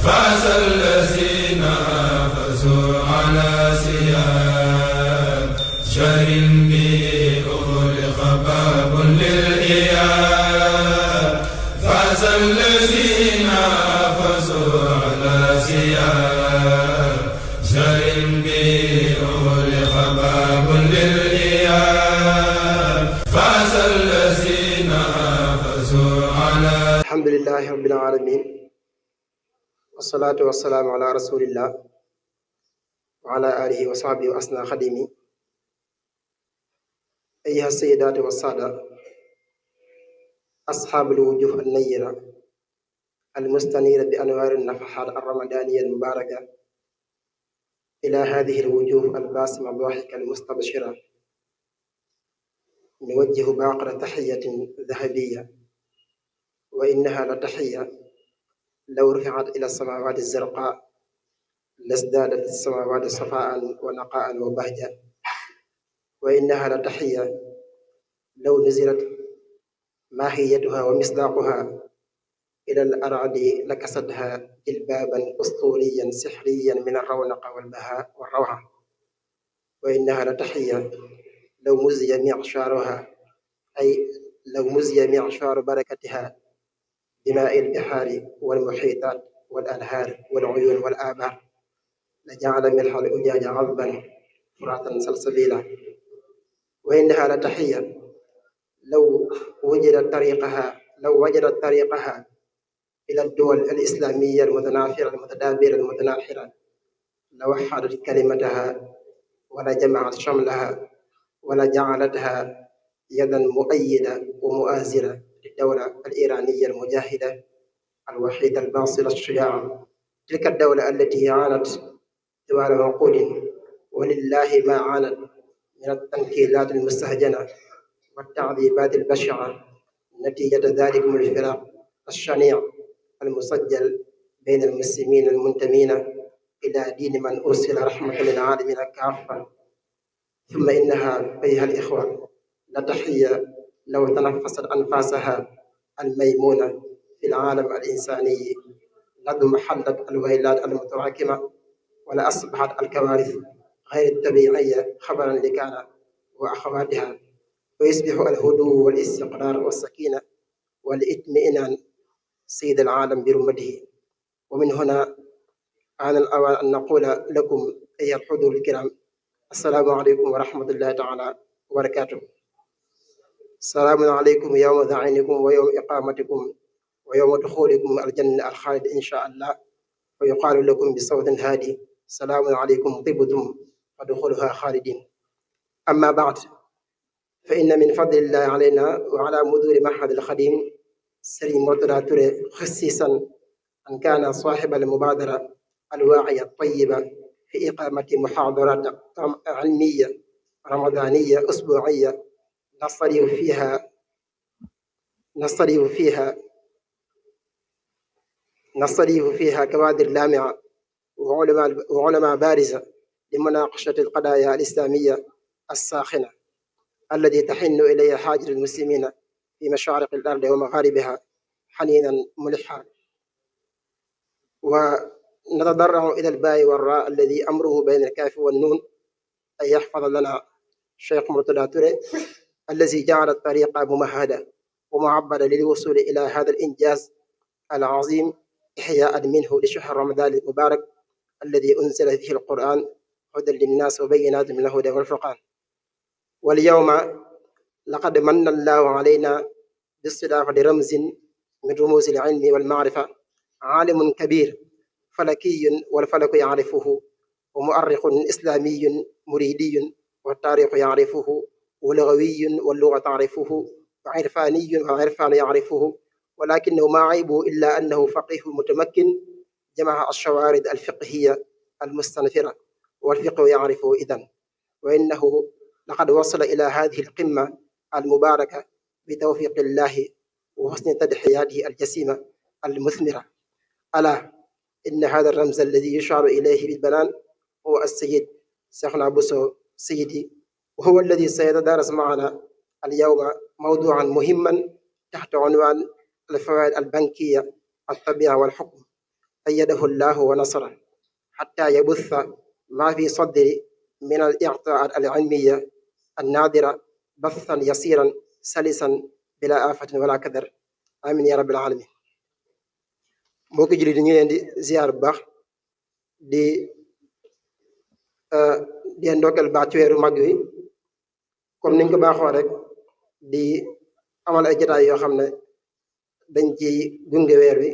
فاز الذين فازوا على سياب شهر به أغلق باب للإياب فاز الذين فازوا على سياب شهر به أغلق باب للإياب فاز الذين فازوا على. الحمد لله رب العالمين والصلاة والسلام على رسول الله وعلى آله وصحبه وأسنى خديمي. أيها السيدات والسادة، أصحاب الوجوه النيرة المستنيرة بأنوار النفحات الرمضانية المباركة، إلى هذه الوجوه الباسمة الضاحكة المستبشرة نوجه باقر تحية ذهبية، وإنها لتحية لو رفعت إلى السماوات الزرقاء لازدادت السماوات صفاء ونقاء وبهجة، وإنها لتحية لو نزلت ماهيتها ومصداقها إلى الأراضي لكستها جلبابا أسطوريا سحريا من الرونق والبهاء والروعة، وإنها لتحية لو مزي معشارها، أي لو مزي معشار بركتها بماء البحار والمحيطات والأنهار والعيون والآبار لجعل ملح الأجاج عذبا فراتا سلسبيلا، وإنها لتحية لو وجدت طريقها إلى الدول الإسلامية المتنافرة المتدابرة المتناحرة لوحدت كلمتها ولجمعت شملها ولجعلتها يدا مؤيدة ومؤازرة للدولة الإيرانية المجاهدة الوحيدة الباصرة الشجاعة، تلك الدولة التي عانت طوال عقود ولله ما عانت من التنكيلات المستهجنة والتعذيبات البشعة نتيجة ذلك من الفراق الشنيع المسجل بين المسلمين المنتمين إلى دين من أرسل رحمة للعالمين كافة. ثم إنها أيها الإخوة لتحية لو تنفست أنفاسها الميمونة في العالم الإنساني لدم حلت الويلات المتراكمة ولأصبحت الكوارث غير الطبيعية خبرا لكان وأخواتها، ويصبح الهدوء والاستقرار والسكينة والاطمئنان سيد العالم برمته. ومن هنا آن الأوان أن نقول لكم أيها الحضور الكرام السلام عليكم ورحمة الله تعالى وبركاته. السلام عليكم يوم ذعينكم ويوم إقامتكم ويوم دخولكم الجنة الخالد إن شاء الله، ويقال لكم بصوت هادي السلام عليكم طبتم ودخولها خالدين. أما بعد، فإن من فضل الله علينا وعلى مدير معهد الخديم سيرين مرتضى توري خصيصا أن كان صاحب المبادرة الواعية الطيبة في إقامة محاضرات علمية رمضانية أسبوعية نستضيف فيها كوادر لامعة وعلماء بارزة لمناقشة القضايا الإسلامية الساخنة التي تحن إليها حاجة المسلمين في مشارق الأرض ومغاربها حنينا ملحا، ونتضرع إلى الباء والراء الذي أمره بين الكاف والنون أن يحفظ لنا الشيخ مرتضى توري الذي جعل الطريق ممهدة ومعبدة للوصول إلى هذا الإنجاز العظيم إحياء منه لشهر رمضان المبارك الذي أنزل فيه القرآن هدى للناس وبينات من الهدى والفرقان. واليوم لقد من الله علينا باستضافة رمز من رموز العلم والمعرفة، عالم كبير فلكي والفلك يعرفه، ومؤرخ إسلامي مريدي والتاريخ يعرفه، ولغوي واللغة تعرفه، وعرفاني والعرفان يعرفه، ولكنه ما عيبه إلا أنه فقيه متمكن جمع الشوارد الفقهية المستنفرة والفقه يعرفه إذن، وإنه لقد وصل إلى هذه القمة المباركة بتوفيق الله وحسن تضحياته الجسيمة المثمرة. ألا إن هذا الرمز الذي يشار إليه بالبنان هو السيد شيخنا بوسو سيدي، وهو الذي سيتدارس معنا اليوم موضوعا مهما تحت عنوان الفوائد البنكية الطبيعة والحكم. أيده الله ونصره حتى يبث ما في صدري من الإعطاء العلمية النادرة بثا يسيرا سلسا بلا آفة ولا كدر آمين يا رب العالمين. mbokki jullit yi ñu leen di ziar bu baax di di ndokkal baax ci weeru mag wi comme niñ ko baaxoo rek di amal ay jotaay yoo xam ne dañ ci gunge weer wi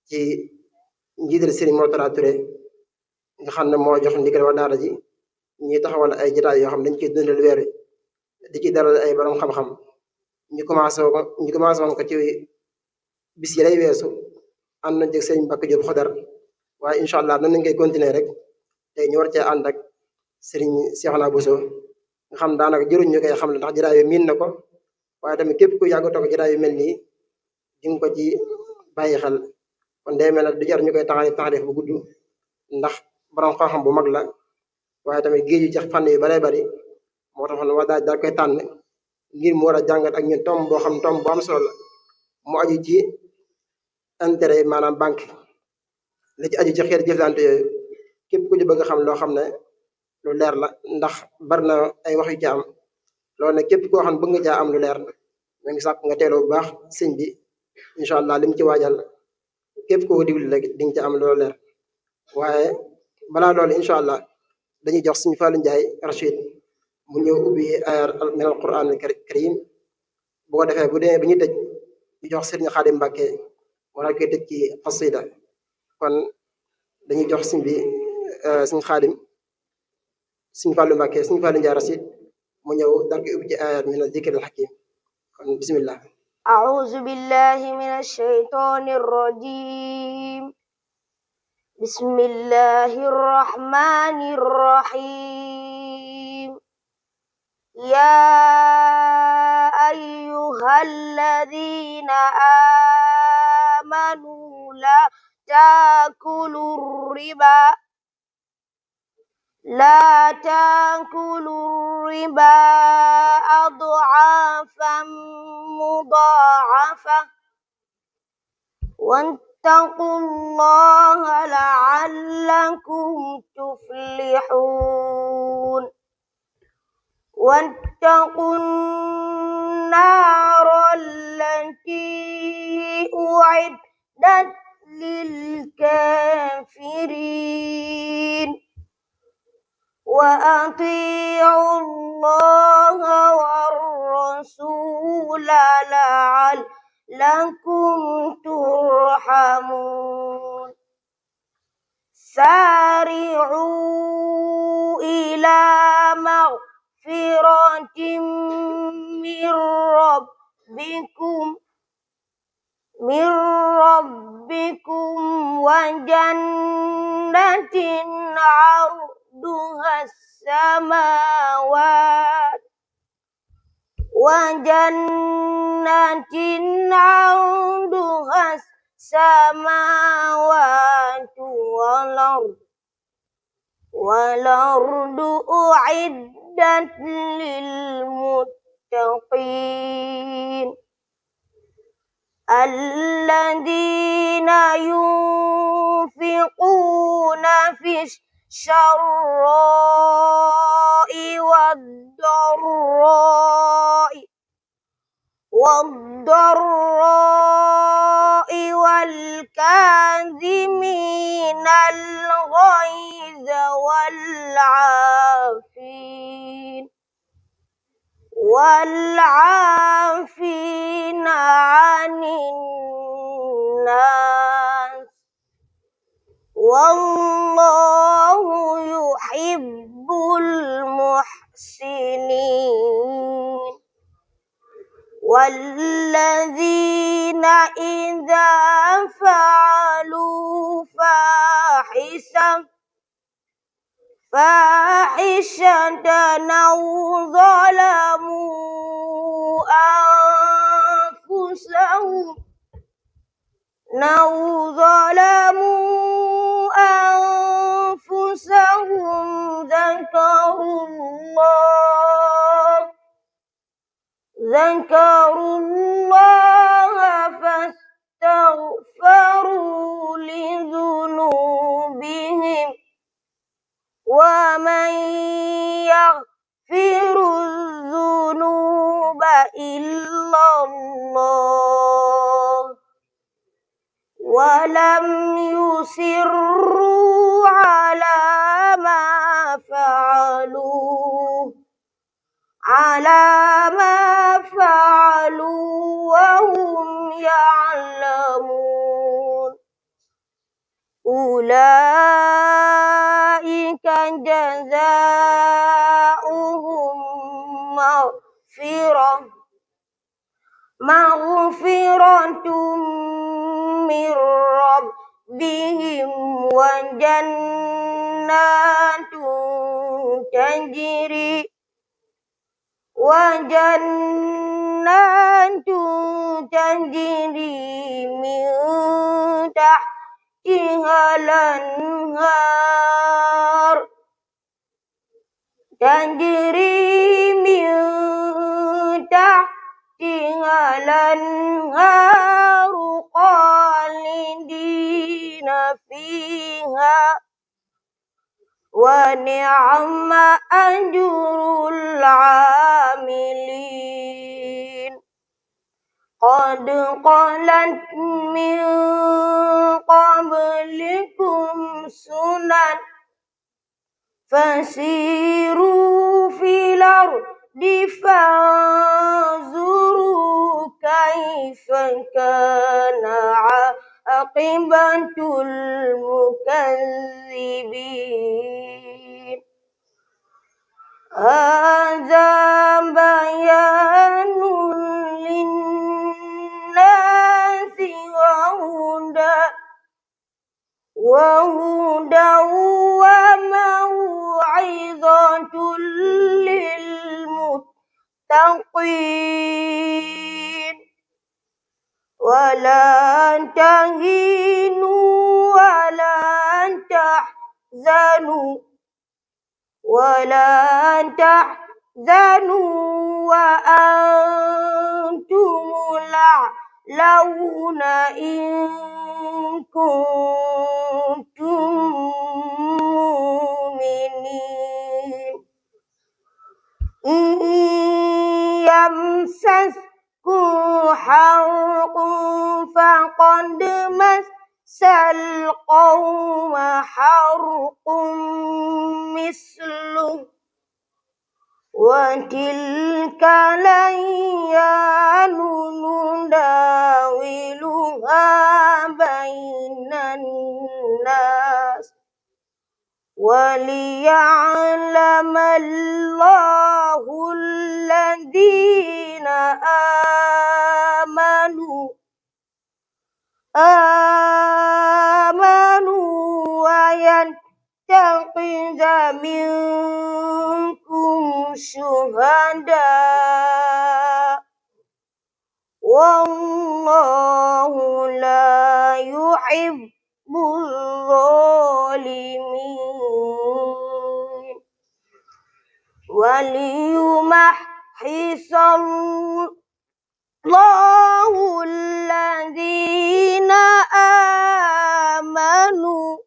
ci njiital Serigne Mourtada Touré nga xam ne moo jox ndigal wa daara ji ñuy taxawal ay jotaay yoo xam ne dañ ciy dundal weer wi di ci dalal ay borom xam-xam ñu commencé woon ko ci bis yi lay weesu ànd nañ ci sëñ Mbacke Diop Xodar waaye incha allah nan lañ koy continuer rek tey ñu war cee ànd ak Serigne Cheikhouna Bousso nga xam daanaka jëruñ ñu koy xam ne ndax jotaay yu miin na ko waaye tamit képp ku yàgg toog jotaay yu mel nii di nga ko ci bàyyi xel kon day mel ne du jar ñu koy taxarif bu gudd ndax borom xam-xam bu mag la waaye tamit géeju ci fànn yu baree bari moo taxoon waa daal koy tànn ngir mu war a jàngat ak ñun tomb boo xam tomb bu am solo la mu aju ci intérêt maanaam banque la ci aju ci xeet jëflante yooyu képp ku ci bëgg xam loo xam ne lu leer la ndax bari na ay wax yu ci am loolu ne képp koo xam ne bëgg nga caa am lu leer ñu ngi sàkk nga teeloo bu baax sëñ bi incha allah lim ci waajal képp koo diglu rek di nga ci am loolu leer waaye balaa loolu incha allah dañuy jox suñu Fallou Ndiaye Rachid mu ñëw ubbi ayar min al Quran al karim bu ko defee bu demee bi ñu tëj ñu jox Serigne Khadim Mbacke wala koy tëj ci xasida kon dañuy jox suñ bi suñ Xaadim suñ Fallou Mbacke suñ Fallou Ndiaye Rachid mu ñëw daal koy ubbi ci ayat min az-zikr al-hakim kon bismillah. أعوذ بالله من الشيطان الرجيم بسم الله الرحمن الرحيم يا أيها الذين آمنوا لا تأكلوا الربا أضعافا مضاعفة واتقوا الله لعلكم تفلحون واتقوا النار التي أعدت للكافرين وأطيعوا الله والرسول لعلكم ترحمون سارعوا إلى مغفرة من ربكم وجنة عرضها السماوات والأرض أعدت للمتقين الذين ينفقون في السراء والضراء والكاظمين الغيظ والعافين عن الناس والله يحب المحسنين والذين إذا فعلوا فاحشة أو ظلموا أنفسهم ذكروا الله فاستغفروا لذنوبهم ومن يغفر الذنوب إلا الله ولم يصروا على ما فعلوا وهم يعلمون أولئك جزاؤهم مغفرة من ربهم وجنات تجري من تحتها الأنهار خالدين فيها ونعم أجر العاملين قد خلت من قبلكم سنن فسيروا في الأرض فانظروا كيف كان عاقبة المكذبين هذا بيان للناس وهدى وموعظة للمتقين ولا تهنوا ولا تحزنوا وأنتم الأعلون إن كنتم مؤمنين إن يمسسكم حرق فقد مس القوم حرق مثله وتلك الأيام نداولها بين الناس وليعلم الله الذين آمنوا ويتخذ منكم شهداء والله لا يحب الظالمين وليمحص الله الذين آمنوا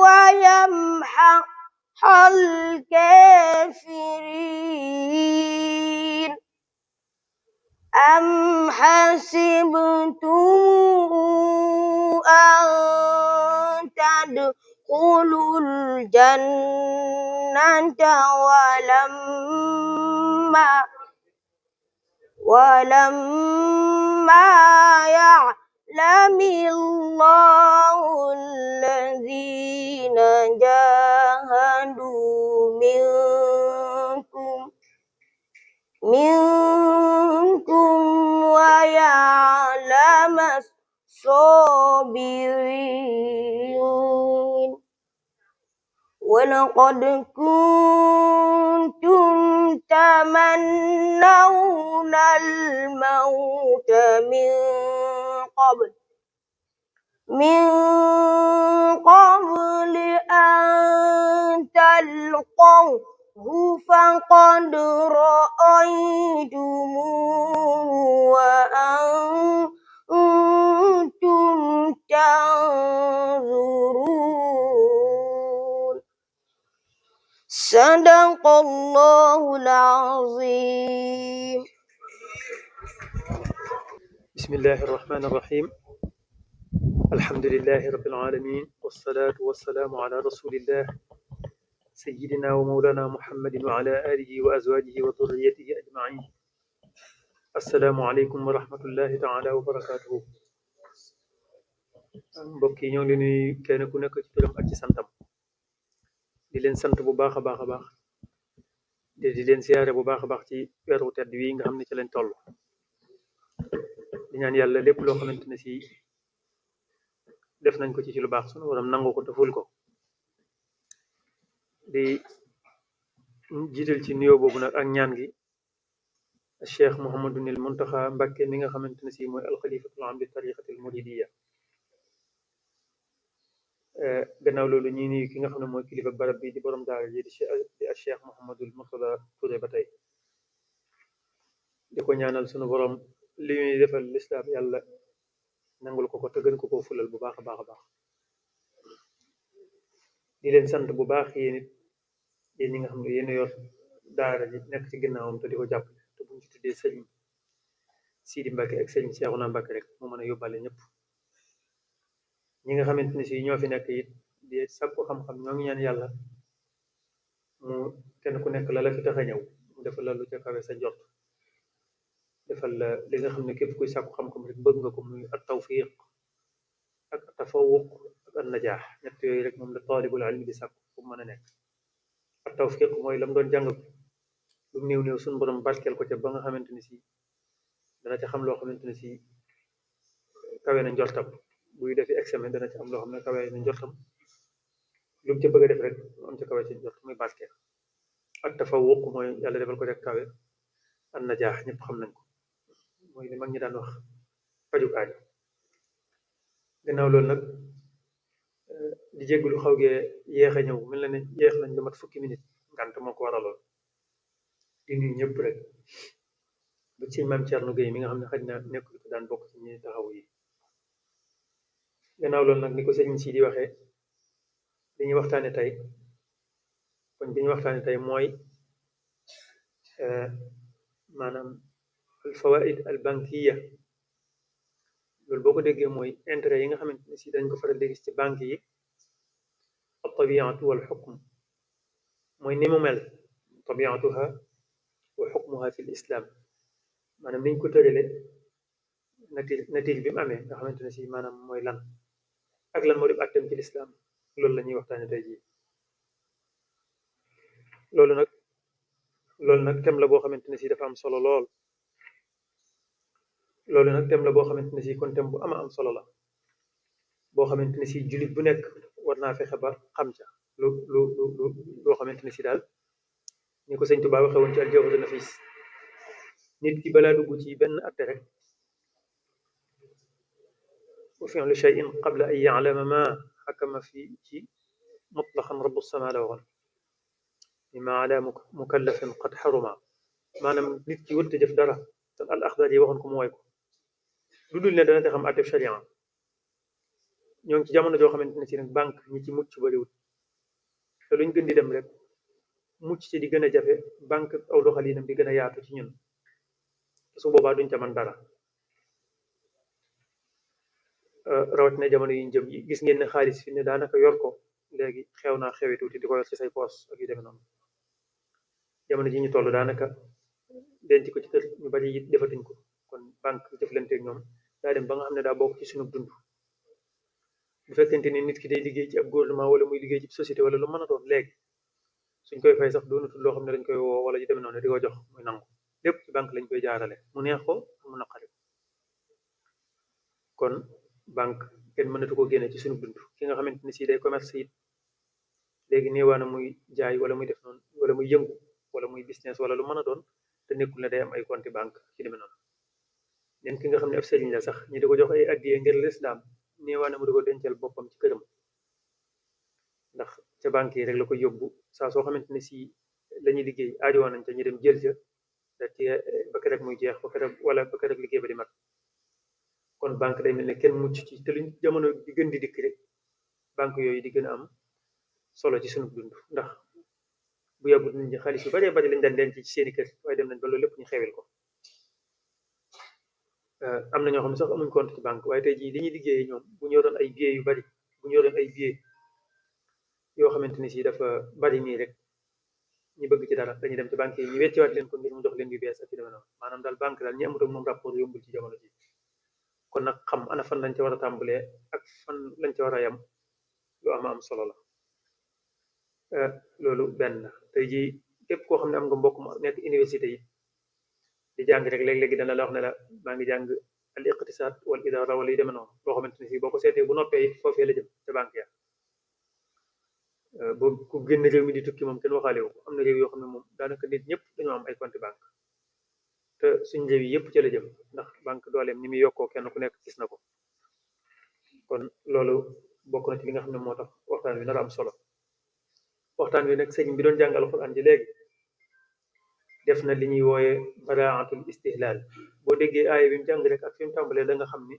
ويمحق الكافرين أم حسبتم أن تدخلوا الجنة ولما يعلم الله الذين جاهدوا منكم ويعلم الصابرين ولقد كنتم تمنون الموت من قبل أن تلقوه فقد رأيتموه صدق الله العظيم. بسم الله الرحمن الرحيم. الحمد لله رب العالمين، والصلاة والسلام على رسول الله سيدنا ومولانا محمد وعلى آله وأزواجه وذريته أجمعين. السلام عليكم ورحمة الله تعالى وبركاته. mbokk yi ñoo ngi leen di nuyu kenn ku nekk ci turam ak ci santam, di leen sant bu baax a baax a baax, di leen siyaare bu baax a baax ci weeru tedd wi nga xam ne ci lañ toll. di ñaan yàlla lépp loo xamante ne si def nañ ko ci lu baax sunu borom nangu ko te ful ko. di jiital ci nuyoo boobu nag ak ñaan gi Cheikh Mouhamadunil Muntaxa Mbàkke mi nga xamante ne si mooy alxalifatul am li tariqatil muridiya. gannaaw loolu ñi nuyu ki nga xam ne mooy kilifa barab bi di borom daara ji di Cheikh Mouhamadul Murtada Touré ba tey, di ko ñaanal sunu borom li ñuy defal lislaam yàlla nangul ko te gën ko fulal bu baax a baax a baax. di leen sant bu baax yéen it yéen ñi nga xam ne yéen yor daara ji nekk ci ginnaawam te di ko jàppale, te buñ ci tuddee sëñ Sidi Mbacke ak sëñ Cheikhouna Mbacke rek mu mën a yóbbaale ñëpp. ñi nga xamante ne si ñoo fi nekk it di sàkku xam-xam ñoo ngi ñaan yàlla mu kenn ku nekk la fi tax a ñëw mu defal la lu ca kawe sa njort, defal la li nga xam ne képp kuy sàkku xam-xam rek bëgg nga ko, muy at tawfiq ak tafawuq ak an najaax. ñett yooyu rek moom la taalibul ilmi di sàkku fu mën a nekk. at tawfiq mooy lam doon jàng lu néew néew suñu borom barkeel ko ca ba nga xamante ne si dana ca xam loo xamante ne si kawe na njortam. buy defi examen dana ci am loo xam ne kawe na njortam, lu mu ca bëgg a def rek am ca kawe ci njort muy barkeel. ak tafawuq mooy yàlla defal ko rek kawe. an najaax ñëpp xam nañ ko, mooy li mag ñi daan wax fajuk aajo. gannaaw loolu nag di jéggulu xaw gee yéex a ñëw, mel na ne yéex nañ lu mat fukki minute, ngànt moo ko waraloon. di nuyu ñëpp rek ba ci maam Thierno Gueye mi nga xam ne xaj na nekkul ko daan bokk ci ñi taxaw yi. gannaaw loolu nag ni ko sëñ si di waxee, li ñuy waxtaane tey kon bi ñu waxtaane tey mooy maanaam al fawaid al bankiya. loolu boo ko déggee mooy intérêt yi nga xamante ne si dañ ko faral di gis ci banque yi. al tabiatu wal xukm mooy ni mu mel, tabiatuha wa xukmuha fi l islam, maanaam niñ ko tërale natij bi mu amee nga xamante ne si maanaam mooy lan ak lan moo def àtteem ci lislaam. loolu la ñuy waxtaane tey jii. loolu nag tem la boo xamante ne si dafa am solo lool. loolu nag tem la boo xamante ne si kon tem bu ama am solo la, boo xamante ne si jullit bu nekk war naa fexe ba xam ca loo xamante ne si daal ni ko sëñ Tuubaa waxee woon ci al-Jawhar an-Nafis, nit ki balaa dugg ci benn atte rek wa fi'lu shay'in qabla an ya'lama ma xakama fi ci mutlaqan rabbu sama la waxoon mimma ala mukallafin qad xaruma. maanaam nit ki wërta jëf dara te al axdar yi waxoon ko mu woy ko lu dul ne dana te xam atteb sharia. ñoo ngi ci jamono joo xamante ne si nag banque ñi ci mucc bariwut, te luñ gën di dem rek mucc ci di gën a jafe, banque aw doxalinam di gën a yaatu ci ñun, su boobaa duñ ca mën dara. rawatina jamono yi ñu jëm yi gis ngeen ne xaalis fi ne daanaka yor ko léegi xew naa xewi tuuti di ko yor ci say poos ak yu demee noonu. jamono ji ñu toll daanaka denc ko ci kër ñu bari it defatuñ ko, kon banque jëflanteeg ñoom daa dem ba nga xam ne daa bokk ci sunu dund. bu fekkente ni nit ki day liggéey ci ab gouvernement wala muy liggéey ci société wala lu mën a doon, léegi suñ koy fay sax doonatul loo xam ne dañ koy woo wala yu demee noonu di ko jox muy nangu, lépp ci banque lañ koy jaarale, mu neex ko mu naqari. kon banque kenn mënatu ko génne ci sunu dund. ki nga xamante ni si day commerce it léegi néewaana muy jaay wala muy def noonu wala muy yëngu wala muy business wala lu mën a doon te nekkul ne day am ay compte banque ci demee noonu. leen ki nga xam ne ab sëriñ la sax ñi di ko jox ay addiye ngir lislaam néewaana mu di ko dencal boppam ci këram, ndax ca banque yi rek la koy yóbbu saa soo xamante ne si lañuy liggéey aajowoo nañ ca ñu dem jël ca da ci ba rek muy jeex wala ba rek liggéey ba di mat. kon banque day mel ne kenn mucc ci, te luñ jamono di gën di dikk rek banque yooyu di gën a am solo ci sunu dund. ndax bu yàggul nit ñi xaalis yu baree bari lañ daan denc ci seeni kër waaye dem nañ ba loolu lépp ñu xewel ko. am na ñoo xam ne sax amuñ compte ci banque waaye tey jii li ñuy liggéeyee ñoom bu ñu yoroon ay billets yu bari bu ñu yoroon ay billets yoo xamante ni si dafa bari nii rek ñu bëgg ci dara dañuy dem ci banque yi ñu wecciwaat leen ko ngir mu jox leen yu bees ak yu demee noonu maanaam daal banque daal ñi amut ak moom rapport yombul ci jamono ji. kon nag xam ana fan lañ ca war a tàmbalee ak fan lañ ca war a yem lu am solo la. loolu benn tey jii képp koo xam ne am nga mbokk mu nekk université yi di jàng rek léeg-léegi dana la wax ne la maa ngi jàng al iqtisaad wal idaara wala yu demee noonu loo xamante ni si boo ko seetee bu noppee it foofee la jëm ca banque ya. boo ku génn réew mi di tukki moom kenn waxaale wu ko am na réew yoo xam ne moom daanaka nit ñëpp dañoo am ay compte banque te suñ réew yi yëpp ca la jëm ndax banque dooleem ni muy yokkoo kenn ku nekk gis na ko. kon loolu bokk na ci li nga xam ne moo tax waxtaan wi nar a am solo. waxtaan wi nag sëñ bi doon jàng alxuraan ji léegi def na li ñuy wooye baraatul istihlaal boo déggee aaya bi mu jàng rek ak fi mu tàmbalee da nga xam ni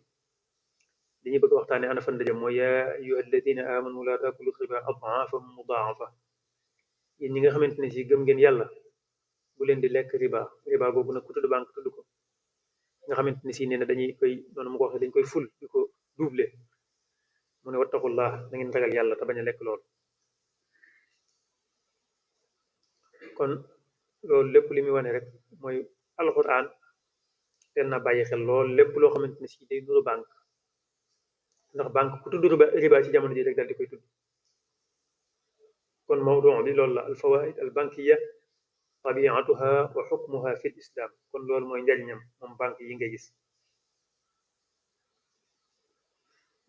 li ñuy bëgg waxtaane ana fan la jëm mooy yaa ayyuha alladina amanu la taakulu riba ad'aafan mudaafa yéen ñi nga xamante ne si gëm ngeen yàlla bu leen di lekk riba boobu nag ku tudd banque tudd ko nga xamante ne si nee na dañuy koy noonu mu ko waxee dañ koy ful di ko double mu ne wattaqullah na ngeen ragal yàlla te bañ a lekk lool. kon loolu lépp li muy wane rek mooy alxuraan ten na bàyyi xel lool lépp loo xamante ne si day nuru banque ndax banque ku tudd riba ci jamono ji rek daal di koy tudd. kon mawdu bi loolu la al fawaid al bankiya tabiatuha wa xukmuha fi l islam kon loolu mooy njariñam moom banque yi ngay gis.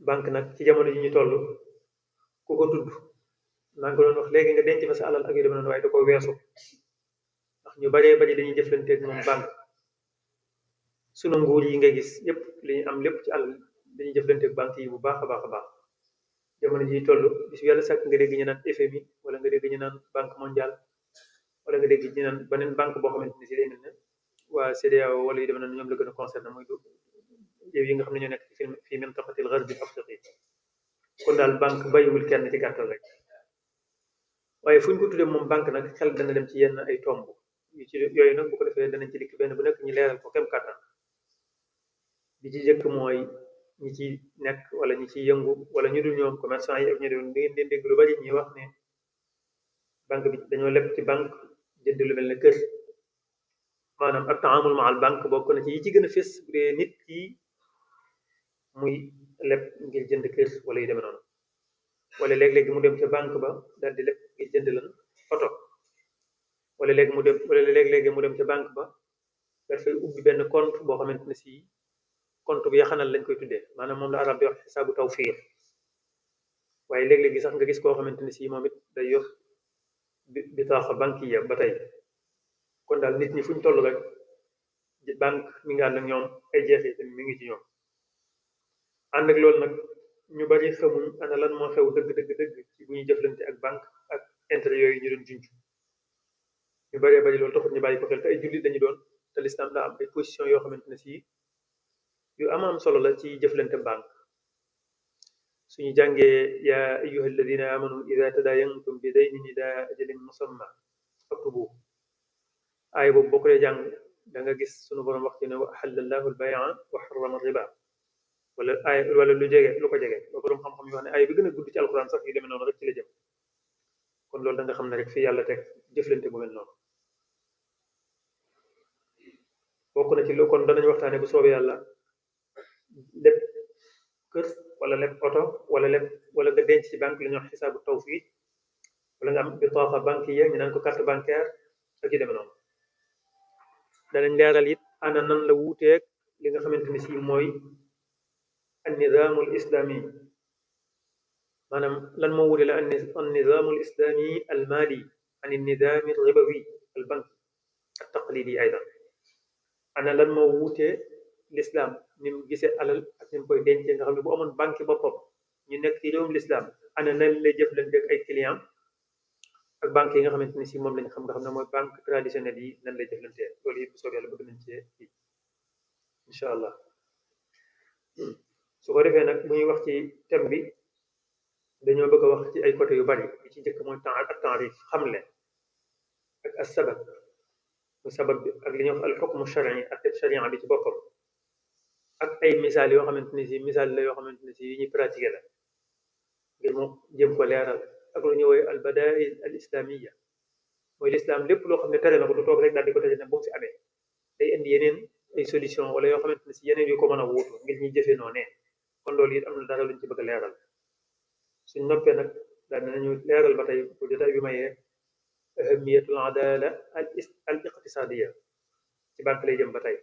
banque nag ci jamono ji ñu toll ku ko tudd maa ngi ko doon wax léegi nga denc fa sa alal ak yu demee noonu waaye da ko weesu ndax ñu baree bari dañuy jëflanteeg moom banque sunu nguur yi nga gis yépp li ñu am lépp ci alal dañuy jëflanteeg banque yi bu baax a baax jamono ji toll bis yàlla sàkk nga dégg ñu naan FMI wala nga dégg ñu naan banque mondiale wala nga dégg ñu naan beneen banque boo xamante ni si day mel ne waa CEDEAO wala yu demee noonu ñoom la gën a concerné mooy yow yi nga xam ne ñoo nekk fi mintaqatil gharbi afriqi kon daal banque bàyyiwul kenn ci gàttal rek. waaye fu ñu ko tuddee moom banque nag xel dana dem ci yenn ay tomb yu ci yooyu nag bu ko defee danañ ci dikk benn bu nekk ñu leeral ko kem kàttan bi ci jëkk mooy ñi ci nekk wala ñi ci yëngu wala ñu dul ñoom commerçant yi ak ñu dul ngeen di dégg lu bari ñuy wax ne banque bi dañoo leb ci banque jënd lu mel ne kër maanaam ak taamul ma al banque bokk na ci yi ci gën a fés bu dee nit ki muy leb ngir jënd kër wala yu demee noonu wala léeg-léegi mu dem ca banque ba daal di leb ngir jënd lan oto wala léegi mu dem ca banque ba dafay ubbi benn compte boo xamante ne si compte bi yaxanal lañ koy tuddee maanaam moom la arab di wax xisaabu tawfiir waaye léeg-léegi sax nga gis koo xamante ne si moom it day yor bitaaxa bankiya ba tey kon daal nit ñi fu ñu toll rek banque mi ngi ànd ak ñoom ay jeexital mi ngi ci ñoom ànd ak loolu nag ñu bari xamuñ ana lan moo xew dëgg ci bu ñuy jëflante ak banque ak intérêt yooyu ñu doon junj ñu baree bari loolu taxut ñu bàyyi ko xel te ay jullit dañu doon te lislam daa am ay position yoo xamante ne si yu am solo la ci jëflante banque suñu jàngee yaa ayyuha alladina amanu ida tadayantum bi daynin ila ajalin musamma faktubu aay boobu boo ko dee jàng da nga gis suñu borom wax ci ne wa ahallallahu albay'a wa harrama riba wala lu jege lu ko jege ba borom xam-xam yi wax ne aay bi gën a gudd ci alquran sax yu demee noonu rek ci la jëm kon loolu da nga xam ne rek fii yàlla teg jëflante bu mel noonu bokk na ci lu kon danañ waxtaane bu soobee yàlla lépp kër wala lépp oto wala nga denc ci banque lu ñuy wax xisaabu tawfiid wala nga am bitaaxa bankiya ñu naan ko carte bancaire ak yu demee noonu danañ leeral it ana nan la wuuteeg li nga xamante ne si mooy an nizaamul islami maanaam lan moo wuute la an nizaamul islami al mali an nizaami ribawi al bank al taqlidi aydan ana lan moo wuute l'islam ni mu gisee alal ak ni mu koy dencee nga xam ne bu amoon banque boppam ñu nekk ci réewum l'islam ana nan lay jëflante ak ay client ak banque yi nga xamante ni si moom lañ xam nga xam ne mooy banque traditionnelle yi nan lay jëflante loolu yëpp bu soobee yàlla bëgg nañ cee kii incha allah su ko defee nag bu ñuy wax ci thème bi dañoo bëgg a wax ci ay côté yu bari bi ci njëkk mooy temps ak taarif xamle ak as-sabab mu sabab bi ak li ñuy wax al xukmu shar'i ak sharia bi ci boppam ak ay misaal yoo xamante ne si misaal la yoo xamante ne si yi ñuy pratiqué la ngir mu jëm ko leeral ak lu ñuy woowee al badail al islamiyya mooy lislaam lépp loo xam ne tere na ko du toog rek daal di ko tere ne bu mu fi amee day indi yeneen ay solution wala yoo xamante ne si yeneen yu ko mën a wuutu ngir ñuy jëfee noonee kon loolu it am na dara luñ ci bëgg a leeral suñ noppee nag daal dinañu leeral ba tey bu jotaay bi mayee ahamiyatul adala al iqtisadiya ci banque lay jëm ba tey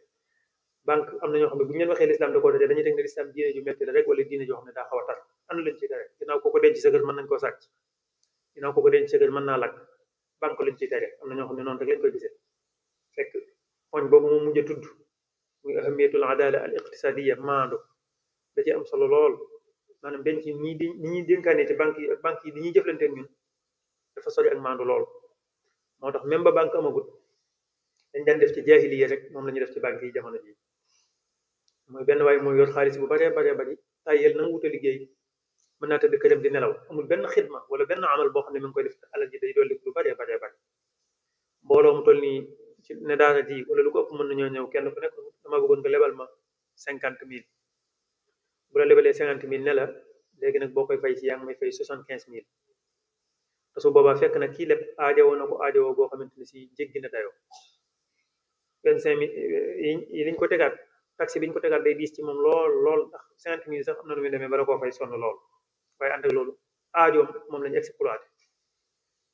banque am na ñoo xam ne bu ñu leen waxee lislaam da koo tere dañuy teg ne lislaam diine ju metti la rek wala diine joo xam ne daa xaw a tar ana lañ ci tere ginnaaw ko denc sa kër mën nañ koo sàcc ginnaaw ko denc sa kër mën naa lakk banque lañ ciy tere am na ñoo xam ne noonu rek lañ koy gisee fekk poñ boobu moom mujj a tudd muy ahamiyatul adala al iqtisadiya maandu da ci am solo lool maanaam denc ñi di ni ñuy dénkaane ci banque yi ni ñuy jëflanteeg ñun dafa sori ak maandu lool moo tax même ba banque amagut dañ daan def ci jaahiliya rek moom la ñuy def ci banque yi jamono ji mooy benn waaye mooy yor xaalis bu baree baree bari tàyyel na nga wut a liggéey mën naa tëdd këram di nelaw amul benn xidma wala benn amal boo xam ne mi ngi koy def alal ji day dolli lu baree baree bari mbooloo mu toll nii ci ne daara ji wala lu ko ëpp mën nañoo ñëw kenn ku nekk dama bëggoon nga lebal ma 50 000 bu la lebalee 50 000 ne la léegi nag boo koy fay ci yaa ngi may fay 75 000 te su boobaa fekk nag kii lépp aajowoo na ko aajowoo boo xamante ne si jéggi na dayoo 25 000 yi liñ ko tegaat taxi bi ñu ko tegaat day diis ci moom lool lool ndax 50 000 sax am na nu muy demee bala koo fay sonn lool waaye ànd ak loolu aajoom moom lañu exploité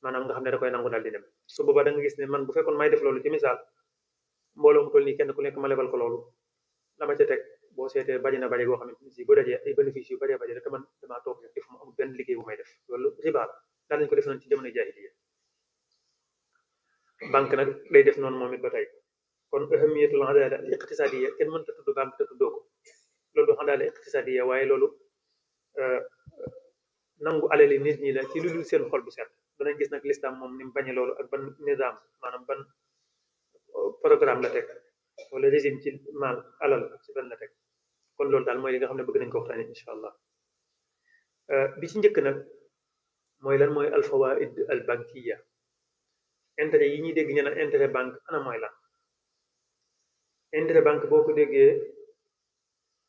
maanaam nga xam ne da koy nangu daal di dem su boobaa da nga gis ne man bu fekkoon may def loolu ci misaal mbooloo mu toll nii kenn ku nekk ma lebal ko loolu la ma ca teg boo seetee bari na bari boo xamante ni si bu dajee ay bénéfice yu baree bari rek man damaa toog rek def mu amul benn liggéey bu may def loolu riba la daan nañu ko def noonu ci jamono jaahiliya banque nag lay def noonu moom it ba tey kon ahamiyatul adala al iqtisadiya kenn mënta tudd banque te tuddoo ko loolu du adala iqtisadiya waaye loolu nangu alali nit ñi la ci lu dul seen xol bu set danañ gis nag l'islam moom ni mu bañe loolu ak ban nizaam maanaam ban programme la teg wala régime ci maal alal ci ban la teg kon loolu daal mooy li nga xam ne bëgg nañ ko waxtaane incha allah bi ci njëkk nag mooy lan mooy al fawaid al bankiya intérêt yi ñuy dégg ñu naan intérêt banque ana mooy lan intérêt banque boo ko déggee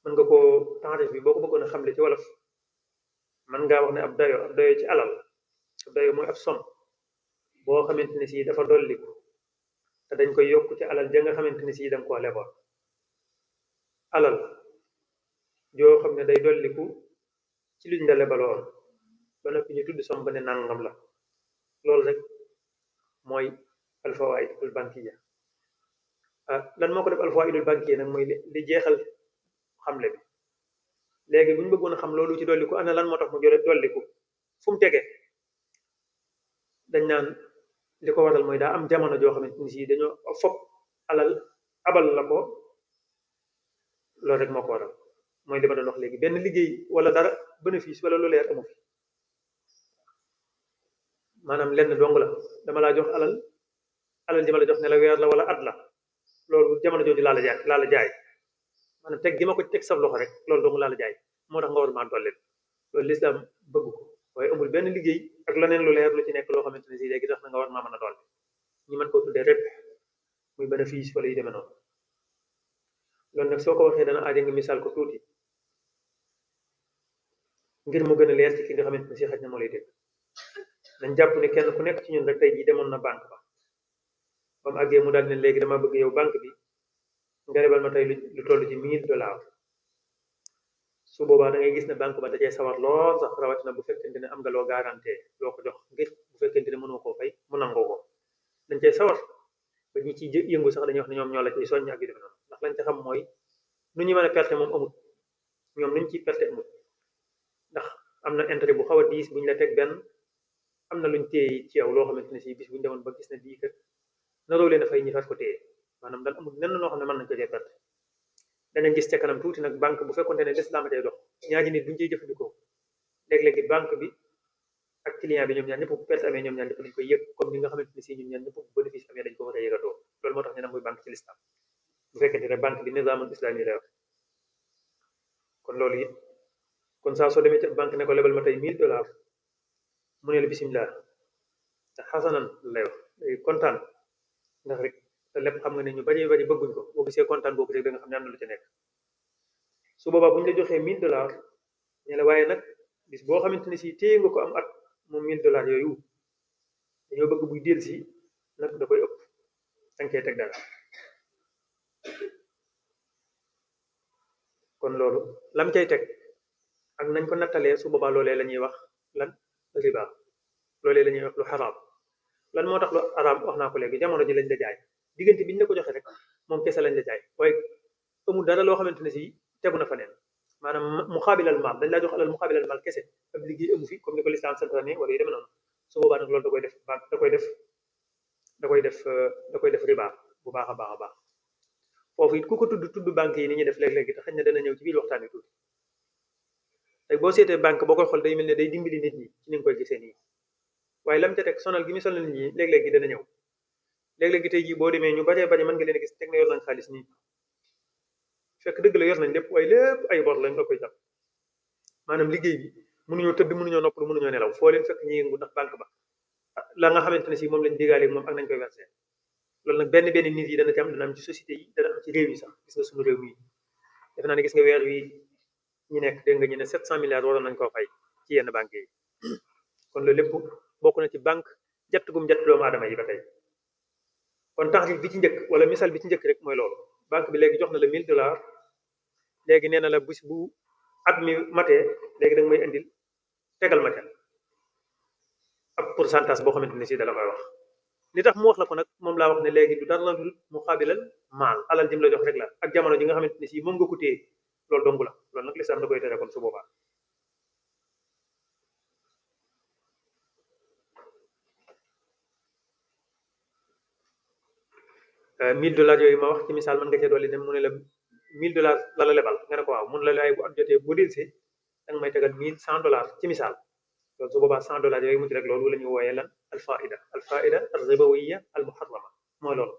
mën nga koo taarif bi boo ko bëggoon a xamle ci wolof mën ngaa wax ne ab dayo ci alal ab dayo mooy ab som boo xamante ne si dafa dolliku te dañ koy yokk ci alal ja nga xamante ne si da nga koo leboon alal joo xam ne day dolliku ci luñ la lebaloon ba noppi ñu tudd som ba ne nangam la loolu rek mooy al fawaid al bankiya lan moo ko def al fawaid al bankiya nag mooy li jeexal xamle bi léegi bu ñu bëggoon a xam loolu ci dolliku ana lan moo tax mu jore dolliku fu mu tege dañ naan li ko waral mooy daa am jamono joo xamante ni si dañoo fopp alal abal la ko loolu rek moo ko waral mooy li ma doon wax léegi benn liggéey wala dara bénéfice wala lu leer amu fi maanaam lenn dong la dama laa jox alal ji ma la jox ne la weer la wala at la loolu jamono jooju laa la jaay maanaam teg gi ma ko teg sa loxo rek loolu dong laa la jaay moo tax nga war maa dolleel loolu lislaam bëgg ko waaye amul benn liggéey ak leneen lu leer lu ci nekk loo xamante ne si léegi tax na nga war maa mën a dolle ñi mën koo tuddee rek muy bénéfice wala yu demee noonu loolu nag soo ko waxee dana aaja nga misaal ko tuuti ngir mu gën a leer ci ki nga xamante ne si xaj na moo lay dégg nañ jàpp ne kenn ku nekk ci ñun rek tey jii demoon na banque ba mu àggee mu daal ne léegi dama bëgg yow banque bi nga lebal ma tey lu toll ci $1000 su boobaa da ngay gis ne banque ba dajee sawar lool sax rawatina bu fekkente ne am nga loo garanté loo ko jox ngir bu fekkente ne mënoo koo fay mu nangoo ko dañ cey sawar ba ñi ci yëngu sax dañuy wax ne ñoom ñoo la ciy soññ ak yu demee noonu ndax lañ ca xam mooy nu ñu mën a perte moom amut ñoom nuñ ciy perte amut ndax am na intérêt bu xaw a diis buñ la teg benn am na luñ téye ci yow loo xamante ne si bis buñu demoon ba gis ne bii kat naroo leen a fay ñi fat ko téye maanaam daal amul nenn noo xam ne mën nañ ko cee perte danañ gis ca kanam tuuti nag banque bu fekkonte ne lislaam a tey dox ñaari nit buñu ciy jëfandikoo léeg-léegi banque bi ak client bi ñoom ñaar ñëpp bu perte amee ñoom ñaar ñëpp dañ koy yëg comme ni nga xamante ne si ñun ñaar ñëpp bu bénéfice amee dañ ko war a yëgatoo loolu moo tax ñu ne mooy banque ci lislaam bu fekkente ne banque bi nizaamul islaami lay wax kon loolu it kon saa soo demee ci banque ne ko lebal ma tey $1000 mu ne la bisimilah te xasanan lay wax day kontaan ndax rek te lépp xam nga ne ñu bari bëgguñ ko boo gisee kontaan boobu rek da nga xam ne am na lu ci nekk. su boobaa bu ñu la joxee $1000 ñu la waaye nag bis boo xamante ne si téye nga ko am at moom $1000 yooyu dañoo bëgg buy dellu si nag da koy ëpp danga koy teg dara. kon loolu lam cay teg ak nañ ko nattalee su boobaa loolee la ñuy wax lan riba, loolee la ñuy wax lu xaraam. lan moo tax lu xaraam wax naa ko léegi jamono ji lañ la jaay diggante biñ la ko joxe rek moom kese lañ la jaay waaye amul dara loo xamante ne si tegu na fa neen maanaam muqaabilal maal dañ laa jox alal muqaabilal maal kese ab liggéey amu fi comme ni ko lislaam santaane wala yu demee noonu. su boobaa nag loolu da koy def da koy def riba bu baax a baax. foofu it ku ko tudd banque yi ni ñuy def léeg-léegi te xëy na dana ñëw ci biir waxtaan wi tuuti. tey boo seetee banque boo koy xool day mel ne day dimbali nit ñi ci ni nga koy gisee nii waaye lam ca teg sonal gi mu sonal nit ñi léeg-léegi dana ñëw léeg-léegi tey jii boo demee ñu baree bari mën nga leen gis teg na yor nañ xaalis nii fekk dëgg la yor nañ lépp waaye lépp ay bor lañ la koy jàpp maanaam liggéey bi mënuñoo tëdd mënuñoo noppalu mënuñoo nelaw foo leen fekk ñi yëngu ndax banque ba la nga xamante ne si moom lañ digaaleeg moom ak nañ koy versé loolu nag benn nit yi dana ci am dana am ci société yi dana am ci réew yi sax gis nga suñu réew mi defe naa ne gis nga weer wi ñi nekk dégg nga ñu ne 700 milliards waroon nañ koo fay ci yenn banque yi kon loolu lépp bokk na ci banque jatt gum jatt doomu aadama yi ba tey. kon taxrif bi ci njëkk wala misaal bi ci njëkk rek mooy loolu banque bi léegi jox na la $1000 léegi nee na la bis bu at mi matee léegi da nga may indil tegal ma ca ab pourcentage boo xamante ne si dala koy wax. li tax mu wax la ko nag moom laa wax ne léegi du dara la dul mu xaabilal maal alal jëm la jox rek la ak jamono ji nga xamante ne si moom nga ko téye loolu dong la loolu nag lislaam da koy tere kon su boobaa. $1000 yooyu ma wax ci misaal mën nga cee dolli dem mu ne la $1000 la la lebal nga ne ko waaw mun la laay bu at jotee bu delsee danga may tegal $1100 ci misaal loolu su boobaa $100 yooyu mu ci rek loolu la ñuy wooyee lan alfaida al ribawiya al muharrama mooy loolu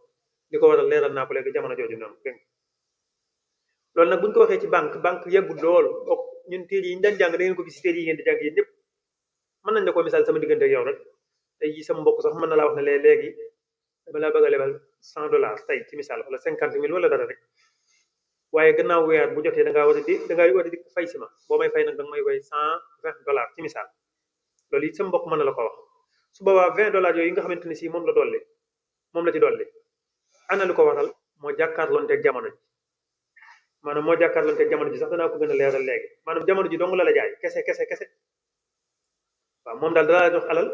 li ko waral leeral naa ko léegi jamono jooju noonu dégg loolu nag buñ ko waxee ci banque yeggul lool donc ñun téere yi ñu daan jàng da ngeen ko gis téere yi ngeen di jàng yéen ñëpp mën nañ la ko misaal sama diggante ak yow rek tey jii sama mbokk sax mën na laa wax ne léegi dama laa bëgg a lebal $100 tey ci misaal wala 50,000 wala dara rek waaye gannaaw weer bu jotee da ngaa war a di fay si ma boo may fay nag danga may koy $120 ci misaal loolu it sama mbokk mën na la ko wax su boobaa $20 yooyu nga xamante ne si moom la ci dolli ana lu ko waral moo jàkkaarloonteeg jamono ji maanaam moo jàkkaarloonteeg jamono ji sax danaa ko gën a leeral léegi maanaam jamono ji dong la jaay kese waaw moom daal dalaa jox alal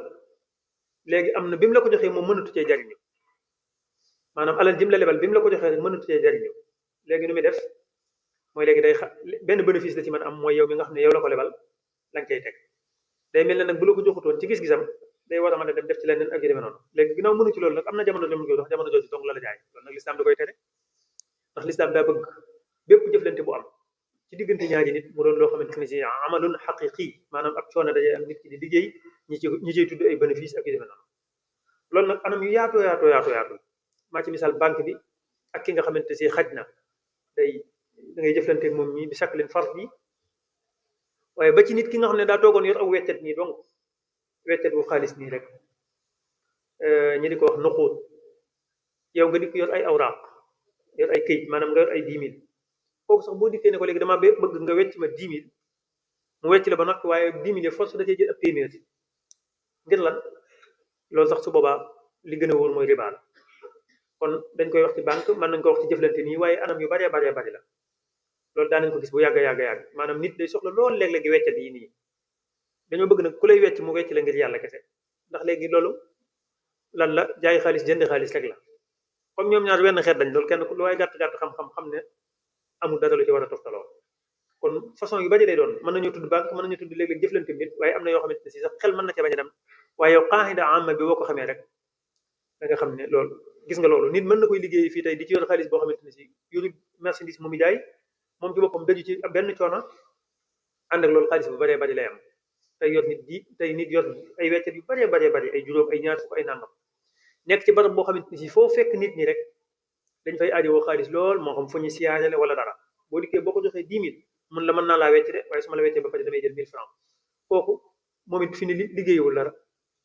léegi am na bi mu la ko joxee moom mënatu cee jariñu maanaam alal jim la lebal bi mu la ko joxee rek mënatu cee jariñu léegi nu muy def mooy léegi day benn bénéfice la ci mën am mooy yow mi nga xam ne yow la ko lebal lañ cay teg day mel ne nag bu la ko joxutoon ci gis-gisam day war a mën a dem def ci leneen ak yu demee noonu léegi ginnaaw mënu ci loolu nag am na jamono jom koy dox jamono jooju dong la jaay loolu nag lislaam da koy tere ndax lislaam daa bëgg bépp jëflante bu am ci diggante ñaari nit mu doon loo xamante ne si amalun xaqiqi maanaam ab coono dajee am nit ki di liggéey ñi ciy tudd ay bénéfice ak yu demee noonu loolu nag anam yu yaatu maa ci misaal banque bi ak ki nga xamante si xaj na da ngay jëflante moom ñi bi sakk leen far bi waaye ba ci nit ki nga xam ne daa toogoon yor aw weccet nii donc weccet bu xaalis nii rek ñi di ko wax nuquut yow nga di ko yor ay awraaq yor ay këyit maanaam nga yor ay 10 000 kooku sax boo dikkee ne ko léegi damaa bëgg nga wecc ma 10 000 mu wecc la ba noppi waaye 10 000 force da cee jël ab téeméer ngir lan loolu sax su boobaa li gën a wóor mooy riba la kon dañ koy wax ci banque mën nañ ko wax ci jëflante nii waaye anam yu bari la loolu daan nañ ko gis bu yàgg maanaam nit day soxla loolu léeg-léegi weccet yi nii dañoo bëgg nag ku lay wecc mu wecc la ngir yàlla kese ndax léegi loolu lan la jaay xaalis jënd xaalis rek la comme ñoom ñaar wenn xeet dañ loolu kenn lu waaye gàtt xam ne amul dara lu ci war a toftaloo kon façon yu bari lay doon mën nañu tudd banque mën nañu tudd léeg-léeg jëflante nit waaye am na yoo xamante ne si sax xel mën na ca bañ a dem waaye yow qaahida amma bi boo ko xamee rek da nga xam ne loolu gis nga loolu nit mën na koy liggéey fii tey di ci yor xaalis boo xamante ne si yoru marchandise mu jaay moom ci boppam daju ci benn coono ànd ak loolu xaalis bu baree bari lay am tey nit yor ay weccet yu baree bari ay juróom ay ñaar fukk ay nangam nekk ci barab boo xamante ne si foo fekk nit ñi rek dañ fay aajowoo xaalis lool moo xam fu ñu siyaarele wala dara boo dikkee boo ko joxee 10 000 mun la mën naa laa wecc de waaye su ma la weccee ba pare damay jël 1000 francs kooku moom it fi ni liggéeyewul dara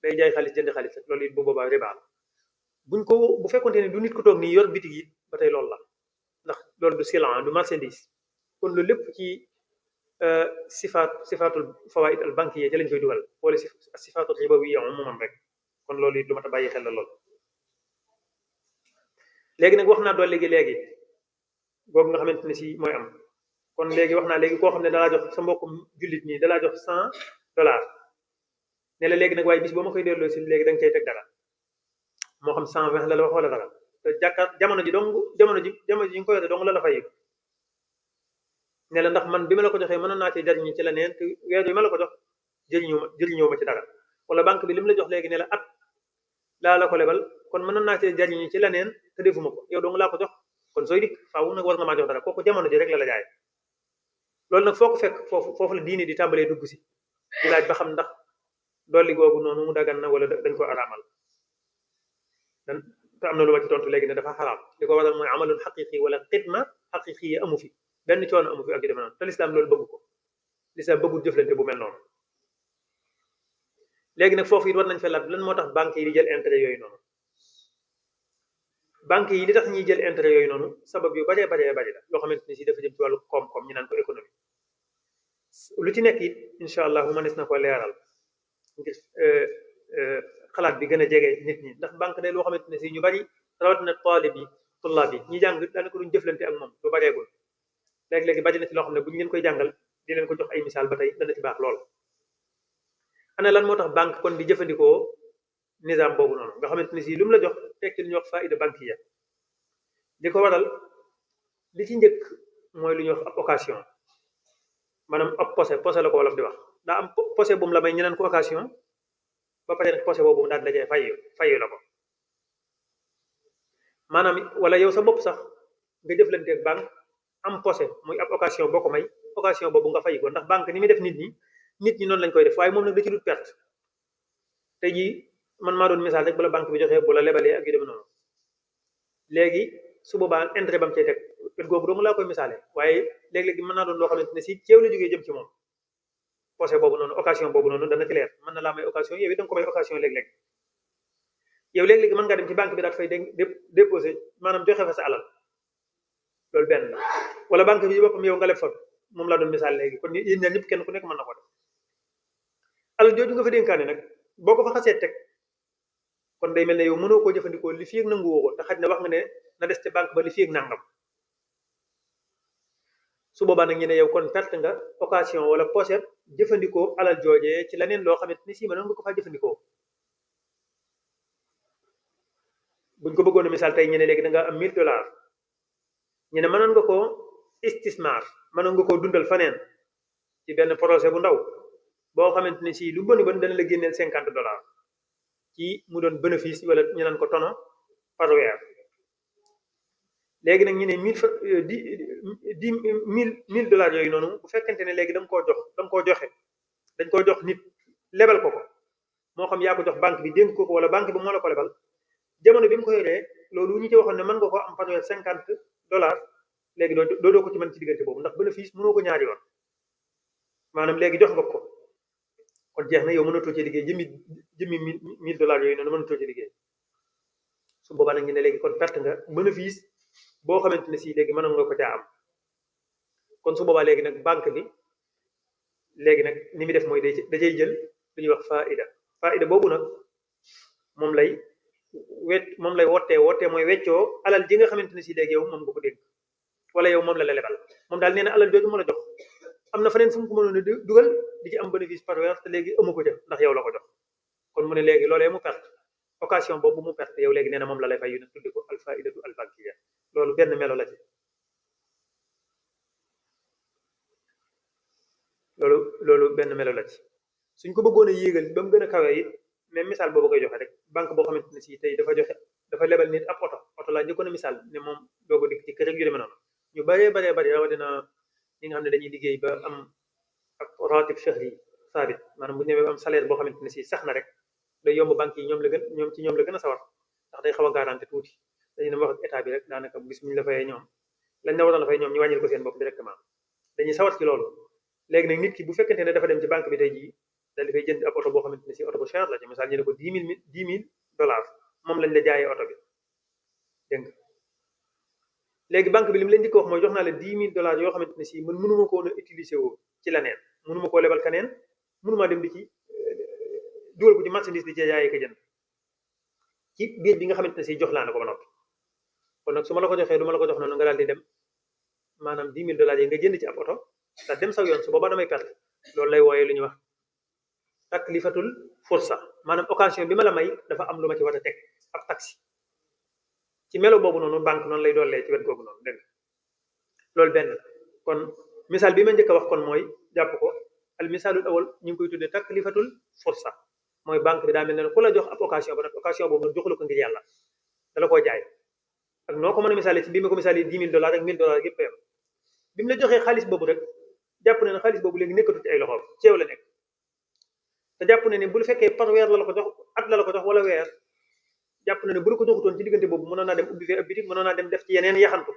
day jaay xaalis jënd xaalis rek loolu it bu boobaa riba la buñ ko bu fekkonte ne du nit ku toog nii yor bitig yi ba tey loolu la ndax loolu du silan du marchandise kon loolu lépp ci sifaatul fawaid al bankiya ci lañ koy dugal wala sifaatul ribawiyya umuman rek kon loolu it lu mat a bàyyi xel la lool. léegi nag wax naa doole léegi boobu nga xamante ne si mooy am kon léegi wax naa léegi koo xam ne dalaa jox sa mbokkum jullit nii dalaa jox $100 ne la léegi nag waaye bis boo ma koy delloo si léegi da nga cay teg dara moo xam 120 la wax wala dara te jàkkaar jamono ji nga ko yore dong la fay ne la ndax man bi ma la ko joxee mënoon naa ci jariñu ci la neen te weer bi ma la ko jox jëriñoo ma ci dara wala banque bi li mu la jox léegi ne la at laa la ko lebal kon mënoon naa ci jariñu ci la neen te defuma ko yow dong laa ko jox kon sooy dikk faaw nag war nga maa jox dara kooku jamono ji rek la jaay loolu nag foo ko fekk foofu la diine di tàmbalee dugg si di laaj ba xam ndax dolli googu noonu mu dagan na wala dañ ko araamal te am na lu ma ci tontu léegi ne dafa xaraam li ko waral mooy amalul xaqiqi wala xidma xaqiqi yi amu fi benn coono amu fi ak yu demee noonu te lislaam loolu bëgg ko lislaam bëggul jëflante bu mel noonu léegi nag foofu it war nañ fa laaj lan moo tax banque yi di jël intérêt yooyu noonu banque yi li tax ñuy jël intérêt yooyu noonu sabab yu baree bari la loo xamante ni si dafa jëm ci wàllu koom-koom ñu naan ko économie lu ci nekk it incha allah mënees na ko leeral ngir xalaat bi gën a jege nit ñi ndax banque day loo xamante ne si ñu bari rawatina tullaab yi ñi jàng daanaka duñ jëflante ak moom lu bareegul léegi-léegi bari na ci loo xam ne bu ñu leen koy jàngal di leen ko jox ay misaal ba tey dana ci baax lool. ana lan moo tax banque kon di jëfandikoo nizaam boobu noonu nga xamante ne si lu mu la jox tekki lu ñuy wax faida banquiya li ko waral li ci njëkk mooy lu ñuy wax ab occasion maanaam ab posé la ko wolof di wax daa am posé bu mu la may ñu naan ko occasion ba pare nag posé boobu daal dajee fayu la ko maanaam wala yow sa bopp sax nga jëflante ak banque am posé muy ab occasion boo ko may occasion boobu nga fay ko ndax banque ni muy def nit ñi noonu lañ koy def waaye moom nag da ci dut perte tey jii man maa doon misaal rek bu la banque bi joxee bu la lebalee ak yu demee noonu léegi su boobaa intérêt ba mu cay teg wet googu dong laa koy misaale waaye léeg-léegi mën naa doon loo xamante ne si ceew la jógee jëm ci moom posé boobu noonu occasion boobu noonu dana ci leer mën na laa may occasion yow it da nga ko may occasion léeg-léeg yow léeg-léegi mën ngaa dem ci banque bi daal fay déposé maanaam joxe fa sa alal loolu benn la wala banque bi boppam yow nga leb fa moom laa doon misaal léegi kon yéen ñaar ñëpp kenn ku nekk mën na ko def alal jooju nga fa dénkaane nag boo ko fa xasee teg kon day mel ne yow mënoo koo jëfandikoo li fi ak nangu woo ko te xaj na wax nga ne na des ca banque ba li fi ak nangam su boobaa nag ñu ne yow kon perte nga occasion wala pochette jëfandikoo alal joojee ci leneen loo xamante ni si mënoon nga ko faa jëfandikoo buñ ko bëggoon a misaal tey ñu ne léegi da nga am $1000 ñu ne mënoon nga koo istismar mënoon nga koo dundal faneen ci benn projet bu ndaw boo xamante ni si lu bon dana la génneel $50 ci mu doon bénéfice wala ñu naan ko tono par weer léegi nag ñu ne $1000 yooyu noonu bu fekkente ne léegi da nga koo joxe dañ koo jox nit lebal ko moo xam yaa ko jox banque bi dénk ko wala banque bi moo la ko lebal jamono bi mu ko yoree loolu ñu ci waxoon ne mën nga ko am par weer $50 léegi doo ko ci mën ci diggante boobu ndax bénéfice mënoo ko ñaari yoon maanaam léegi jox nga ko kon jeex na yow mënatoo ci liggéey jëmmi $1000 yooyu noonu mënatoo ci liggéey su boobaa nag ñu ne léegi kon perte nga bénéfice boo xamante ne si léegi mënoon nga ko caa am kon su boobaa léegi nag banque bi léegi nag ni muy def mooy da cay jël lu ñuy wax faida boobu nag moom lay wottee mooy weccoo alal ji nga xamante ne si léegi yow moom nga ko dégg wala yow moom la lebal moom daal nee na alal jooju moo la jox am na feneen fu mu ko mënoon a dugal di ci am bénéfice par weer te léegi amu ko ca ndax yow la ko jox kon mu ne léegi loolee mu perte occasion boobu mu perte yow léegi nee na moom la lay fay yu nag tuddi ko al faidatu al bankiya loolu benn melo la ci loolu benn melo la ci suñ ko bëggoon a yéegal ba mu gën a kawee it même misaal boobu koy joxe rek banque boo xamante ne si tey dafa lebal nit ab oto laa njëkkoon a misaal ne moom doogo dikk ci kër ak yu demee noonu ñu baree rawatina ñi nga xam ne dañuy liggéey ba am ak ratib shahri saabit maanaam bu ñu demee ba am salaire boo xamante ne si sax na rek day yomb banque yi ñoom la gën a sawar ndax day xaw a garanti tuuti dañu dem wax ak état bi rek daanaka bis bu ñu la fayee ñoom lañ la waroon a fay ñoom ñu wàññil ko seen bopp directement dañuy sawar ci loolu léegi nag nit ki bu fekkente ne dafa dem ci banque bi tey jii daal di fay jënd ab oto boo xamante ne si oto bu cher la ci misaal ñu ne ko $10,000 moom lañ la jaayee oto bi dégg nga léegi banque bi li mu leen di ko wax mooy jox naa la $10,000 yoo xamante ne si man mënuma ko woon a utiliser woo ci la neen mënuma koo lebal keneen mënuma dem di ci dugal ko ci marchandise di ci jaayee ka jënd ci biir bi nga xamante ne si jox laa na ko ba noppi kon nag su ma la ko joxee du ma la ko jox noonu nga daal di dem maanaam $10,000 yi nga jënd ci ab oto daal dem saw yoon su boobaa damay perte loolu lay wooyee lu ñuy wax taklifatul fursa maanaam occasion bi ma la may dafa am lu ma ci war a teg ab taxi ci melo boobu noonu banque noonu lay doolee ci wet googu noonu dégg loolu benn kon misaal bi ma njëkk a wax kon mooy jàpp ko al misaalul awal ñu ngi koy tuddee taklifatul fursa mooy banque bi daa mel ne ku la jox ab occasion ba nag occasion boobu nag joxula ko ngir yàlla dala koo jaay ak noo ko mën a misaale ci bii ma ko misaale $10,000 ak $1,000 yëpp yam bi mu la joxee xaalis boobu rek jàpp ne ne xaalis boobu léegi nekkatu ci ay loxoom ceew la nekk te jàpp ne ne bu fekkee par weer la ko jox at la ko jox wala weer jàpp na ne bu la ko joxutoon ci diggante boobu mënoon naa dem ubbi fee ab bitik mënoon naa dem def ci yeneen yaxantu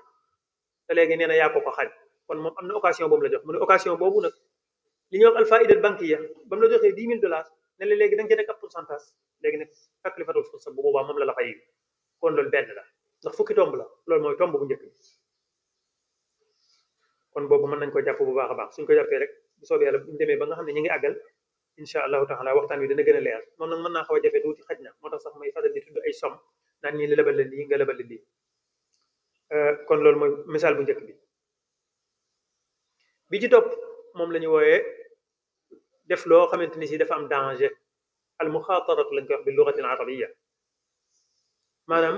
te léegi nee na yaa ko xañ kon moom am na occasion boobu la jox mu ne occasion boobu nag li ñuy wax al faida bankiya ba mu la joxee $10,000 ne la léegi da nga ci teg ab pourcentage léegi nag taklifatul fursa bu boobaa moom la fay kon loolu benn la ndax fukki tomb la loolu mooy tomb bu njëkk bi kon boobu mën nañ ko jàpp bu baax a baax suñ ko jàppee rek bu soobee yàlla buñu demee ba nga xam ne ñu ngi àggal incha allahu taala waxtaan wi dana gën a leer moom nag mën naa xaw a jafe tuuti xaj na moo tax sax may faral di tudd ay somme naan ñi la lebal la lii nga lebal la lii kon loolu mooy misaal bu njëkk bi ci topp moom la ñu wooyee def loo xamante ni si dafa am danger al muxaataratu lañ koy wax bi lugatil arabiya maanaam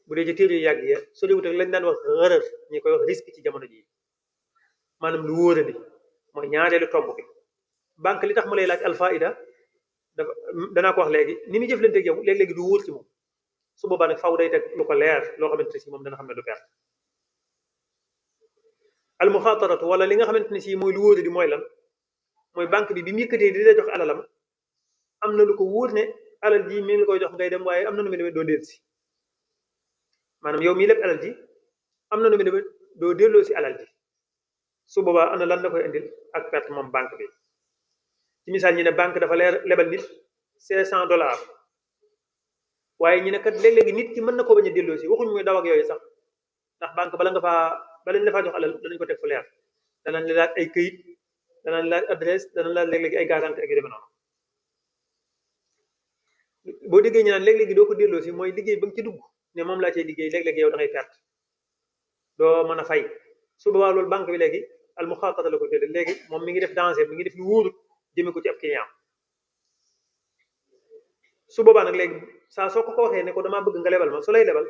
bu dee ci téere yu yàgg ya su dee wut ak lañ daan wax xërër ñi koy wax risque ci jamono jii maanaam lu wóoradi mooy ñaareelu tomb bi banque li tax mu lay laaj alfaida dafa danaa ko wax léegi ni muy jëflanteeg yow léeg-léegi du wóor ci moom su boobaa nag faw day teg lu ko leer loo xamante ne si moom dana xam ne du perte al muxaataratu wala li nga xamante ne si mooy lu wóoradi mooy lan mooy banque bi mu yëkkatee di la jox alalam am na lu ko wóor ne alal ji mi ngi koy jox ngay dem waaye am na nu mu demee doo dellu si maanaam yow mii lépp alal ji am na nu mu demee doo delloo si alal ji su boobaa ana lan la koy indil ak perte moom banque bi ci misaal ñi ne banque dafa leer lebal nit $500 waaye ñu ne kat léeg-léegi nit ki mën na ko bañ a delloo si waxuñ muy daw ak yooyu sax ndax banque bala ñu la faa jox alal danañ ko teg fu leer danañ la laaj ay këyit danañ laaj adresse danañ laaj léeg-léegi ay garantie ak yu demee noonu boo déggee ñu naan léeg-léegi doo ko delloo si mooy liggéey ba nga ci dugg ne moom laa cay liggéey léeg-léegi yow da ngay perte doo mën a fay su boobaa loolu banque bi léegi al muxaatara la ko déedéet léegi moom mi ngi def danger mi ngi def lu wóorut jëmee ko ci ab client su boobaa nag léegi saa soo ko waxee ne ko damaa bëgg nga lebal ma su lay lebal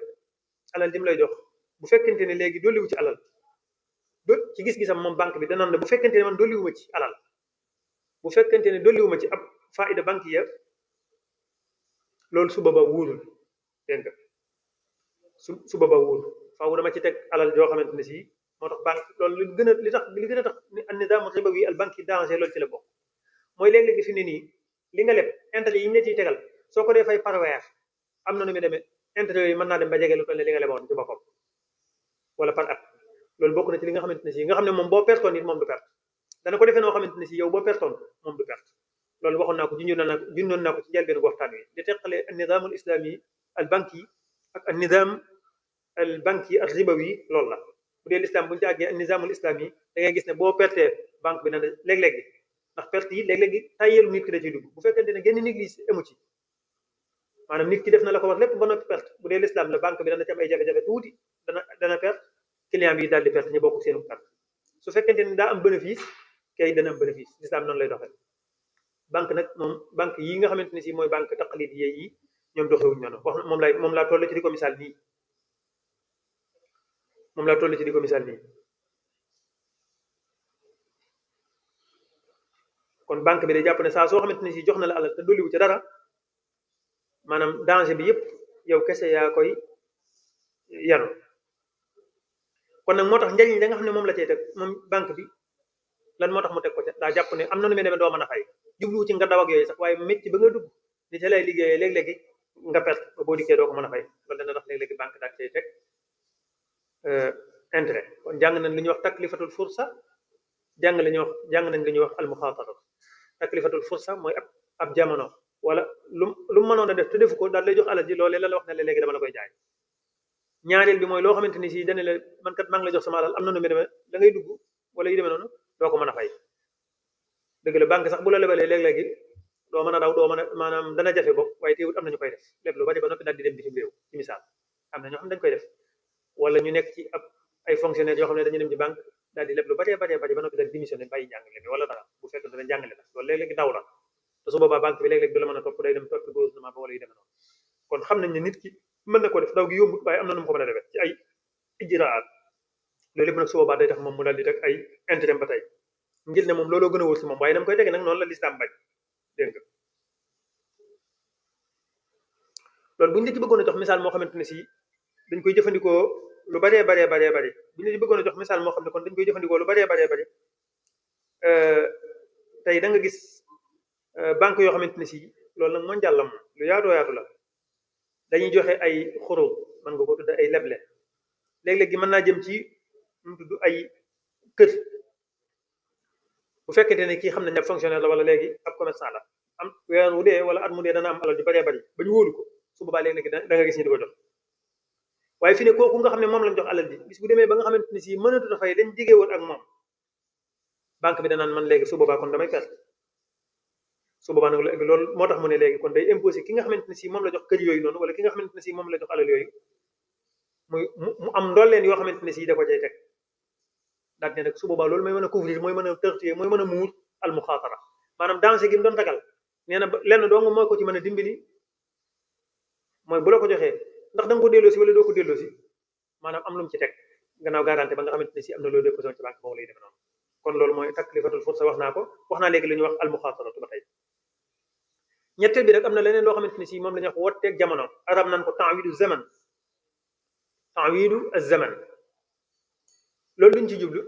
alal ji mu lay jox bu fekkente ne léegi dolliwu ci alal ci gis-gisam moom banque bi danaan la bu fekkente ne man dolliwu ma ci alal bu fekkente ne dolliwu ma ci ab faida banquier loolu su boobaa wóorul dégg nga su boobaa wóorul faaw dama ci teg alal joo xamante ne si moo tax banque loolu li gën a tax an nizaam ribawi al banque danger loolu ci la bokk mooy léeg-léegi fi ne nii li nga leb intérêt yi ñu la ciy tegal soo ko dee fay par weer am na nu muy demee intérêt yooyu mën naa dem ba jege lu toll ne li nga leboon ci boppam wala par at loolu bokk na ci li nga xamante ne si nga xam ne moom boo pertoon it moom du perte dana ko defee noo xamante ne si yow boo pertoon moom du perte loolu waxoon naa ko junjoon naa ko ci njëlbeenu waxtaan wi di teqale an nizaam al islami al banque yi ak an nizaam al banque al ribawi loolu la bu dee l'islam bu ñu ci àggee an nizaamul islam yi da ngay gis ne boo pertee banque bi na léeg-léegi ndax perte yi léeg-léegi tayyeelu nit ki da ciy dugg bu fekkente ne genn néglige amu ci maanaam nit ki def na la ko war lépp ba noppi perte bu dee l'islam la banque bi dana ci am ay jafe-jafe tuuti dana perte client bi daal di perte ñu bokk seenu perte su fekkente ne daa am bénéfice kay dana am bénéfice l'islam noonu lay doxee banque nag moom banque yi nga xamante ne si mooy banque taqlid yi ñoom doxewuñ noonu wax moom laa toll ci di ko misaal nii kon banque bi day jàpp ne saa soo xamante ne si jox na la alal te dolliwu ci dara maanaam danger bi yëpp yow kese yaa koy yanu kon nag moo tax njëriñ da nga xam ne moom la cay teg moom banque bi lan moo tax mu teg ko ca daa jàpp ne am na nu muy demee doo mën a fay jubluwu ci nga daw ak yooyu sax waaye métti ba nga dugg ni ca lay liggéeyee léeg-léegi nga perte boo dikkee doo ko mën a fay loolu dana tax léeg-léegi banque daal cay teg intérêt kon jàng nañ lu ñuy wax taklifatul fursa jàng nañ lu ñuy wax al muxaatara taklifatul fursa mooy ab jamono wala lu mu mënoon a def te defu ko daal lay jox alal ji loolee la wax ne la léegi dama la koy jaay. ñaareel bi mooy loo xamante ni si dane la man kat maa ngi la jox sama alal am na nu mu demee da ngay dugg wala yu demee noonu doo ko mën a fay. dëgg la banque sax bu la lebalee léeg-léegi doo mën a daw doo mën a maanaam dana jafe bopp waaye teewut am na ñu koy def lépp lu bari ba noppi daal di dem bitim réew ci misaal am na ñoo xam dañ koy def wala ñu nekk ci ab ay fonctionnaires yoo xam ne dañu dem ci banque daal di lépp lu bari ba noppi daal démissionné bàyyi njàngale mi wala dara bu fekkoon dana njàngale la loolu léeg-léegi daw la te su boobaa banque bi léeg-léeg du la mën a topp day dem topp gouvernement ba wala yu demee noonu kon xam nañ ne nit ki mën na ko def daw gi yombut waaye am na nu mu ko mën a defee ci ay ijraat loolu lépp nag su boobaa day tax moom mu daal di teg ay intérêt ba tey ngir ne moom looloo gën a wóor si moom waaye na mu koy tege nag noonu la lislaam bañ dégg nga loolu bu ñu la ci bëggoon a jox misaal moo xamante ne si dañ koy jëfandikoo lu baree bari bu ñu la ci bëggoon a jox misaal moo xam ne kon dañ koy jëfandikoo lu baree bari tey da nga gis banque yoo xamante ne si loolu nag mondial la moom lu yaatu la dañuy joxe ay xurub mën nga ko tudd ay leble léeg-léeg gi mën naa jëm ci mu tudd ay kër bu fekkente ne kii xam nañ ne fonctionnaire la wala léegi ab commerçant la am weer wu dee wala at mu dee dana am alal ju baree bari ba ñu wóolu ko su boobaa léegi da nga gis ñu di ko jox waaye fi ne kooku nga xam ne moom lañ jox alal ji bis bu demee ba nga xamante ne si mënatut a fay dañ jigee woon ak moom banque bi danaan man léegi su boobaa kon damay perte su boobaa nag loolu moo tax mu ne léegi kon day imposé ki nga xamante ne si moom la jox kër yooyu noonu wala ki nga xamante ne si moom la jox alal yooyu mu am ndolleen yoo xamante ne si da ko cay teg daal ne nag su boobaa loolu mooy mën a couvrir mooy mën a tërtiyee mooy mën a muur al muxaatara maanaam danger gi mu doon tagal nee na lenn dong mooy ko ci mën a dimbali mooy bu la ko joxee ndax da nga ko delloosi wala doo ko delloosi maanaam am lu mu ci teg gannaaw garantie ba nga xamante ne si am na loolu déposé ci banque boobu lay demee noonu kon loolu mooy taklifatul fursa wax naa léegi lu ñuy wax al muxaataratu ba tey ñetteel bi nag am na leneen loo xamante ne si moom la ñuy wax wotteeg jamono arab naan ko ta'widu az-zaman loolu luñ ci jublu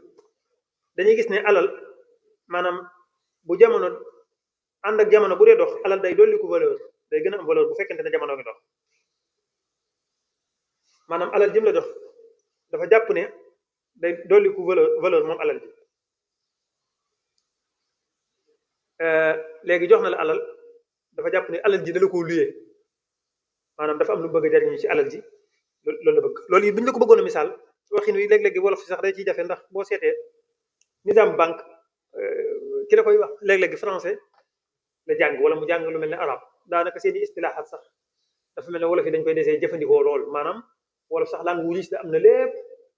dañuy gis ne alal maanaam bu jamono ànd ak jamono bu dee dox alal day dolli ko valeur day gën a am valeur bu fekkente ne jamono ngi dox maanaam alal jëm la jox dafa jàpp ne day dolli ko valeur moom alal ji léegi jox na la alal dafa jàpp ne alal ji dala koo luyee maanaam dafa am lu bëgg a jariñu ci alal ji loolu la bëgg loolu yi bu ñu la ko bëggoon a misaal waxin wi léeg-léegi wolof si sax day ciy jafe ndax boo seetee nizaam banque ki la koy wax léeg-léegi français la jàng wala mu jàng lu mel ne arab daanaka seeni istilaaxaat sax dafa mel ne wolof yi dañ koy desee jëfandikoo lool maanaam wolof sax langue wu riche la am na lépp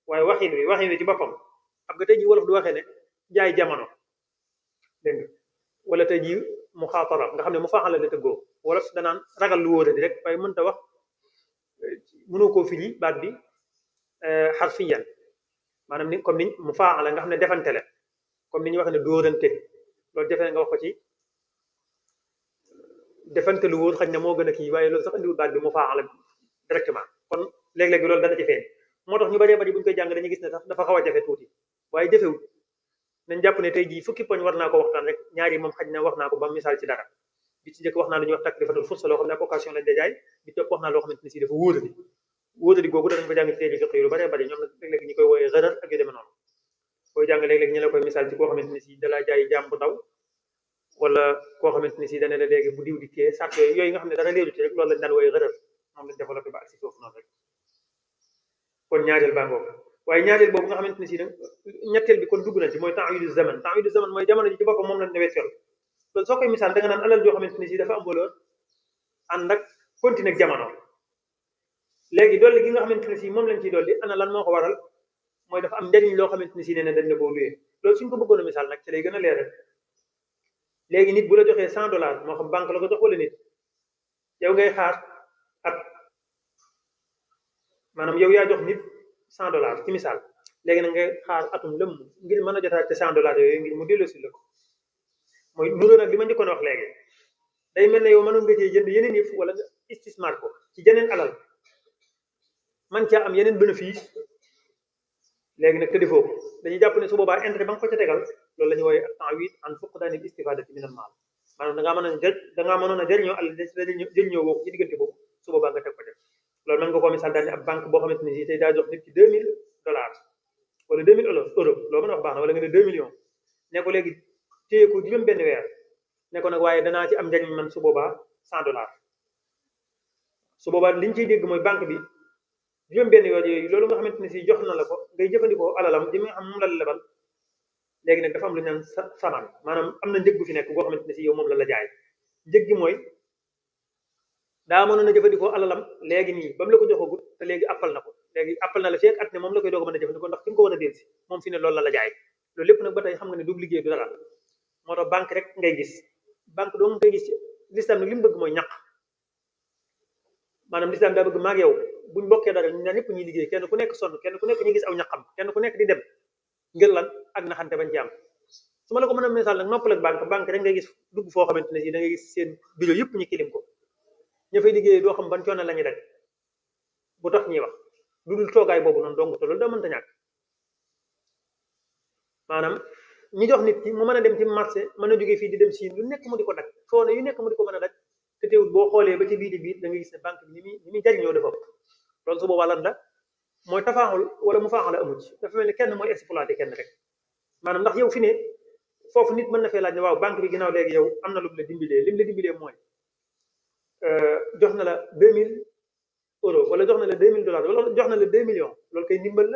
waaye waxin wi ci boppam xam nga tey jii wolof du waxee ne jaay jamono dégg nga wala tey jii mu xaatara nga xam ne mu faaxala la tëggoo wolof danaan ragal lu wóoradi rek waaye mënta wax mënoo koo firi baat bi xarfiyan maanaam ni comme ni mu faaxala nga xam ne defante la comme ni ñuy wax ne dóorante loolu jafe nga wax ko ci defante lu wóor xañ na moo gën a kii waaye loolu sax indiwul baat bi mu faaxala directement kon léeg-léegi loolu dana jafee moo tax ñu bëree bëri bu ñu koy jàng dañuy gis ne sax dafa xaw a jafe tuuti waaye jafewul nañ jàpp ne tey jii fukki poñ war naa ko waxtaan rek ñaari moom xaj na wax naa ko ba misaal ci dara bi ci njëkk wax naa lu ñuy wax taklifatul fursa loo xam ne ab occasion lañ day jaay bi topp wax naa loo xamante ne si dafa wóoradi googu danañ ko jàng ci téere fiq yu bëree bëri ñoom nag léeg-léeg ñi koy wooyee xërar ak yu demee noonu koy jàng léeg-léeg ñu la koy misaal ci koo xamante ne si dalaa jaay jaam bu daw wala koo xamante ne si dana la léegi bu diw di kee sart yooyu nga xam ne dara léeru ci rek loolu lañ daan wooyee xërar moom lañ développé ba ak si foofu noonu rek kon ñaareel bàngoo waaye ñaareel boobu nga xamante ne si nag ñetteel bi kon dugg na ci mooy ta'widu zaman mooy jamono ji ci boppam moom lañ ne weccel loolu soo koy misaal da nga naan alal joo xamante ne si dafa am valeur ànd ak continuer ak jamono léegi dolli gi nga xamante ne si moom lañ ciy dolli ana lan moo ko waral mooy dafa am njariñ loo xamante ne si nee na dañ ne koo luyee loolu suñ ko bëggoon a misaal nag ci lay gën a leeral léegi nit bu la joxee $100 moo xam banque la ko jox wala nit yow ngay xaar at maanaam yow yaa jox nit $100 ci misaal léegi nag ngay xaar atum lëmm ngir mën a jotaat ci $100 yooyu ngir mu delloosi la ko mooy nuroo nag li ma njëkkoon a wax léegi day mel ne yow mënoon nga cee jënd yeneen yëf wala nga istismar ko ci jeneen alal man caa am yeneen bénéfice léegi nag te defoo ko dañuy jàpp ne su boobaa intérêt ba nga ko ca tegal loolu la ñuy wooye ta'wid an fuqdaanil istifadati min al maal maanaam dangaa mënoon a jëriñoo alal jëriñoo woo ko ci diggante boobu su boobaa nga teg ko def loolu mën nga koo misaal daal ne ab banque boo xamante ne si tey daa jox nit ki $2000 wala 2000 euros loo mën a wax baax na wala nga ne 2 millions ne ko léegi téye ko juróom benn weer ne ko nag waaye danaa ci am njariñ man su boobaa $100 su boobaa liñ ciy dégg mooy banque bi juróom-benn yoon yooyu loolu nga xamante ne si jox na la ko ngay jëfandikoo alalam ji nga xam moom la lebal léegi nag dafa am lu ñu naan saman maanaam am na njëg bu fi nekk boo xamante ne si yow moom la jaay njëg gi mooy daa mënoon a jëfandikoo alalam léegi nii ba mu la ko joxagut te léegi appal na ko léegi appal na la fekk at ne moom la koy doog a mën a jëfandikoo ndax fi mu ko war a delsi moom fi ne loolu la jaay loolu lépp nag ba tey xam nga ne du liggéey du dara moo tax banque rek ngay gis banque doo nga koy gis lislam nag li mu bëgg mooy ñaq maanaam lislam daa bëgg maag yow buñ bokkee dara ñu ñaan ñëpp ñuy liggéey kenn ku nekk sonn kenn ku nekk ñu gis aw ñaqam kenn ku nekk di dem ngir lan ak naxante bañ ci am su ma la ko mën a misaal nag noppal ak banque rek ngay gis dugg foo xamante ne si da ngay gis seen bureau yëpp ñu kilim ko ña fay liggéey doo xam ban coono la ñuy daj bu tax ñuy wax lu dul toogaay boobu noonu dong te loolu daa mënta ñàkk maanaam ñi jox nit ki mu mën a dem ci marché mën a jógee fii di dem siin lu nekk mu di ko daj coono yu nekk mu di ko mën a daj te teewul boo xoolee ba ci biir da nga gis ne banque bi ni muy jariñoo dafa loolu su boobaa lan la mooy tafaaxul wala mu faaxala amu ci dafa mel ni kenn mooy exploité kenn rek maanaam ndax yow fi ne foofu nit mën na fee laaj ne waaw banque bi ginnaaw léegi yow am na lu mu la dimbilee lim la dimbilee mooy jox na la 2000 euros wala jox na la $2000 wala jox na la 2 millions loolu kay ndimbal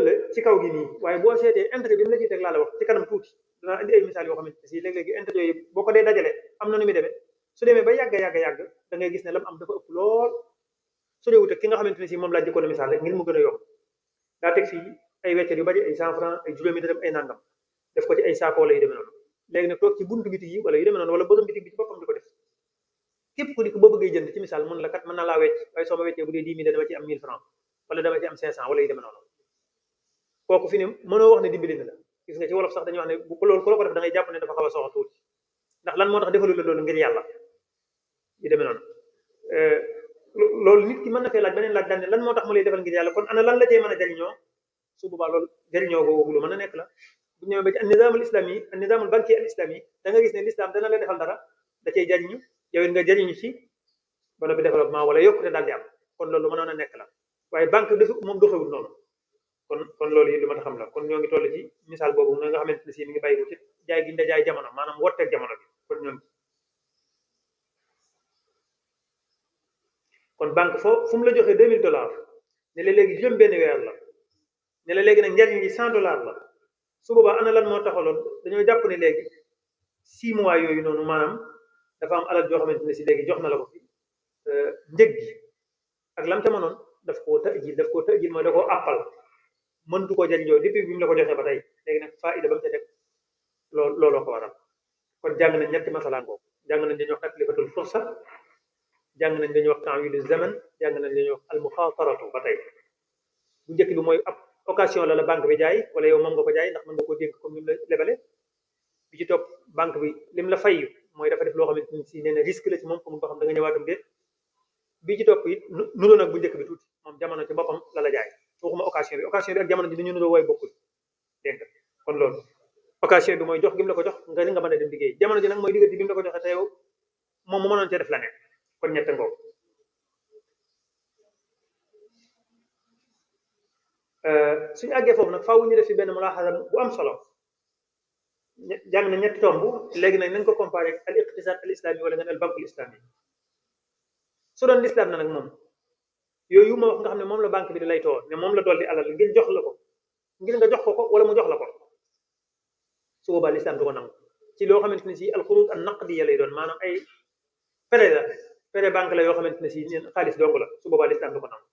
la ci kaw gi nii waaye boo seetee intérêt bi mu la ciy teg laa la wax ci kanam tuuti danaa indi ay misaal yoo xamante ne si léeg-léegi intérêt yooyu boo ko dee dajale am na nu muy demee su demee ba yàgg da ngay gis ne lam am dafa ëpp lool su dee wut ak ki nga xamante ne si moom laa jëkkoon a misaal rek ngir mu gën a yomb daa teg fii ay weccet yu bari ay 100 francs ay juróomi dërëm ay nangam def ko ci ay saako wala yu demee noonu léegi nag toog ci buntu bitig yi wala yu demee noonu wala borom bitig bi ci boppam di ko def képp ku di ko boo bëggee jënd ci misaal mun la kat mën naa laa wecc waaye soo ma weccee bu dee 10 000 dama ci am 1000 francs wala dama ci am 500 wala yu demee noonu kooku fi ne mënoo wax ne dimbali na la gis nga ci wolof sax dañuy wax ne bu loolu ku la ko def da ngay jàpp ne dafa xaw a soxla tuuti ndax lan moo tax defalu la loolu ngir yàlla yu demee noonu loolu nit ki mën na fee laaj beneen laaj daal ne lan moo tax mu lay defal ngir yàlla kon ana lan la cee mën a jariñoo su boobaa loolu jariñoo googu lu mën a nekk la bu ñëwee ba ci an-nizaamul islami an-nizaamul banki al islami da nga gis ne l'islam dana la defal dara da cay jariñu yow it nga jariñu ci ba noppi développement wala yokkute daal di am kon loolu mënoon a nekk la waaye banque dafa moom doxewul noonu kon loolu yi lu ma ta xam la kon ñoo ngi toll ci misaal boobu na nga xamante ne si mi ngi bàyyi ko ci jaay gi ñu jaay jamono maanaam wotteeg jamono bi kon ñoo ngi kon banque fu mu la joxee $2000 ne la léegi juróom benn weer la ne la léegi nag njariñ li $100 la su boobaa ana lan moo taxaloon dañoo jàpp ne léegi 6 mois yooyu noonu maanaam dafa am alal joo xamante ne si léegi jox na la ko fi njëg gi ak lam ca mënoon daf koo tëjil mooy da koo àppal mëntu koo jariñoo depuis bi mu la ko joxee ba tey léegi nag faida ba mu ca teg looloo ko waral kon jàng nañ ñetti masalaan boobu jàng nañ dañuy wax taklifatul fursa jàng nañ dañuy wax ta'wilu zaman jàng nañ dañuy wax al muxaataratu ba tey bu njëkk bi mooy ab occasion la banque bi jaay wala yow moom nga ko jaay ndax mën nga koo dénk comme ni mu la lebale bi ci topp banque bi lim la fayyu mooy dafa def loo xamante ni si nee na risque la ci moom comme nga xam da nga ñëwaatam déet bi ci topp it nuroo nag bu njëkk bi tuuti moom jamono ci boppam la jaay waxuma occasion bi ak jamono ji dañu nuroo way bokkul dégg nga kon loolu occasion bi mooy jox gi mu la ko jox nga mën a dem liggéey jamono ji nag mooy diggante bi mu la ko joxee te yow moom mu mënoon cee def la ne kon ñett ngoo suñu àggee foofu nag faaw ñu def fi benn mulaaxasa bu am solo jàng na ñetti tomb léegi nag nañ ko comparé ak al iqtisaad al islami wala nga al bankul islami su doon l'islam na nag moom yooyu ma wax nga xam ne moom la banque bi di lay too ne moom la dolli alal ngir jox la ko ngir nga jox ko wala mu jox la ko su boobaa l'islam du ko nangu ci loo xamante ne si al xuruj an naqdiya lay doon maanaam ay frais banque la yoo xamante ne si xaalis dong la su boobaa l'islam du ko nangu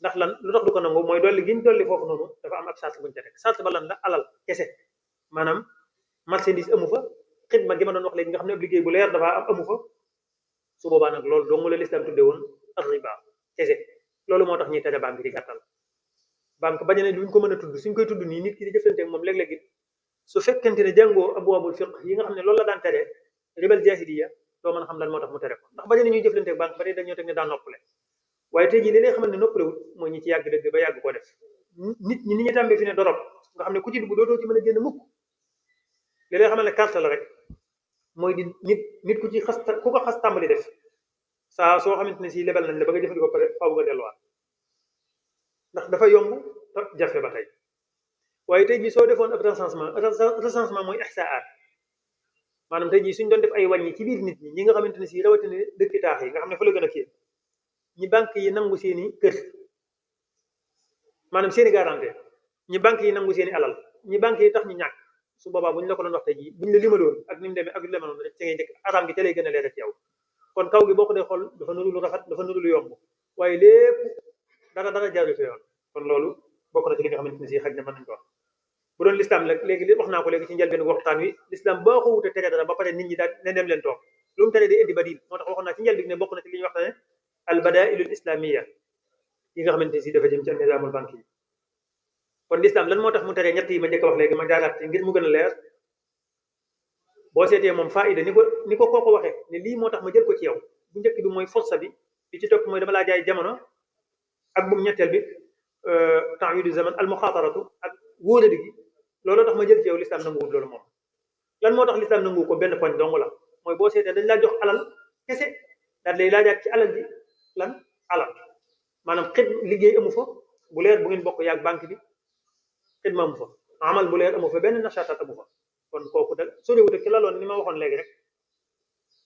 ndax lan lu tax du ko nangu mooy dolli gi ñu dolli foofu noonu dafa am ab sart buñu ca teg sart ba lan la alal kese maanaam marchandise amu fa xidma gi ma doon wax léegi nga xam ne ab liggéey bu leer dafa amu fa su boobaa nag loolu dong la l'islam tudde woon ar-riba kese loolu moo tax ñuy tere banque di gàttal banque bañ ne duñ ko mën a tudd suñ koy tudd nii nit ki di jëflante ak moom léeg-léeg it su fekkente ne jàngoo abwaabul fiqh yi nga xam ne loolu la daan tere ribal jaahiliya doo mën a xam lan moo tax mu tere ko ndax bañ ne ñuy jëflante ak banque ba tey dañoo teg ne daan noppale waaye tey jii li lay xamal ne noppalewut mooy ñi ci yàgg dëgg ba yàgg koo def nit ñi ni ñu tàmbee fi ne dorop nga xam ne ku ci dugg dootoo ci mën a génn mukk li lay xamal ne carte la rek mooy di nit ku ci ku ko xas tàmbali def saa soo xamante ne si lebal nañ la ba nga jëfandikoo pare faaw nga delluwaat ndax dafa yomb te jafe ba tey waaye tey jii soo defoon ab recensement mooy ihsaat maanaam tey jii suñ doon def ay wàññi ci biir nit ñi nga xamante ne si rawatina dëkki taax yi nga xam ne fa la gën a kii ñi banque yi nangu seeni kër maanaam seeni garantie ñi banque yi nangu seeni alal ñi banque yi tax ñu ñàkk su boobaa bu ñu la ko doon wax tey jii buñ la limaloon ak ni mu demee ak lu demee noonu rek ci ngay njëkk aram gi te lay gën a leer ci yow kon kaw gi boo ko dee xool dafa nuru lu rafet dafa nuru lu yomb waaye lépp dara jaaru fi yoon kon loolu bokk na ci li nga xamante ne si xaj na mën nañ ko wax bu doon l'islam la léegi wax naa ko léegi ci njëlbeen waxtaan wi l'islam boo ko wute tere dara ba pare nit ñi daal ne dem leen toog lu mu tere day indi badil moo tax waxoon naa ci njëlbeen ne bokk na ci li ñuy wax ne al badailul islamiyya yi nga xamante ne si dafa jëm ci nizaamul banque yi kon l'islam lan moo tax mu tere ñett yi ma njëkk wax léegi ma jaaraat ci ngir mu gën a leer boo seetee moom faida ni ko kooko waxee ne lii moo tax ma jël ko ci yow bu njëkk bi mooy force bi ci topp mooy dama laa jaay jamono ak bu ñetteel bi ta'widu zaman al muxaataratu ak wóoladi gi looloo tax ma jël ci yow l'islam nanguwul loolu moom lan moo tax l'islam nanguwu ko benn poñ dong la mooy boo seetee dañ laa jox alal kese daal lay laajaat ci alal ji lan alal maanaam xit liggéey amu fa bu leer bu ngeen bokk yaag banque bi xidma amu fa amal bu leer amu fa benn nachaatat amu fa kon kooku da sorewut ak ki laloon ni ma waxoon léegi rek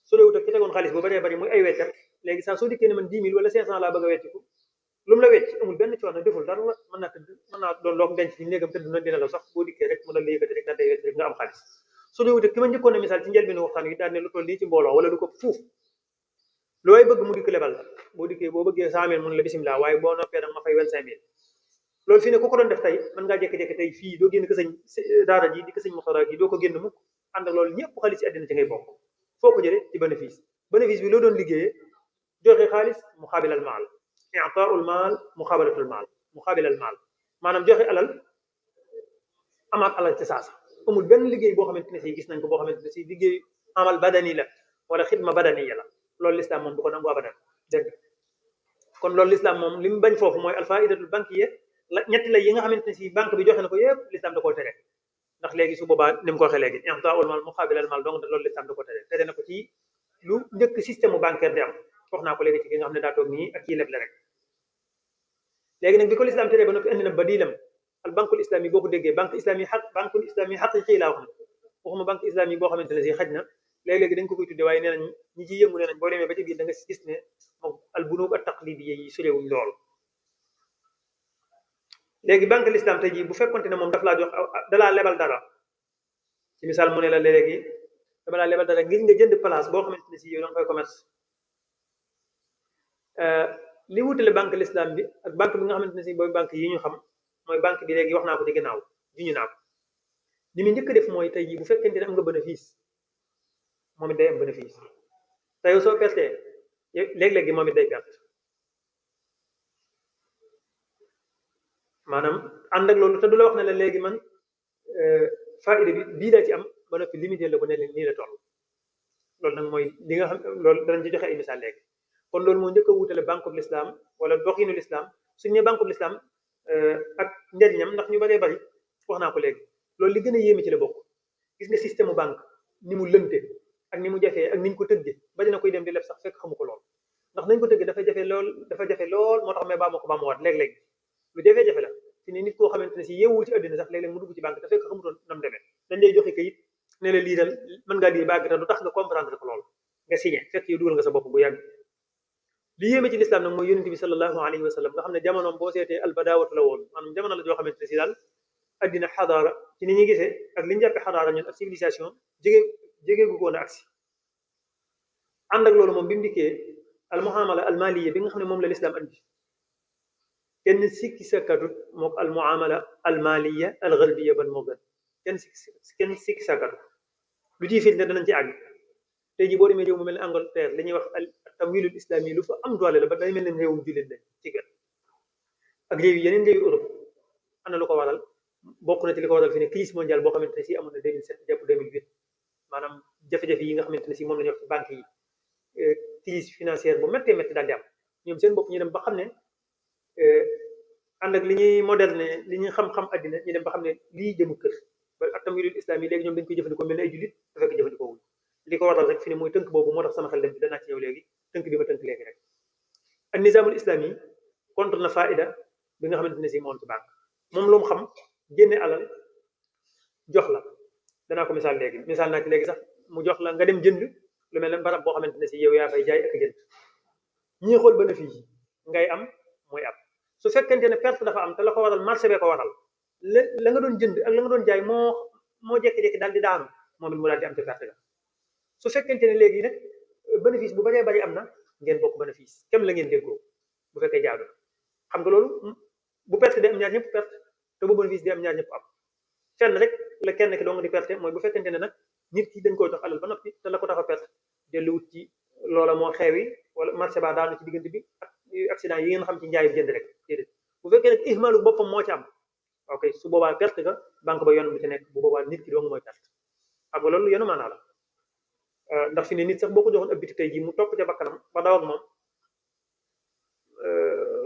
sorewut ak ki tegoon xaalis bu bëree bëri muy ay weccat léegi saa soo dikkee ne man 10 000 wala 500 laa bëgg a wecciku lu mu la wecc amul benn coono deful dara mën naa doon loo ko denc ci néegam tëdd na dina la sax boo dikkee rek mën na la yëkkati rek daal day wecc rek nga am xaalis sorewut ak ki ma njëkkoon a misaal ci njëlbéenu waxtaan wi daal ne lu toll nii ci mbooloo wala lu ko fuuf looy bëgg mu dikk lebal la boo dikkee boo bëggee 100 000 mun la bisimilah waaye boo noppee nag ma fay 25 000 loolu fii ne ku ko doon def tey mën ngaa jékki-jékki tey fii doo génn ko sëñ daara ji di ko sëñ Moxtara gi doo ko génn mukk ànd ak loolu ñëpp xaalis ci àddina ci ngay bokk foo ko jëlee ci bénéfice bi loo doon liggéeyee joxe xaalis muxaabilal maal i'taaul maal muxaabalatul maal muxaabilal maal maanaam joxe alal amaat alal ci saasa amul benn liggéey boo xamante ne si gis nañ ko boo xamante ne si liggéey amal badani la wala xidma badaniya la loolu l'islam moom du ko nangu abadan dégg kon loolu l'islam moom li mu bañ foofu mooy alfaidatul bankiya la ñetti la yi nga xamante ne si banque bi joxe na ko yëpp l'islam da koo tere ndax léegi su boobaa ni mu ko waxee léegi i'taaul maal muxaabilal maal donc loolu l'islam da koo tere na ko ci lu njëkk système bancaire di am wax naa ko léegi ci ki nga xam ne daa toog nii ak kii leble rek léegi nag bi ko l'islam tere ba noppi indi na badilam al bankul islami boo ko déggee bankul islami xaqiqi laa wax na waxuma banque islami boo xamante ne si xaj na léegi-léegi dañ ko koy tuddee waaye nee nañ ñi ciy yëngu nee nañ boo demee ba ci biir da nga gis ne moom al bunuug at taqlidiyya yi suréewuñ lool léegi banque l'islam tey jii bu fekkonte ne moom daf laa jox dalaa lebal dara ci misaal mu ne la léegi dama laa lebal dara ngir nga jënd place boo xamante ne si yow da nga koy commerce li wutale banque l'islam bi ak banque bi nga xamante ne si booy banque yi ñu xam mooy banque bi léegi wax naa ko ci ginnaaw juñu naa ko li mu njëkk def mooy tey jii bu fekkente ne am nga bénéfice moom it day am bénéfice te yow soo pertee léeg-léegi moom it day perte maanaam ànd ak loolu te du la wax ne la léegi man faida bi bii daa ci am ba noppi limité la ko ne leen nii la toll loolu nag mooy li nga xam loolu danañ ci joxe ay misaal léegi kon loolu moo njëkk a wutale banque de l'islam wala doxinu l'islam suñu ne banque de l'islam ak njariñam ndax ñu bëree bëri wax naa ko léegi loolu li gën a yéeme ci la bokk gis nga système banque ni mu lënte ak ni mu jafee ak ni ñu ko tëggee bari na koy dem di leb sax fekk xamu ko lool ndax nañ ko tëggee dafa jafe lool moo tax mais baa ma ko baa ma waat léeg-léeg lu jafe-jafe la fi ne nit koo xamante ne si yeewul ci àddina sax léeg-léeg mu dugg ci banque te fekk xamutoon nam demee dañ lay joxe kayit ne la lii dal mën ngaa lii bàgg te du tax nga comprendre ko lool nga signé fekk yow dugal nga sa bopp bu yàgg li yéeme ci l'islam nag mooy yonent bi sallallahu alayhi wa sallam nga xam ne jamonoom boo seetee albadaawatu la woon maanaam jamono la joo xamante ne si daal addina xadaara ci ni ñuy gisee ak li ñu jàppe xadaara ñun ak civilisation jege gu koon a agsi ànd ak loolu moom bi mu dikkee al muamala al maliya bi nga xam ne moom la l'islam andi kenn sikki sakkatut mook al muamala al maliya al garbiya ban moo gën kenn sikki sakkatut lu ciy firnde danañ ci àgg tey jii boo demee réew mu mel ne Angleterre li ñuy wax al tamwilul islami lu fa am doole la ba day mel ne réewum jullit lañ ci gën ak réew yi yeneen réewu Europe ana lu ko waral bokk na ci li ko waral fi ne crise mondiale boo xamante ne si amoon na 2007 jàpp 2008 maanaam jafe-jafe yi nga xamante ne si moom la ñuy wax ci banque yi crise financière bu méttee métti daal di am ñoom seen bopp ñu dem ba xam ne ànd ak li ñuy moderne li ñuy xam-xam àddina ñu dem ba xam ne lii jëmu kër ba ak tamwilul islam yi léegi ñoom dañ koy jëfandikoo mel ne ay jullit te fekk jëfandikoo wuñ li ko waral rek fi ne mooy tënk boobu moo tax sama xel dem ci danaa ci ñëw léegi tënk bi ma tënk léegi rek ak nizaamul islam yi contre na faida bi nga xamante ne si moom ci banque moom lu mu xam génne alal jox la danaa ko misaal léegi misaal naa ci léegi sax mu jox la nga dem jënd lu mel ne barab boo xamante ne si yow yaa fay jaay ak jënd ñii xool bénéfice yi ngay am mooy am su fekkente ne perte dafa am te la ko waral marché bee ko waral la nga doon jënd ak la nga doon jaay moo jékki-jékki daal di daanu moom it mu daal di am te perte ga su fekkente ne léegi nag bénéfice bu baree bari am na ngeen bokk bénéfice kem la ngeen déggoo bu fekkee jaadu xam nga loolu bu perte di am ñaar ñëpp perte te bu bénéfice di am ñaar ñëpp am fenn rek la kenn ki dong di perte mooy bu fekkente ne nag nit ki dañ koy jox alal ba noppi te la ko tax a perte delluwut ci loola moo xewi wala marché ba daanu ci diggante bi ak accident yi ngeen xam ci njaayu jënd rek déedéet bu fekkee nag ihmaalu boppam moo ci am ok su boobaa perte ga banque ba yoon bu ci nekk bu boobaa nit ki dong mooy perte xam nga loolu yenu maanaa la ndax fi ne nit sax boo ko joxoon ab bitik tey jii mu topp ca bakkanam ba daw ak moom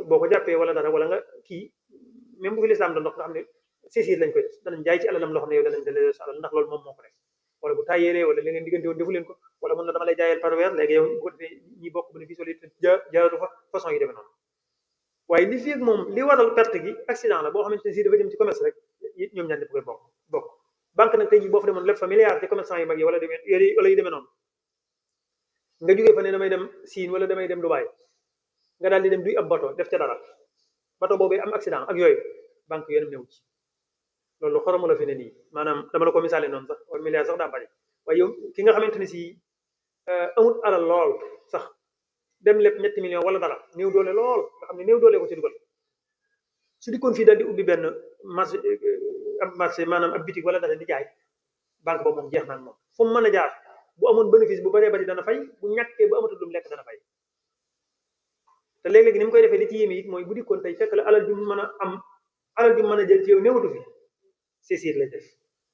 boo ko jàppee wala dara wala nga kii même bu fi lislaam doon ndox nga xam ne saisir lañ koy def danañ jaay ci alalam loo xam ne yow danañ delloo sa alal ndax loolu moom moo ko def wala bu tàyyeelee wala li ngeen diggante woon defu leen ko wala mën na dama lay jaayal par weer léegi yow bu ko defee ñi bokk bénéfice wala jaaratu fa façon yi demee noonu waaye li fi ak moom li waral perte gi accident la boo xamante ne si dafa jëm ci commerce rek ñoom ñaar ñëpp koy bokk banque nag tey jii boo fa demoon lépp fa milliard ci commerçant yu mag yi wala yu demee noonu nga jógee fa ne damay dem Siin wala damay dem Dubaï nga daal di dem duy ab bato def ca dara bato boobu am accident ak yooyu banque yoonam newu ci loolu xoromu la fi ne nii maanaam dama la ko misaale noonu sax wala milliard sax daa bari waaye yow ki nga xamante ne si amul alal lool sax dem lépp ñetti million wala dara néew doole lool nga xam ne néew doole ko ci dugal su dikkoon fii daal di ubbi benn marché maanaam ab bitig wala dara di jaay banque boobu moom jeex na moom fu mu mën a jaar bu amoon bénéfice bu baree bari dana fay bu ñàkkee bu amatul lu mu lekk dana fay te léeg-léegi ni mu koy defee li ci yéeme it mooy bu dikkoon tey fekk la alal ju mën a am alal ju mën a jël ci yow néewatu fi saisir lay def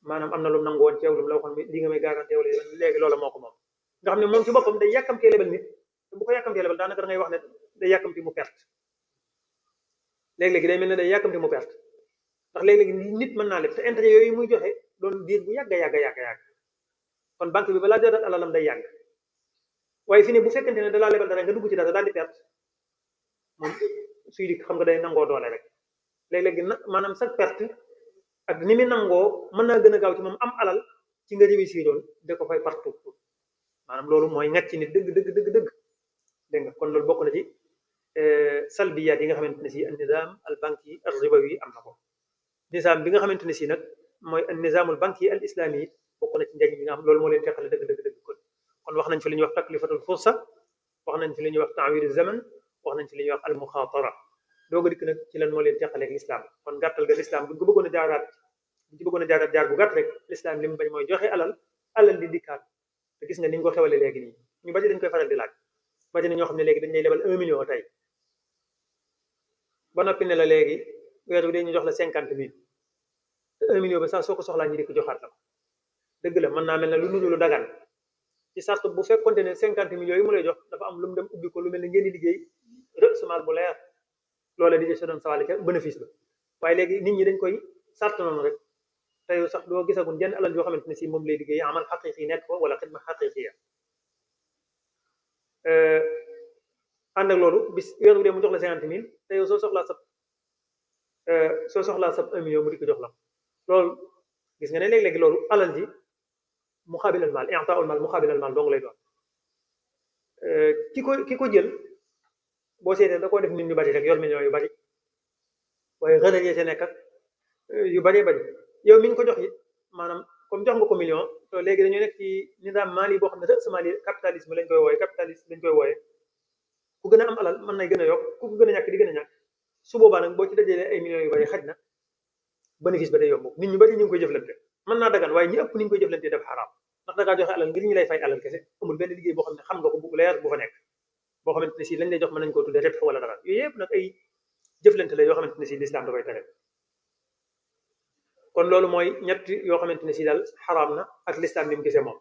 maanaam am na lu mu nangu woon ci yow lu mu la waxoon li nga may garanté wala léegi loola moo ko moom nga xam ne moom ci boppam day yàkkamtee lebal nit te bu ko yàkkamtee lebal daanaka da ngay wax ne day yàkkamti mu perte léeg-léegi day mel ne day yàkkamti mu perte ndax léeg-léegi nit mën naa leb te intérêt yooyu muy joxe doon diir bu yàgg kon banque bi balaa jotaat alalam day yàgg waaye fi ne bu fekkente ne dalaa lebal dara nga dugg ci dara daal di perte moom suy dik xam nga day nangoo doole rek léeg-léegi maanaam sa perte ak ni mu nangoo mën naa gën a gaaw ci moom am alal ci nga réussir doon da ko fay partout maanaam loolu mooy ñàkk ci nit dëgg dégg nga kon loolu bokk na ci salbiyaat yi nga xamante ne si an nizam al banki al ribawi am na ko nizam bi nga xamante ne si nag mooy an nizamul banki al islami yi bokk na ci njëriñ bi nga xam loolu moo leen teqale dëgg kon wax nañ fi li ñuy wax taklifatul fursa wax nañ fi li ñuy wax ta'wir zaman wax nañ fi li ñuy wax al muxaatara dooga dikk nag ci lan moo leen teqaleeg l'islam kon gàttal ga l'islam buñ ko bëggoon a jaaraat jaar bu gàtt rek l'islam li mu bañ mooy joxe alal di dikkaat te gis nga ni ñu ko xewale léegi nii ñu bari dañ koy faral di laaj bari na ñoo xam ne léegi dañ lay lebal 1 million tey ba noppi ne la léegi weer bi dañuy jox la 50 000 te 1 million ba saa soo ko soxlaa ñi di ko joxaat la ko dëgg la mën naa mel ne lu nuñu lu dagan ci sart bu fekkonte ne 50 millions yi mu lay jox dafa am lu mu dem ubbi ko lu mel ne ngeen di liggéey rësmal bu leer loolee di sa doon sawale ca bénéfice ba waaye léegi nit ñi dañ koy sart noonu rek te yow sax doo gisagun jenn alal yoo xamante ne si moom lay liggéey amal xaqiqi nekk ko wala xidma xaqiqiya ànd ak loolu bis weer bu dee mu jox la 50 000 te yow soo soxlaa sab 1 million mu di ko jox la loolu gis nga ne léeg-léegi loolu alal ji muqaabilal maal i'taa'ul maal muqaabilal maal dong lay doon ki ko jël boo seetee da koo def nit ñu bari rek yor millions yu bari waaye xëral yee ca nekk ak yu bari yow mi ñu ko jox it maanaam comme jox nga ko million te léegi dañoo nekk ci nizaam maali boo xam ne rës maali capitalisme lañ koy wooye ku gën a am alal mën nay gën a yokk ku ko gën a ñàkk di gën a ñàkk su boobaa nag boo ci dajalee ay millions yu bari xaj na bénéfice ba day yomb nit ñu bari ñu ngi koy jëflante mën naa dagan waaye ñi ëpp ni ñu koy jëflante def xaraam ndax da ngaa joxe alal ngir ñu lay fay alal kese amul benn liggéey boo xam ne xam nga ko bu leer bu fa nekk boo xamante ne si lañ lay jox mën nañ koo tuddee rëbx wala dara yooyu yëpp nag ay jëflante la yoo xamante ne si lislaam da koy tere kon loolu mooy ñett yoo xamante ne si daal xaraam na ak lislaam ni mu gisee moom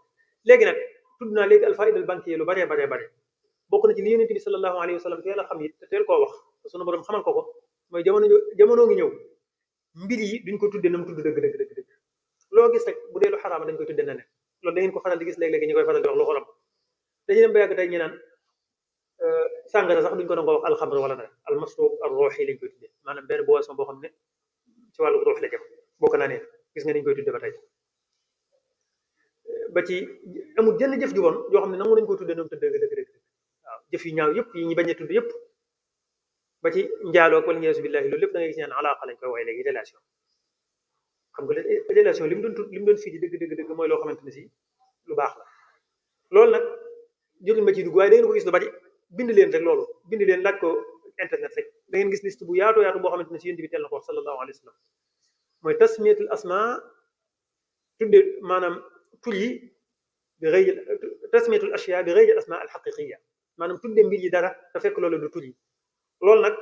léegi nag tudd naa léegi alfaida al bankiya lu baree bokk na ci li yonent bi sallallahu alayhi wa sallam teel a xam it te teel koo wax te sunu borom xamal ko mooy jamono ngi ñëw mbir yi duñ ko tudde na mu tudd dëgg loo gis rek bu dee lu xaraama dañ koy tudde neneen loolu da ngeen ko faral di gis léeg-léegi ñu koy faral di wax lu xorom dañuy dem ba yàgg tey ñu naan sàngara sax duñ ko doon ko wax alxamr wala dara almasrub ar-ruuhi lañ koy tudde maanaam benn boisson boo xam ne ci wàllu ruux la jëm bokk naa ne gis nga niñ koy tudde ba tey ba ci amul jënn jëf ju bon yoo xam ne nangu nañ ko tudde noonu tëdd dëgg waaw jëf yu ñaaw yëpp yi ñu bañ a tudd yëpp ba ci njaaloo wala ñeesu billahi loolu lépp da ngay gis ñaan alaaqa lañ koy woy léegi relation xam nga relation li mu doon fii di dëgg mooy loo xamante ne si lu baax la loolu nag jotul ma ciy dugg waaye da ngeen ko gis lu bari bind leen rek loolu bind leen laaj ko internet rek da ngeen gis liste bu yaatu boo xamante ne si yéen bi tel na ko sallallahu alayhi wa sallam mooy tasmiyatul asma tudde maanaam tur yi bi ghayri tasmiyatul ashya bi ghayri asma al haqiqiya maanaam tudde mbir yi dara te fekk loolu du tur yi loolu nag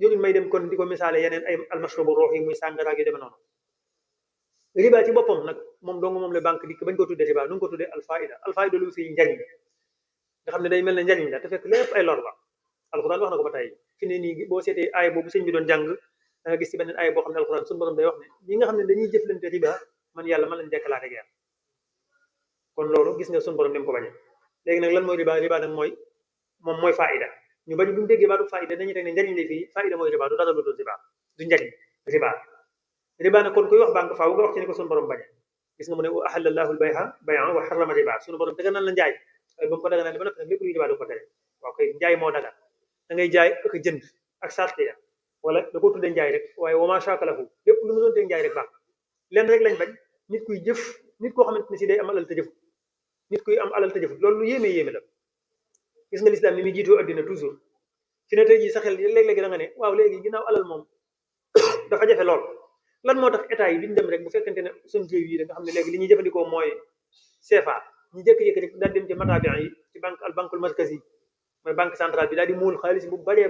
jotul may dem kon di ko misaale yeneen ay almashrubu ruux yi muy sàngara yu demee noonu riba ci boppam nag moom la banque dikk bañ ko tudde riba nu ngi ko tudde alfaida lu fi njariñ nga xam ne day mel ne njariñ la te fekk lépp ay lor la alquran wax na ko ba tey fi ne nii boo seetee aay boobu sëñ bi doon jàng da nga gis ci beneen aay boo xam ne alquran suñu borom day wax ne ñi nga xam ne dañuy jëflante riba man yàlla man lañ déclaré guerre kon loolu gis nga suñu borom dem ko bañe léegi nag lan mooy riba nag mooy faida ñu bari bu ñu déggee baatu faida dañuy teg ne njariñ la fii faida mooy riba du dara lu dul riba du njariñ riba nag kon kuy wax banque faaw nga wax ci ne ko suñu borom bañe gis nga mu ne wa ahallallahu al-bay'a wa harrama riba suñu borom daganal la njaay waaye ba mu ko daganal ba noppi nag lépp luy riba du ko tere waaw kay njaay moo dagan da ngay jaay ak jënd ak sarte ya wala da ko tuddee njaay rek waaye wa ma shakalahu lépp lu mu doon teg njaay rek baax lenn rek lañ bañ nit kuy jëf nit koo xamante ne si day am alal te jëfut nit kuy am alal te jëfut loolu lu yéeme la gis nga lislaam ni muy jiitoo addina toujours fi ne tey jii sa xel léeg-léegi da nga ne waaw léegi ginnaaw alal moom dafa jafe lool lan moo tax état yi duñ dem rek bu fekkente ne suñ réew yi da nga xam ne léegi li ñuy jëfandikoo mooy CFA ñu jékki-jékki rek daal dem ci matabian yi ci banque markazi yi mooy banque centrale bi daal di muul xaalis bu baree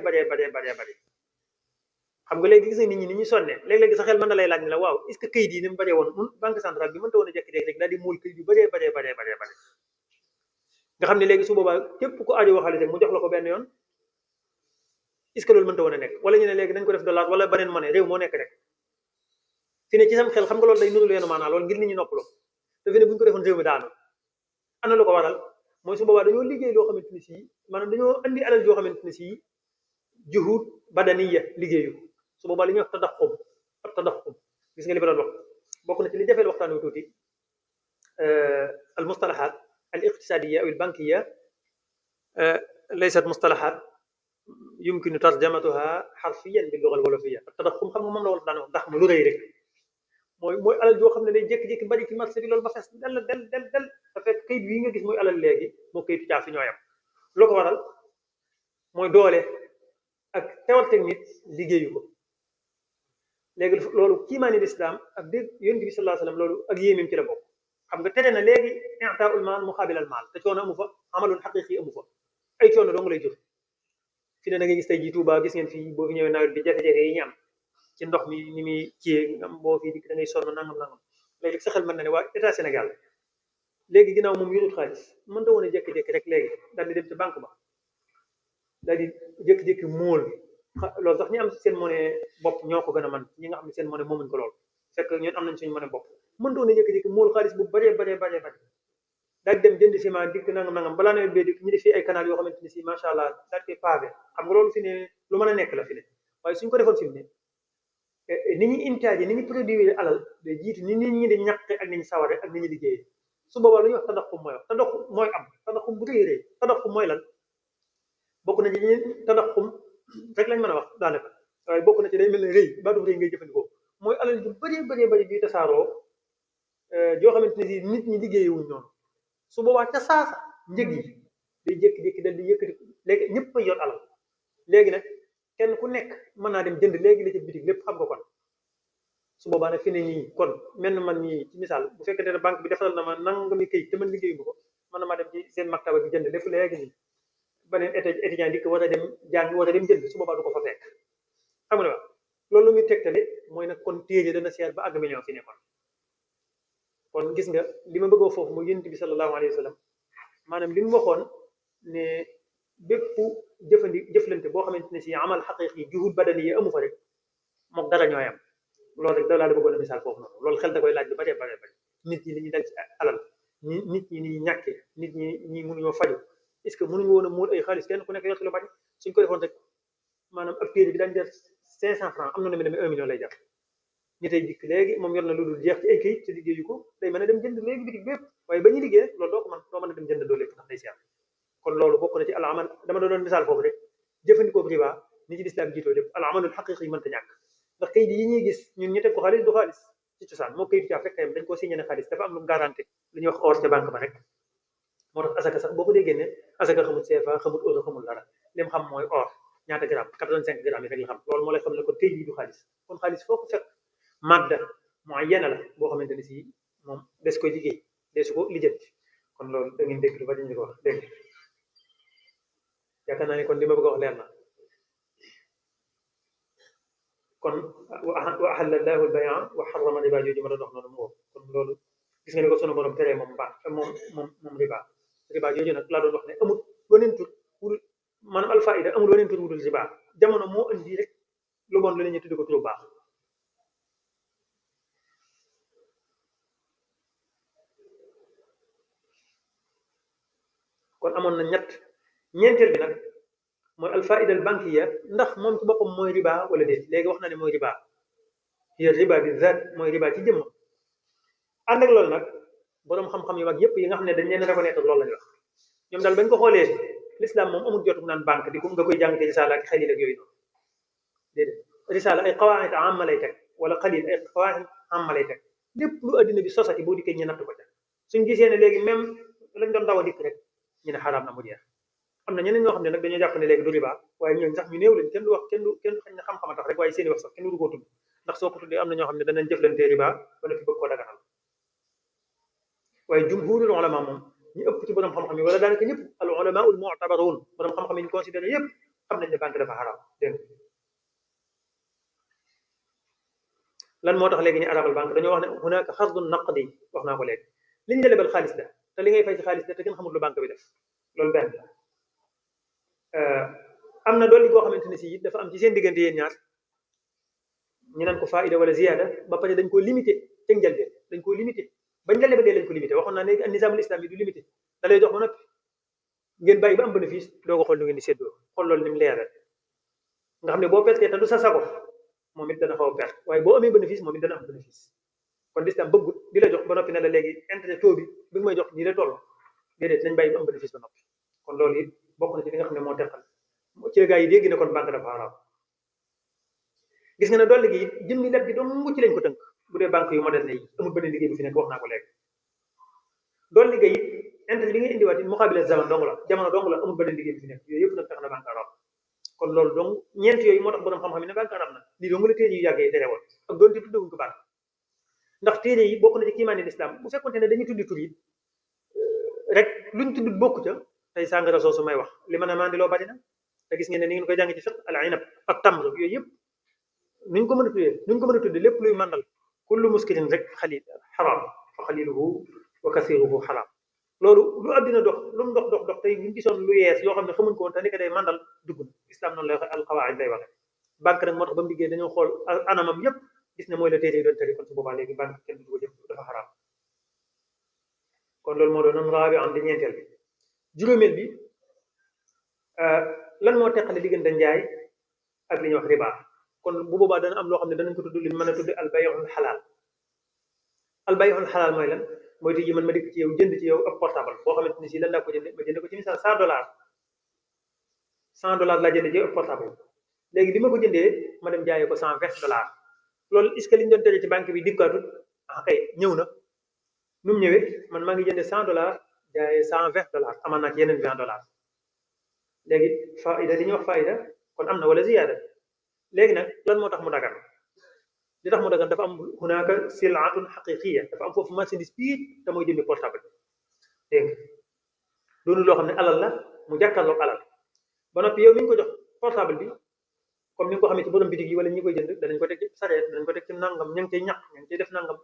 xam nga léegi gis nga nit ñi ni ñuy sonne léeg-léegi sa xel mën na lay laaj ne la waaw est-ce que kayit yi ni mu baree woon mun banque centrale bi mënta woon a jékki-jékki rek daal di muul kayit yu baree nga xam ne léegi su boobaa képp ku aajo xaalis rek mu jox la ko benn yoon est-ce que loolu mënta woon a nekk wala ñu ne léegi dañ ko def dollar wala beneen monnaie réew moo nekk rek fi ne ci sam xel xam nga loolu day nuru leen maanaa loolu ngir nit ñi noppaloo te fi ne bu ñu ko defoon réew mi daanu ana lu ko waral mooy su boobaa dañoo liggéey loo xamante ni si maanaam dañoo andi alal yoo xamante ni si juhud badaniya liggéeyu su boobaa li ñuy wax tadaxum gis nga li ma doon wax bokk na ci li jafeel waxtaan wi tuuti al mustalahat al iqtisadiya aw al bankiya laysat mustalahat yumkinu tarjamatuha xarfiyan bil lugha al wolofiya tadaxum xam nga moom la wolof daan wax ndax mu lu rëy rek mooy alal joo xam ne day jékki-jékki bari ci marché bi loolu ba fees del te fekk kayit bii nga gis mooy alal léegi moo kayitu caaf fi ñooyam loo ko waral mooy doole ak tewal technique liggéeyu ko léegi loolu kiimaani lislaam ak dégg yonent bi sallallahu alayhi wasallam loolu ak yéemeem ci la bokk xam nga tere na léegi i'taa'ul maal muqaabilal maal te coono amu fa amalul xaqiqi amu fa ay coono dong lay jur fi ne da nga gis tey jii Tuuba gis ngeen fii boo fi ñëwee nawet bi jafe-jafe yi ñu am ci ndox mi ni muy ciyee boo fii dikk da ngay sonn nangam léegi sa xel mën na ne waa état Sénégal léegi ginnaaw moom yorut xaalis mën ta woon a jékki-jékki rek léegi daal di dem ci banque ba daal di jékki-jékki móol loolu sax ñi am seen monnaie bopp ñoo ko gën a man ñi nga xam ne seen monnaie moomuñ ko lool fekk ñun am nañ suñu monnaie bopp mën ta woon a jékki-jékki móol xaalis bu baree daal di dem jënd ciment dikk nangam balaa nawet bee dikk ñu def fii ay canal yoo xamante ni si macha allah daal koy pavé xam nga loolu fi ne lu mën a nekk la fi ne waaye suñ ko defoon fi ne ni ñuy intaaje ni ñuy produire alal day jiitu ni nit ñi di ñàkk ak ni ñu saware ak ni ñu liggéeyee su boobaa lu ñuy wax tadaxum mooy am tadaxum bu rëy tadaxum mooy lan bokk na ci ñi tadaxum rek lañ mën a wax daanaka waaye bokk na ci day mel ne rëy baatu rëy ngay jëfandikoo mooy alal ju bëree bi tasaaroo joo xamante ne si nit ñi liggéeyewuñ noonu su boobaa ca saasa njëg yi day jékki-jékki dal di yëkkati léegi ñëpp a yor alal léegi nag kenn ku nekk mën naa dem jënd léegi la ci bitig lépp xam nga kon su boobaa nag fi ne ñii kon mel na man ñii ci misaal bu fekkente ne banque bi defaral na ma nangami këyit te man liggéeyu ma ko mën na maa dem ci seen maktaba bi jënd lépp léegi nii beneen étudiant dikk war a dem jàng war a dem jënd su boobaa du ko fa fekk xam nga wax loolu lu muy tegtale mooy nag kon téere dana seer ba àgg million fi ne kon gis nga li ma bëggoo foofu mooy yonent bi sallallahu alayhi wa sallam maanaam li mu waxoon ne bépp jëflante boo xamante ne si amal xaqiqi juhud badani yi amu fa rek moom dara ñooy am loolu rek da laa la bëggoon a misaal foofu noonu loolu xel da koy laaj lu bare nit ñi li ñuy dal ci alal nit ñi ni ñàkke nit ñi mënuñoo faju est-ce que mënuñu woon a muul ay xaalis kenn ku nekk yor ci lu bari suñ ko defoon rek maanaam ab téere bi daan jar 500 francs am na ne 1 million lay jar ñi tey dikk léegi moom yor na lu dul jeex ci ay kayit ci liggéeyu ko day mën a dem jënd léegi bitig bépp waaye ba ñu liggéey rek loolu doo mën a dem jënd doole ndax day seer kon loolu bokk na ci al amal dama doon misaal foofu rek jëfandikoo riba ni ci lislaam jiitoo lépp al amalul xaqiqi yi mënta ñàkk ndax kayit yi ñuy gis ñun ñu teg ko xaalis du xaalis ci cosaan moo kayitu caaf rek kayam dañ koo signé ne xaalis dafa am lu garanti lu ñuy wax or ca banque ba rek moo tax asaka sax boo ko déggee ne asaka xamul CFA xamul euro xamul dara lim xam mooy or ñaata gramme 85 grammes yi rek la xam loolu moo lay xam ne kon kayit yi du xaalis kon xaalis foo ko fekk madda muayyana la boo xamante ne si moom des koy liggéey des ko lijjanti kon loolu da ngeen dégg lu bari ñu ko wax dégg yaakaar naa ne kon li ma bëgg a wax leer na kon wa ahalla allahu al-bay'a wa harrama riba jooju ma doon wax noonu mu woo kon loolu gis nga ne ko sunu borom teree moom baax moom riba jooju nag laa doon wax ne amul weneen tur wudul maanaam alfaida amul weneen tur wudul riba jamono moo indi rek lu bon la ñu tudde ko turu baax kon amoon na ñeenteel bi nag mooy alfaida al bankiya ndax moom ci boppam mooy riba wala déet léegi wax na ne mooy riba hiya riba bi zaat mooy riba ci jëmm ànd ak loolu nag boroom xam-xam yu mag yépp yi nga xam ne dañ leen reconnaître loolu lañu wax ñoom daal bañ ko xoolee l'islam moom amul jotu naan banque di ko nga koy jàng ci risaala ak xalil ak yooyu noonu déedéet risaala ay qawaid amma lay teg wala xalil ay qawaid amma lay teg lépp lu addina bi sosati boo dikkee ñu natt ko ca suñ gisee ne léegi même lañ doon daw a dikk rek ñu ne xaraam na mu jeex am na ñeneen ñoo xam ne nag dañoo jàpp ne léegi du riba waaye ñooñu sax ñu néew leen kenn du wax kenn xañ na xam-xama tax rek waaye seeni wax sax kenn du ko tudd ndax soo ko tuddee am na ñoo xam ne danañ jëflante riba wala fi bëgg koo daganal waaye jumhurul ulama moom ñu ëpp ci borom xam-xam yi wala daanaka ñëpp al ulama ul mu'tabarun borom xam-xam yi ñu considéré yëpp xam nañ ne banque dafa xaraam dégg lan moo tax léegi ñu arabal banque dañoo wax ne hunaka xardun naqdi wax naa ko léegi liñ la lebal xaalis la te li ngay fay ci xaalis la te kenn xamul lu banque bi def loolu benn am na dolli goo xamante ne si dafa am ci seen diggante yéen ñaar ñu naan ko faida wala ziyada ba pare dañ ko limité te njëlbeen dañ ko limité bañ la lebalee lañ ko limité waxoon naa ne nizaamul islam yi du limité da lay jox ba noppi ngeen bàyyi ba am bénéfice doo ko xool lu ngeen di séddoo xool loolu ni mu leeral nga xam ne boo pertee te du sa sago moom it dana xaw a perte waaye boo amee bénéfice moom it dana am bénéfice kon l'islam bëggut di la jox ba noppi ne la léegi intérêt taux bi nga may jox nii la toll déedéet nañ bàyyi ba am bénéfice ba noppi kon loolu it bokk na ci li nga xam ne moo teqal ci gaa yi dégg ne kon banque dafa xaraam gis nga ne dolli gi it jëmmi leb gi dong ci lañ ko tënk bu dee banque yu moderne yi amul beneen liggéey bu fi nekk wax naa ko léegi dolli ga it intérêt li ngay indiwaat it muqaabila zaman dong la jamono dong la amul beneen liggéey bu fi nekk yooyu yëpp nag tax na banque araam kon loolu dong ñeent yooyu moo tax borom xam-xam yi ne banque araam na lii dong la téere yu yàggee tere woon ak doonte tuddewuñ ko banque ndax téere yi bokk na ci kiimaani l'islam bu fekkonte ne dañuy tuddi tur yi rek luñ tudd bokku ca tey sàngara soosu may wax li mën a mandiloo bari na te gis ngeen ne ni ngeen koy jàng ci fiqh al inab ak tamr yooyu yëpp nuñ ko mën a tuddee lépp luy mandal kullu muskirin rek xalil xaraam fa xaliluhu wa kasiruhu xaraam loolu lu àddina dox lu mu dox tey ñu gisoon lu yees yoo xam ne xamuñ ko woon te ni ko day mandal dugg na islam noonu lay waxe al qawaid lay waxe banque nag moo tax ba mu liggéey dañoo xool anamam yëpp gis ne mooy la téere yi doon tëri kon su boobaa léegi banque kenn du ko jëf dafa xaraam kon loolu moo doon nan raabi am di ñeenteel bi juróomeel bi lan moo teqale diggante njaay ak li ñuy wax riba kon bu boobaa dana am loo xam ne danañ ko tudd li mën a tudd albayul xalaal albayul xalaal mooy lan mooy tey jii man ma dikk ci yow jënd ci yow ab portable boo xamante ni si lan laa ko jënd ma jënd ko ci misaal $100 laa jënd ci yow ab portable léegi bi ma ko jëndee ma dem jaayee ko $120 loolu est-ce que li ñu doon tere ci banque bi dikkaatut ah kay ñëw na nu mu ñëwee man maa ngi jëndee $100 jaayee $120 amaan naa ci yeneen $20 léegi faida li ñuy wax faida kon am na wala ziyaada léegi nag lan moo tax mu dagan li tax mu dagan dafa am hunaaka silaatun xaqiqiya dafa am foofu marchandise bii te mooy jëmmi portable dégg nga doonu loo xam ne alal la mu jàkkaarloog alal ba noppi yow mi ngi ko jox portable bi comme ni nga ko xamee ci borom bitig yi wala ñi koy jënd danañ ko teg ci sareet danañ ko teg ci nangam ña ngi cay ñaq ña ngi cay def nangam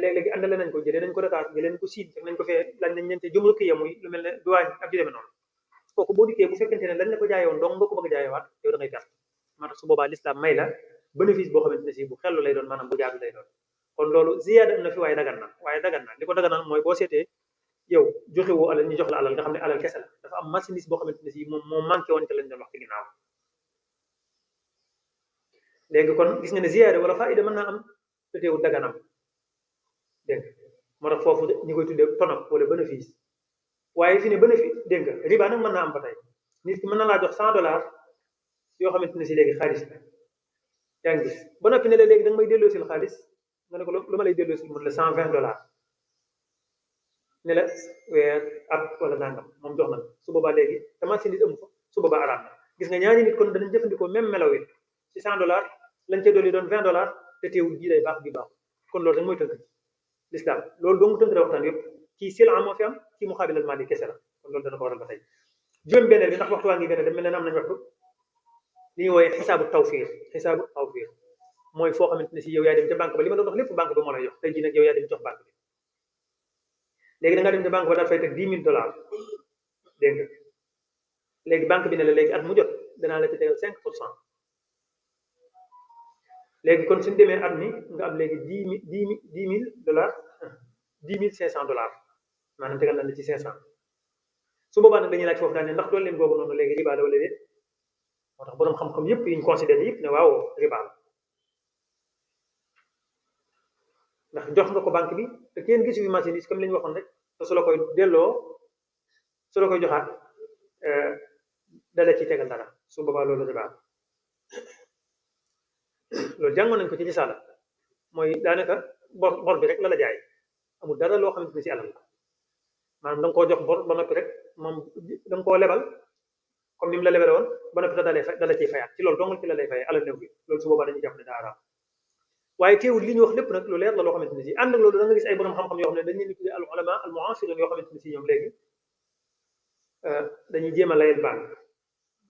léeg-léegi àndale nañ ko jëlee nañ ko Dakar jëlee nañ ko Siin teg nañ ko fee lañ nañ leen te jumruki ya muy lu mel ne duwaañ ak yu demee noonu kooku boo dikkee bu fekkente ne lañ la ko jaayee woon donc nga ko bëgg a jaayewaat yow da ngay perte maa tax su boobaa l'islam may la bénéfice boo xamante ne si bu xellu lay doon maanaam bu jaadu lay doon kon loolu ziyaada am na fi waaye dagan na li ko daganal mooy boo seetee yow joxe woo alal ñu jox la alal nga xam ne alal kese la dafa am marchandise boo xamante ne si moom moo manqué woon te lañ doon wax ci ginnaaw léegi kon gis nga ne ziyaada wala faida mën naa am te teewul daganam dégg moo tax foofu ñi koy tuddee tonop wala bénéfice waaye fi ne bénéfice dégg nga riba nag mën naa am ba tey nit ki mën na laa jox $100 yoo xamante ne si léegi xaalis la yaa ngi gis ba noppi ne la léegi da nga may delloo sil xaalis nga ne ko lu ma lay delloo sil mun la $120 ne la weer at wala nangam moom jox na su boobaa léegi tamit si nit amu fa su boobaa araam na gis nga ñaari nit kon danañ jëfandikoo même melaw yi ci $100 lañ cee dolli doon $20 te teewul bii day baax bi baax kon loolu rek mooy tënk ci l'islam loolu dong tënk da waxtaan yëpp kii sila moo fi am kii mu xaabilal maali kese la kon loolu dana ko waral ba tey juróom benneel bi ndax waxtu waa ngi gën a dem mel ne am nañ waxtu li ñuy wooyee xisaabu tawfiir mooy foo xamante ne si yow yaay dem ca banque ba li ma doon wax lépp banque ba moo lay jox tey jii nag yow yaa dem jox banque bi léegi da nga dem ca banque ba daal fay teg $10,000 dégg nga léegi banque bi ne la léegi at mu jot danaa la ci tegal 5%. léegi kon suñu demee at mi nga am léegi $10,000 $10,500 maanaam tegal na la ci 500 su boobaa nag dañuy laaj foofu daal ne ndax doon leen boobu noonu léegi riba la wala déet moo tax boroom xam-xam yëpp yi ñu considéré yëpp ne waaw riba la ndax jox nga ko banque bi te kenn gisu fi marchandise comme li ñu waxoon rek te su la koy delloo su la koy joxaat dala ci tegal dara su boobaa loolu riba loolu jàngoon nañ ko ci risaala mooy daanaka bor bi rek la jaay amul dara loo xamante ni si alal la maanaam da nga koo jox bor ba noppi rek moom da nga koo lebal comme ni mu la lebale woon ba noppi te dala ciy fayaat ci loolu dongal ci la lay fayee alal new bi loolu su boobaa dañuy jàpp ne daa araam waaye teewul li ñu wax lépp nag lu leer la loo xamante ni si ànd ak loolu da nga gis ay borom xam-xam yoo xam ne dañ leen di tuddee al ulama al mu'asirin yoo xamante ni si ñoom léegi dañuy jéem a layel banque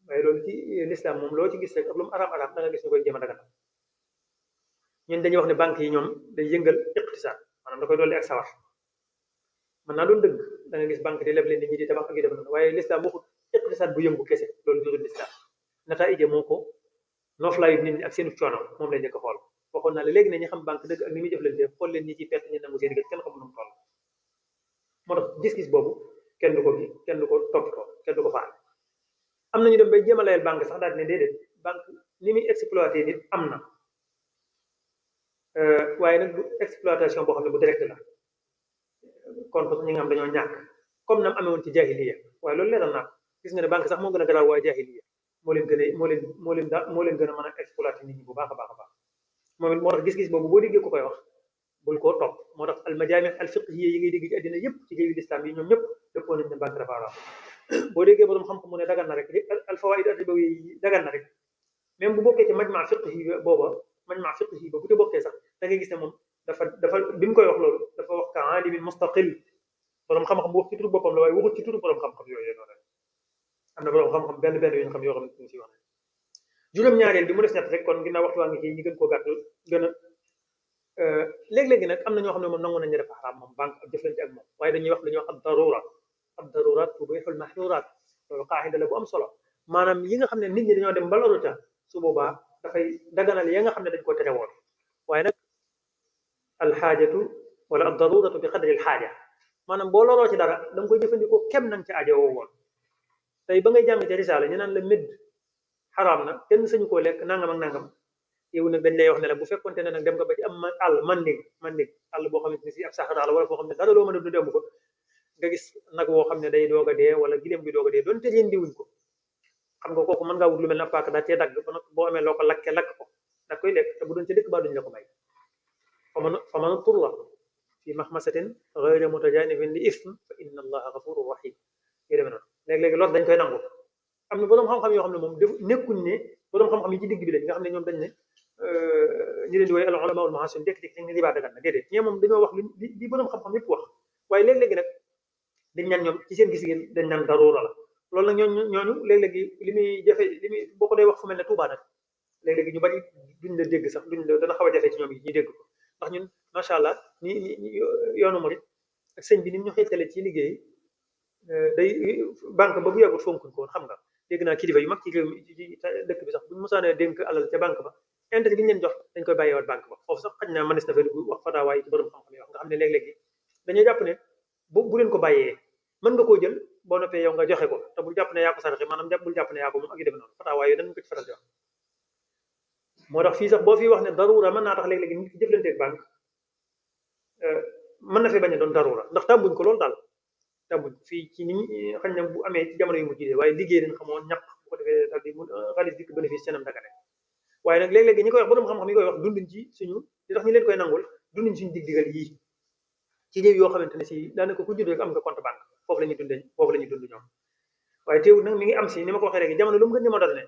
waaye loolu ci l'islam moom loo ci gis rek ak lu mu araam da nga gis ñu koy jéem a daganal ñun dañuy wax ne banque yi ñoom day yëngal iqtisaad maanaam da koy dolli ak sawar mën naa doon dëgg da nga gis banque di leb leen nit ñi di tabax ak yu dem noonu waaye l'islam waxut iqtisaad bu yëngu kese loolu dudul l'islam nataa'ija moo ko nooflaayu nit ñi ak seenu coono moom lay njëkk a xool waxoon naa la léegi ne ñi xam banque dëgg ak ni muy jëflante xool leen ñi ci perte ñi nangu seen gët kenn xamul nu mu toll moo tax gis-gis boobu kenn du ko toppatoo kenn du ko faale am nañu dem bay jéem a layal banque sax daal ne déedéet banque ni muy exploité nit am na waaye nag du exploitation boo xam ne bu direct la kon ñi nga xam dañoo ñàkk comme nam amee woon ci jaahiliya waaye loolu leeral naa ko gis nga ne banque sax moo gën a garaaw waaye jaahiliya moo leen gën a mën a exploité nit ñi bu baax a baax a baax moom it moo tax gis-gis boobu boo déggee ku koy wax bul koo topp moo tax al majaami al fiqhiyya yi ngay dégg ci àddina yëpp ci réewi l'islam yi ñoom ñëpp dëppoo nañ ne banque dafa araam boo déggee borom xam-xam mu ne dagan na rek al fawaid ar-ribawi yi dagan na rek même bu bokkee ci majma fiqhi booba majma fiqhi ba bu ci bokkee sax da ngay gis ne moom dafa bi mu koy wax loolu dafa wax ka alimin mustaqil borom xam-xam bu wax ci turu boppam la waaye waxut ci turu borom xam-xam yooyu noonu am na borom xam-xam benn yu ñu xam yoo xam ne ñu si wax juróom-ñaareel bi mu des ñett rek kon ginnaaw waxtu waa ngi ci ñi gën koo gàttal gën a léegi-léegi nag am na ñoo xam ne moom nangu nañu dafa xaraam moom banque ak jëflante ak moom waaye dañuy wax lu ñuy wax ad darurat tubihul mahdurat loolu qaa'ida la bu am solo maanaam yi nga xam ne nit ñi dañoo dem ba loru ca su boobaa dafay daganal ya nga xam ne dañ ko tere woon waaye nag alxaajatu wala ad daruratu bi qadri alxaaja maanaam boo loroo ci dara da nga koy jëfandikoo kem nañ ca aajo woo woon tey ba ngay jàng ci risaala ñu naan la médd xaraam na kenn sañu koo lekk nangam ak nangam yow nag dañ lay wax ne la bu fekkonte ne nag dem nga ba ci am àll manding àll boo xamante ne si ab saxaraa la wala foo xam ne dara loo mën a dundee amu ko nga gis nag woo xam ne day doog a dee wala gileem gi doog a dee doon te leen diwuñ ko xam nga kooku mën ngaa wut lu mel ne paak daa cee dagg ba nag boo amee loo ko lakk ko da koy lekk te bu doon ca dëkk baa duñ la ko may fa man turra fi maxmasatin ghayri mutajanifin li ism fa inna allaha ghafurur rahim yu demee noonu léeg-léegi loolu dañ koy nangu am na borom xam-xam yoo xam ne moom nekkuñ ne borom xam-xam yi ci digg bi lañ nga xam ne ñoom dañ ne ñi leen di woy al ulama al muhasin dekk-dekk ne riba dagan na déedéet ñee moom dañoo wax li borom xam-xam yëpp wax waaye léeg-léegi nag dañ naan ñoom ci seen gis-gis dañ naan daruura la loolu nag ñooñu léeg-léegi li muy jafe li muy boo ko day wax fu mel ne Tuubaa nag léeg-léegi ñu bari duñ la dégg sax dana xaw a jafe ci ñoom yi ñuy dégg ko ndax ñun macha allah ni yoonu murid ak sëñ bi ni ñu xeetale ci liggéey day banque ba bu yàggut fonkuñ ko woon xam nga dégg naa kilifa yu mag ci réew mi ci dëkk bi sax buñu mosaanee dénk alal ca banque ba intérêt bi ñu leen jox dañ koy bàyyiwaat banque ba foofu sax xaj na mënees na fa wax fataawaay ci borom xam-xam yi wax nga xam ne léeg-léegi dañuy jàpp ne bu leen ko bàyyee mën nga koo jël boo noppee yow nga joxe ko te bul jàpp ne yaa ko saraxe maanaam bul jàpp ne yaa ko moom ak yu demee noonu fataawaay yooyu dañ ko ci faral di wax moo tax fii sax boo fii wax ne darura mën naa tax léeg-léegi nit ki jëflanteeg banque mën na fee bañ a doon darura ndax tàmbuñ ko loolu daal tàmbuñ ko fii ci ni xañ na bu amee ci jamono yu mujj yi waaye liggéey nañ xamoon ñàkk bu ko defee daal di mun xaalis dikk bénéfice seenam dagane waaye nag léeg-léegi ñi koy wax borom xam-xam yi koy wax dunduñ ci suñu li tax ñu leen koy nangul dunduñ suñu dig-digal yii ci réew yoo xamante ne si daanaka ku judd rek am nga compte banque foofu la ñuy dundee foofu la ñuy dund ñoom waaye teewul nag mi ngi am si ni ma ko waxee léegi jamono lu mu gën di moderne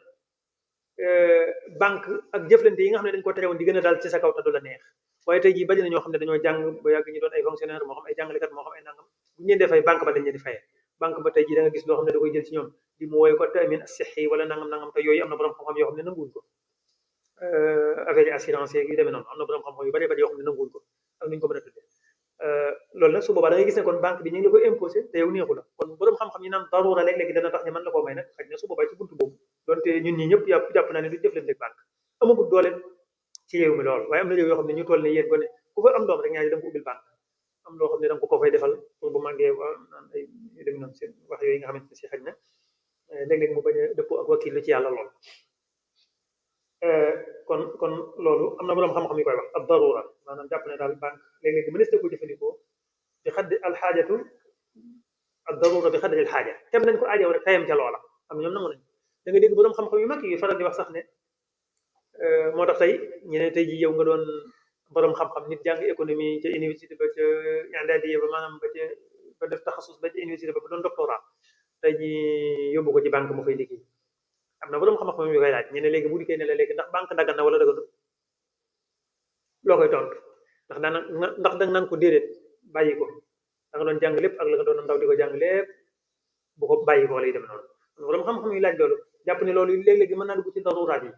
banque ak jëflante yi nga xam ne dañ ko terewoon di gën a daal ci sa kaw te du la neex waaye tey jii bari na ñoo xam ne dañoo jàng ba yàgg ñu doon ay fonctionnaire moo xam ay jàngalekat moo xam ay nangam bu ñu leen defay banque ba dañ leen di fayee banque ba tey jii da nga gis loo xam ne da koy jël ci ñoom di mu wooye ko tamin sixi wala nangam te yooyu am na borom xam-xam yoo xam ne nanguwuñ ko affaire yi assurance yu demee noonu am na borom xam-xam yu bari bari yoo xam ne nanguwuñ ko ak nuñ ko mën a tuddee loolu nag su boobaa da ngay gis ne kon banque bi ñu ngi la koy imposé te yow neexu la kon borom xam-xam yi naan darura léeg-léegi dana tax ne mën la koo may nag xaj na su boobaa ci buntu boobu donte ñun ñi ñëpp jàpp naa ne du jëflante ak banque amagul doole ci réew mi lool waaye am na réew yoo xam ne ñu toll ne yéen gone ku fa am doom rek ñaari da nga ko ubbil banque am loo xam ne da nga ko fay defal pour bu màggee naan ay yu dem noonu seen wax yooyu nga xamante ne si xaj na léeg-léeg mu bañ a dëppoo ak wakil lu ci yàlla lool kon loolu am na borom xam-xam yi koy wax ak darura maanaam jàpp ne daal banque léeg-léegi mënees na ko jëfandikoo bi xadd alxaajatu ak darura bi xadd alxaaja tem nañ ko aajow rek tayam ca loola am na ñoom nangu nañ da nga dégg borom xam-xam yu mag yi faral di wax sax ne moo tax tey ñu ne tey ji yow nga doon borom xam-xam nit jàng économie ca université ba ca ñaandaadiye ba maanaam ba def taxasus ba ca université ba doon doctorat tey ji yóbbu ko ci banque mu fay liggéey am na borom xam-xam yu koy laaj ñu ne léegi bu dikkee ne la léegi ndax banque dagan na wala daganul loo koy tontu ndax danga naan ko déedéet bàyyi ko da nga doon jàng lépp ak la nga doon ndaw di ko jàng lépp bu ko bàyyi ko lay dem noonu borom xam-xam yu laaj loolu jàpp ne loolu léeg-léegi mën naa dugg ci daruraat yi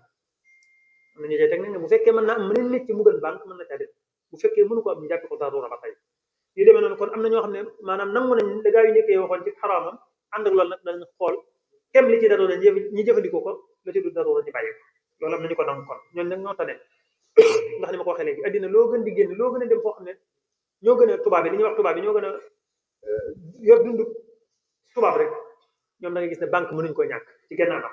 am na ñu cay teg ne bu fekkee mën naa am mëneen métier mu gën banque mën na caa def bu fekkee mënu ko am ñu jàppe ko darura ba tey yu demee noonu kon am na ñoo xam ne maanaam nangu nañ la gaa yu njëkkee waxoon ci xaraamam ànd ak loolu nag dañ xool kem li ci darura ñi jëfandikoo ko la ci du darura ñu bàyyi ko loolu am nañu ko nangu kon ñoon nag ñoo tane ndax ni ma ko waxee léegi addina loo gën di génn loo gën a dem foo xam ne ñoo gën a tubaab bi li ñuy wax tubaab bi ñoo gën a yor dundu tubaab rek ñoom da nga gis ne banque mënuñ ko ñàkk ci genn anam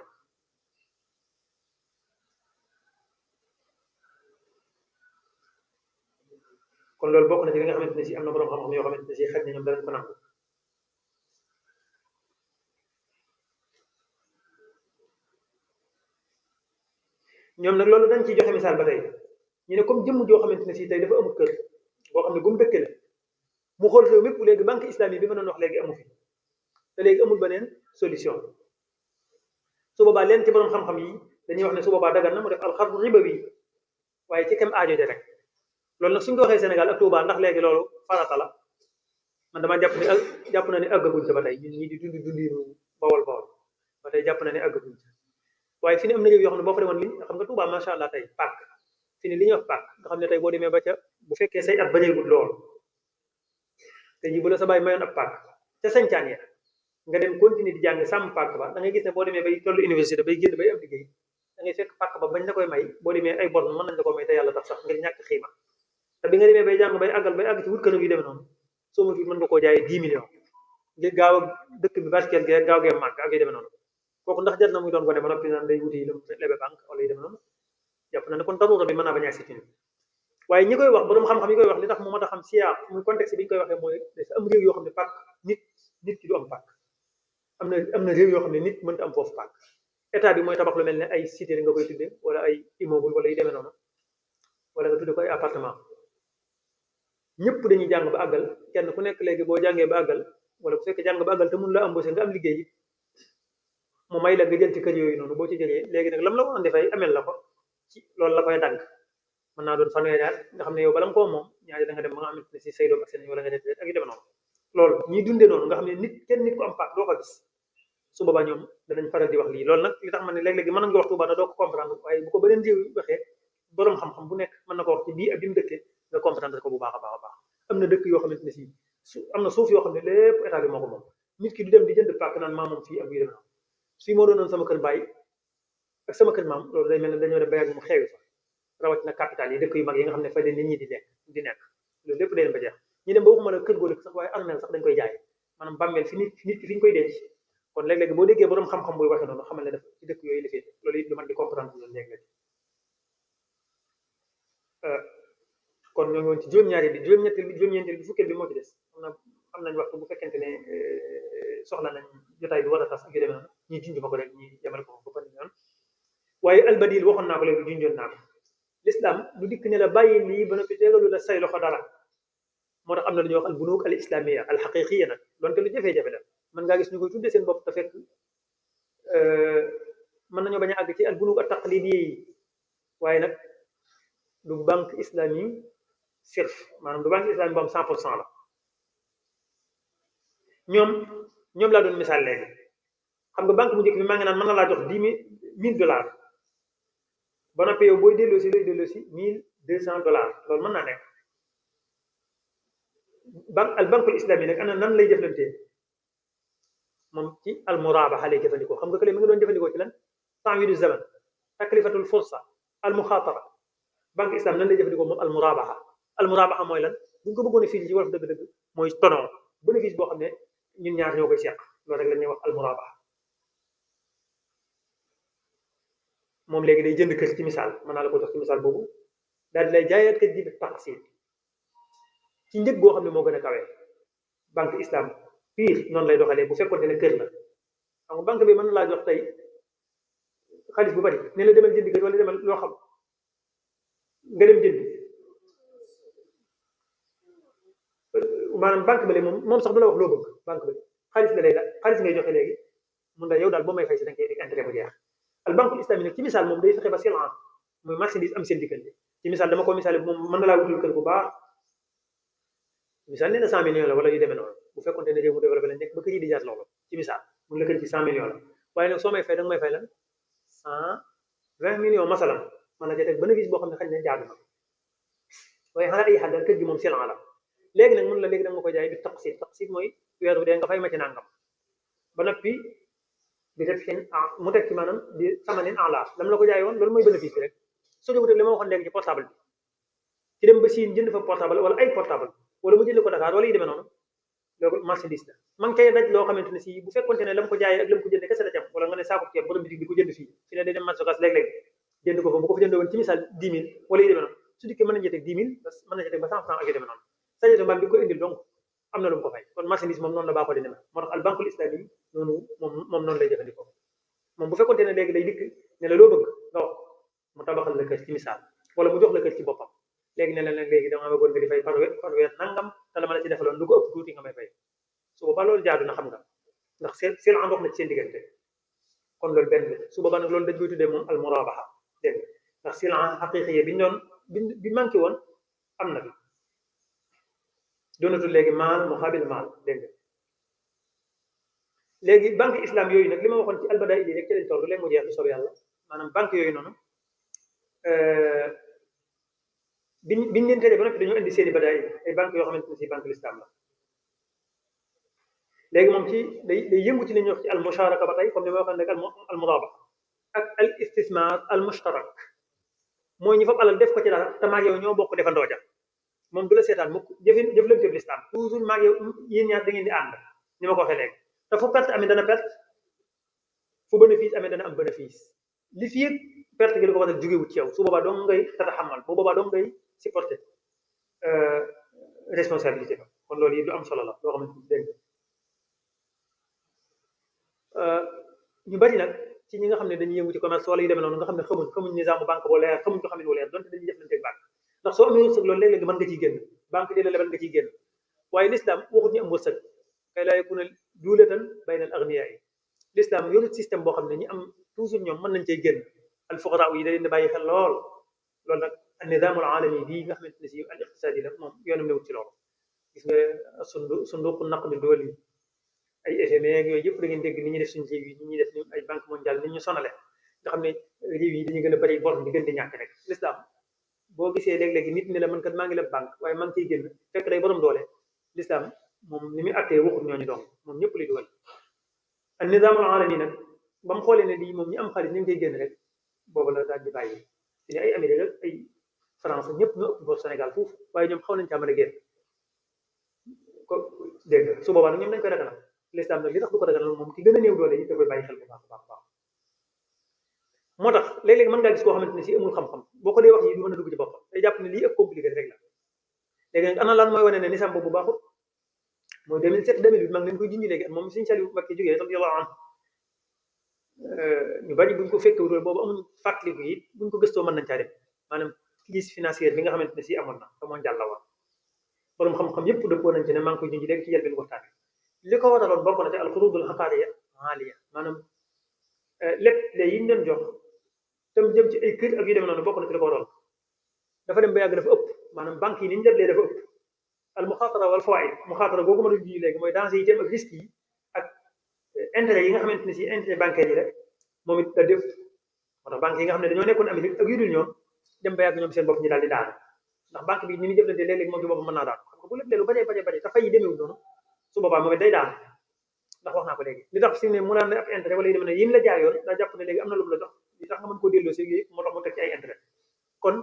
kon loolu bokk na ci li nga xamante ne si am na borom xam-xam yoo xamante ne si xaj na ñoom danañ ko nangu ñoom nag loolu dañ ciy joxe misaal ba tey ñu ne comme jëmm joo xamante ne si tey dafa amul kër boo xam ne bu mu dëkk la mu xool réew mépp léegi banque islamique bi ma doon wax léegi amu fi te léegi amul beneen solution su boobaa leen ci borom xam-xam yi dañuy wax ne su boobaa dagan na mu def alxarbu ribawi waaye ci kem aajo de rek loolu nag suñ ko waxee Sénégal ak Touba ndax léegi loolu farata la man dama jàpp na ne àggaguñ ca ba tey ñun ñii di dundiinu bawol ba tey jàpp na ne àggaguñ ca waaye fi ne am na réew yoo xam ne boo fa demoon li xam nga Touba macha allah tey pàkk fi ne li ñuy wax pàkk nga xam ne tey boo demee ba ca bu fekkee say at bañeegul lool te ji bu la sa bàyyi mayoon ab pàkk ca sañcaan ya nga dem continuer di jàng sàmm pàkk ba da ngay gis ne boo demee bay tollu université bay génn bay am liggéey da ngay fekk pàkk ba bañ la koy may boo demee ay bor mën nañ la ko may te yàlla tax sax ngir ñàkk xiima te bi nga demee bay jàng bay àgg ci wut kanam yu demee noonu soo ma fi mën nga koo jaayee 10 millions ngir gaaw a dëkk bi barkeel gi gaaw gee màgg ak yu demee noonu kooku ndax jar na muy doon ko dem ba noppi naan day wuti lu lebe banque wala yu demee noonu jàpp na ne kon darura bi mën naa bañ a agsi ci waaye ñi koy wax borom xam-xam yi koy wax li tax mu mat a xam siyaaq muy contexte bi ñu koy waxee mooy dafa am réew yoo xam ne pàkk nit ki du am pàkk am na réew yoo xam ne nit mënta am foofu pàkk état bi mooy tabax lu mel ne ay cité nga koy tudde wala ay immeuble wala yu demee noonu wala nga tudde ko ay appartement ñëpp dañuy jàng ba àggal kenn ku nekk léegi boo jàngee ba àggal wala bu fekkee jàng ba àggal te mun la embauché nga am liggéey mu may la nga jël ci kër yooyu noonu boo ci jëlee léegi nag lam la waroon dafay amel la ko ci loolu la koy dagg mën naa doon fanweeri at nga xam ne yow bala nga koo moom ñaari da nga dem ba nga xamante ne si say doom ak seen wala nga def ak yu demee noonu loolu ñiy dundee noonu nga xam ne nit ku am paak doo ko gis su boobaa ñoom danañ faral di wax lii loolu nag li tax ma ne léeg-léegi mën nga wax Tuuba doo ko comprendre waaye bu ko beneen réew yi waxee borom xam-xam bu nekk mën na ko wax ci bii ak bi mu dëkkee nga comprendre ko bu baax a baax am na dëkk yoo xamante ne si am na suuf yoo xam ne lépp état bi moo ko moom nit ki du dem di jënd paak naan maa moom fii ak yu demee noonu fii moo doonoon sama kër baay ak sama kër maam loolu day mel ne dañoo def bayag mu xeewi fa rawatina capital yi dëkk yu mag yi nga xam ne fa de nit ñi di nekk loolu lépp day dem ba jeex ñu dem ba waxuma la kër goo dëkk sax waaye armeel sax dañ koy jaay maanaam bàmmeel fi nit ki fi ñu koy denc kon léeg-léeg boo déggee borom xam-xam buy waxe noonu xamal ne def ci dëkk yooyu lifee loolu it lu mat di comprendre loolu léeg-léeg kon ñoo ngi woon ci juróom-ñaari bi juróom-ñetteel bi juróom-ñeenteel bi fukkeel bi moo ci des am nañ waxtu bu fekkente ne soxla nañ jotaay bi war a tas ak yu demee noonu ñi junj ma ko rek ñi yemal ko ba pare noonu waaye albadil waxoon naa ko léegi junjoon naa ko l'islam du dikk ne la bàyyi lii ba noppi tegalu la say loxo dara moo tax am na lu ñuy wax al bunuk al islamia al xaqiqiya nag loonte lu jafe-jafe la mën ngaa gis ñu koy tuddee seen bopp te fekk mën nañoo bañ a àgg ci al bunuk al taqlidi yi waaye nag du banque islamique sirf maanaam du banque islamique bu am 100% la ñoom laa doon misaal léegi xam nga banque bu njëkk bi maa ngi naan mën na laa jox $10,000 ba noppi yow booy delloo si looy delloo si $1,200 loolu mën naa nekk al banque islamique nag ana nan lay jëflantee moom ci al murabaha lay jëfandikoo xam nga kële mi nga doon jëfandikoo ci lan ta'widu zaman taklifatul fursa al muxaatara banque islam nan lay jëfandikoo moom al murabaha mooy lan bu ñu ko bëggoon a fii ci wolof dëgg-dëgg mooy tonon bénéfice boo xam ne ñun ñaar ñoo koy seq loolu rek la ñuy wax al murabaha moom léegi day jënd kër ci misaal mën naa la ko jox ci misaal boobu daal di lay jaayaat kër ji bi taqsim ci njëg goo xam ne moo gën a kawe banque islam pire noonu lay doxalee bu fekkoon ne kër la xam nga banque bi mën na laa jox tey xaalis bu bari ne la demal jënd kër wala demal loo xam nga dem jënd maanaam banque bale moom sax du la wax loo bëgg banque bale xaalis la lay la xaalis ngay joxe léegi mun la yow daal boo may fay si da nga koy intérêt bu jeex al banque islamique nag ci misaal moom day fexe ba silan muy marchandise am seen diggante ci misaal dama ko misaale moom mën na laa wutul kër bu baax misaal nee na 100 millions la wala yu demee noonu bu fekkoonte ne réew mu développé lañ nekk ba kër yi di jaar loolu ci misaal mun la kër ci 100 millions la waaye nag soo may fay da nga may fay lan 120 millions masalan mën na ca teg bénéfice boo xam ne xëy na jaadu na waaye xanaa ay xal daal kër gi moom silan la léegi nag mun la léegi da nga ma koy jaay bi taqsit mooy weer bu dee nga fay ma ci nangam ba noppi di def seen mu teg ci maanaam di samanin en la lam la ko jaay woon loolu mooy bénéfice bi rek soo jógee li ma waxoon léegi ci portable bi ci dem ba siin jënd fa portable wala ay portable wala mu jënd ko Dakar wala yi demee noonu loolu marchandise la man kay daj loo xamante ne si bu fekkonte ne la mu ko jaayee ak la mu ko jëndee kese la ci am wala nga ne saako ceeb borom bitig di ko jënd fii fi ne day dem marché Ocass léeg-léeg jënd ko fa bu ko fa jëndee woon ci misaal 10 000 wala yi demee noonu su dikkee mën nañu cee teg 10 000 mën na cee teg ba 100 francs ak yu demee noonu sañeto mbaam bi ko indil donc am na lu mu ko fay kon marchandise moom noonu la baaxoo di demee moo tax al banque islami noonu moom noonu lay jëfandikoo moom bu fekkonte ne léegi day dikk ne la loo bëgg nga wax mu tabaxal la kër ci misaal wala mu jox la kër ci boppam léegi ne la nag léegi dama bëggoon nga di fay par weer nangam te la ma la ci defaloon lu ko ëpp tuuti nga may fay su boobaa loolu jaadu na xam nga ndax seen àndox na ci seen diggante kon loolu benn su boobaa nag loolu dañ koy tuddee moom al murabaha dégg ndax silan xaqiqiya bi ñu doon bi manqué woon am na bi doonatul léegi maal muqaabil maal dégg nga léegi banque islam yooyu nag li ma waxoon ci albadaay yi rek ci lañ toll léegi mu jeex lu soobee yàlla maanaam banque yooyu noonu biñ leen tëjee ba noppi dañoo indi seeni badaay ay banque yoo xamante ne si banque l'islam la léegi moom ci day yëngu ci li ñuy wax ci al musharaka ba tey comme ni ma waxoon rek al murabaha ak al istismar al mushtarak mooy ñu fab alal def ko ci dara te maag yow ñoo bokk defandoo ja moom du la seetaan mukk jëflante bi l'islam toujours maag yow yéen ñaar da ngeen di ànd ni ma ko waxee léegi te fu perte amee dana perte fu bénéfice amee dana am bénéfice li fi yëg perte gi li ko waral jógewut ci yow su boobaa dong ngay tata xamal bu boobaa dong ngay supporter responsabilité ba kon loolu yi lu am solo la loo xamante ni dégg ñu bari nag ci ñi nga xam ne dañuy yëngu ci commerce wala yu demee noonu nga xam ne xamuñ nizaam banque bu leer xamuñ ko xamin wu leer donte dañuy jëflante ak banque ndax soo amee wërsëg loolu léeg-léeg mën nga ciy génn banque di la lebal nga ciy génn waaye l'islam waxut ñu am wërsëg kay laa yakuna duulatan bayna al aghniyaa yi l'islam yorut système boo xam ne ñi am toujours ñoom mën nañ cay génn al fuqara yi da leen di bàyyi xel loolu nag al nizaamul aalami bii nga xamante ne si al iqtisaadi la moom yoonam newut ci loolu gis nga sunduqu naqdi dool yi ay FMI ak yooyu yëpp da ngeen dégg ni ñuy def suñu réew yi ni ñuy def ay banque mondiale ni ñu sonale nga xam ne réew yi dañuy gën a bëri bor di gën di ñàkk rek l'islam boo gisee léeg-léegi nit ne la man kat maa ngi leb banque waaye maa ngi ciy génn fekk day borom doole l'islam moom ni muy attee waxut ñooñu donc moom ñëpp lay dugal al nizaamul aalami nag ba mu xoolee ne lii moom ñi am xaalis ñu ngi koy génn rek boobu la daal di bàyyi ci ne ay Amérique ak ay France ñëpp ñoo ëpp bor Sénégal foofu waaye ñoom xaw nañ caa mën a génn ko dégg nga su boobaa nag ñoom dañ koy ragal l'islam nag li tax du ko ragal moom ki gën a néew doole yi da koy bàyyi xel bu baax baax baax moo tax léeg-léeg mën ngaa gis koo xamante ne si amul xam-xam boo ko dee wax yi du mën a dugg ci boppam day jàpp ne lii ëpp compliqué rek la léegi nag ana lan mooy wane ne nisaam boobu baaxul mooy 2007 2008 maa ngi leen koy junj léegi at moom Sëriñ Saliou Mbacké jógee radiyallahu anhu ñu bari buñ ko fekkee wutoon boobu amuñ fàttaliku yi buñ ko gëstoo mën nañ caa dem maanaam crise financière bi nga xamante ne si amoon na te mondial la woon borom xam-xam yëpp dëppoo nañ ci ne maa ngi koy junj léegi ci njëlbeen waxtaan li ko waraloon bokk na ci alxurudul xaqaariya maaliya maanaam lépp léegi yi ñu doon jox tam jëm ci ay kër ak yu demee noonu bokk na ci li ko waral dafa dem ba yàgg dafa ëpp maanaam banque yi ni ñu leblee dafa ëpp al muxaatara wal fawaid muxaatara googu ma doon junj léegi mooy danger yi jëm ak risques yi ak intérêt yi nga xamante ne si intérêt bancaire yi la moom it da def moo tax banque yi nga xam ne dañoo nekkoon Amérique ak yu dul ñoom dem ba yàgg ñoom seen bopp ñu daal di daal ndax banque bi ni ñu jëflante léeg-léeg moom ci boppam mën naa daal xam nga bu leblee lu bëree bëri te fay yi demeewul noonu su boobaa moom it day daal ndax wax naa ko léegi li tax si ne mu naan ab intérêt wala yi dem ne yim la jaayoon daa jàpp ne léegi am na lu mu la jox li tax nga mën koo delloo si yëpp moo tax mu teg ci ay intérêt kon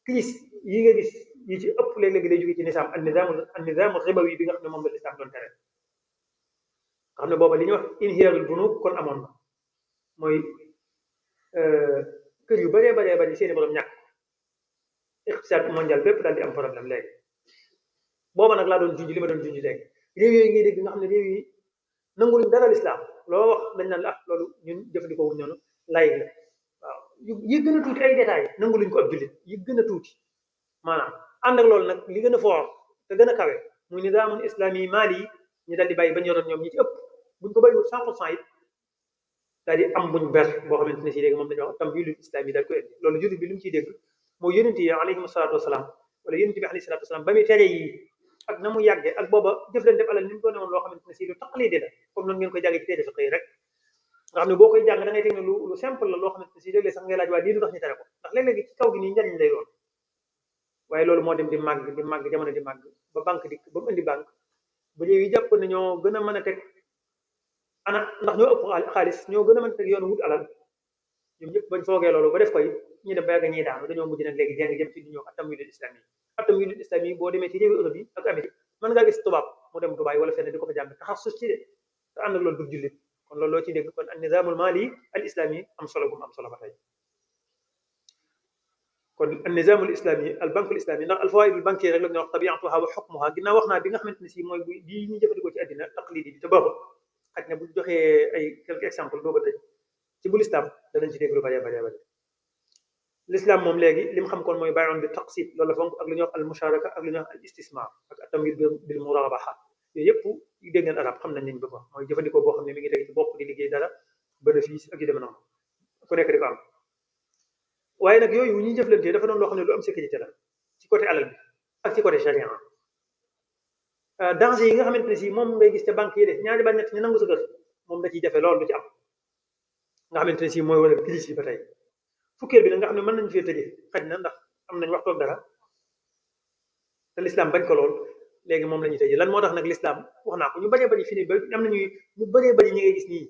crise yi nga gis yi ci ëpp léeg-léegi day jóge ci nisaam an nizaamu ribawi bi nga xam ne moom la lislaam doon tere nga xam ne booba li ñuy wax inhiyaarul bunuk kon amoon na mooy kër yu bëree bëri seeni borom ñàkk iqtisaad mondial bépp daal di am problème léegi booba nag laa doon junj li ma doon junj léegi réew yooyu ngay dégg nga xam ne réew yi nanguluñ dara lislaam loo wax dañ naan la loolu ñun jëfandikoo wuñ noonu lay la waaw yi gën a tuuti ay détails nanguluñ ko ab jullit yi gën a tuuti maanaam ànd ak loolu nag li gën a fort te gën a kawe muy nizaamun islami mali yi ñu daal di bàyyi ba ñoroon ñoom ñi ci ëpp buñ ko bàyyiwul 100% it daal di am buñ ber boo xamante ne si léegi moom dañoo wax tamwiilul islam yi daal koy indi loolu jullit bi li mu ciy dégg mooy yonent yi alayhim salaatu wasalaam wala yonent bi alayhi salaatu wasalaam ba muy tere yi ak na mu yàggee ak booba jëflante alal ni mu doone woon loo xamante ne si lu taqlidi la comme noonu ngeen koy jàngee ci téere fiqh yi rek nga xam ne boo koy jàng da ngay teg ne lu simple la loo xamante ne si léeg-léeg sax ngay laaj waaye lii lu tax ñu tere ko ndax léeg-léegi ci kaw gi nii njariñ lay doon waaye loolu moo dem di màgg jamono di màgg ba banque dikk ba mu indi banque ba réew yi jàpp ne ñoo gën a mën a teg ana ndax ñoo ëpp xaalis ñoo gën a mën a teg yoonu wut alal ñoom ñëpp bañ foogee loolu ba def koy ñu dem ba yàgg ñiy daanu dañoo mujj nag léegi jàng jëm ci li ñuy wax at-tamwiilul islami at-tamwiilul islami boo demee ci réewi Europe yi ak Amérique mën ngaa gis tubaab mu dem Dubaay wala fenn di ko fa jàng taxassus ci de te ànd ak loolu du jullit kon loolu loo ci dégg kon an-nizaamul maali al islami am solo bu mu am solo ba tey kon an-nizaamul islami al bankul islami ndax al fawaidul bankiya rek la ñuy wax tabiatuha wa hukmuha ginnaaw wax naa bi nga xamante ne si mooy bii ñu jëfandikoo ci àddina taqlidi bi te baaxul xaj na bu joxee ay quelques exemples doo ko tëj ci bu lislaam danañ ci dégg lu bëree bëri l'islam moom léegi li mu xam kon mooy bàyyoon bi taqsid loolu la fonk ak lu ñuy wax al musharaka ak lu ñuy wax al istismar ak at-tamwiil bil murabaha yooyu yëpp dégg ngeen arab xam nañ liñ bëgg wax mooy jëfandikoo boo xam ne mi ngi teg ci bopp di liggéey dara bénéfice ak yu demee noonu ku nekk di ko am waaye nag yooyu ñuy jëflantee dafa doon loo xam ne lu am sécurité la ci côté alal bi ak ci côté charia danger yi nga xamante ne si moom ngay gis te banque yi de ñaari ba ñett ñu nangu sa kër moom da ciy jafe loolu du ci am nga xamante ne si mooy wala crise yi ba tey fukkeel bi nag nga xam ne mën nañu fee tëjee xaj na ndax am nañ waxtoog dara te l'islam bañ ko lool léegi moom la ñuy tëjee lan moo tax nag l'islam wax naa ko ñu bëree bëri fii nii ba am na ñu bëree bëri ñi ngay gis nii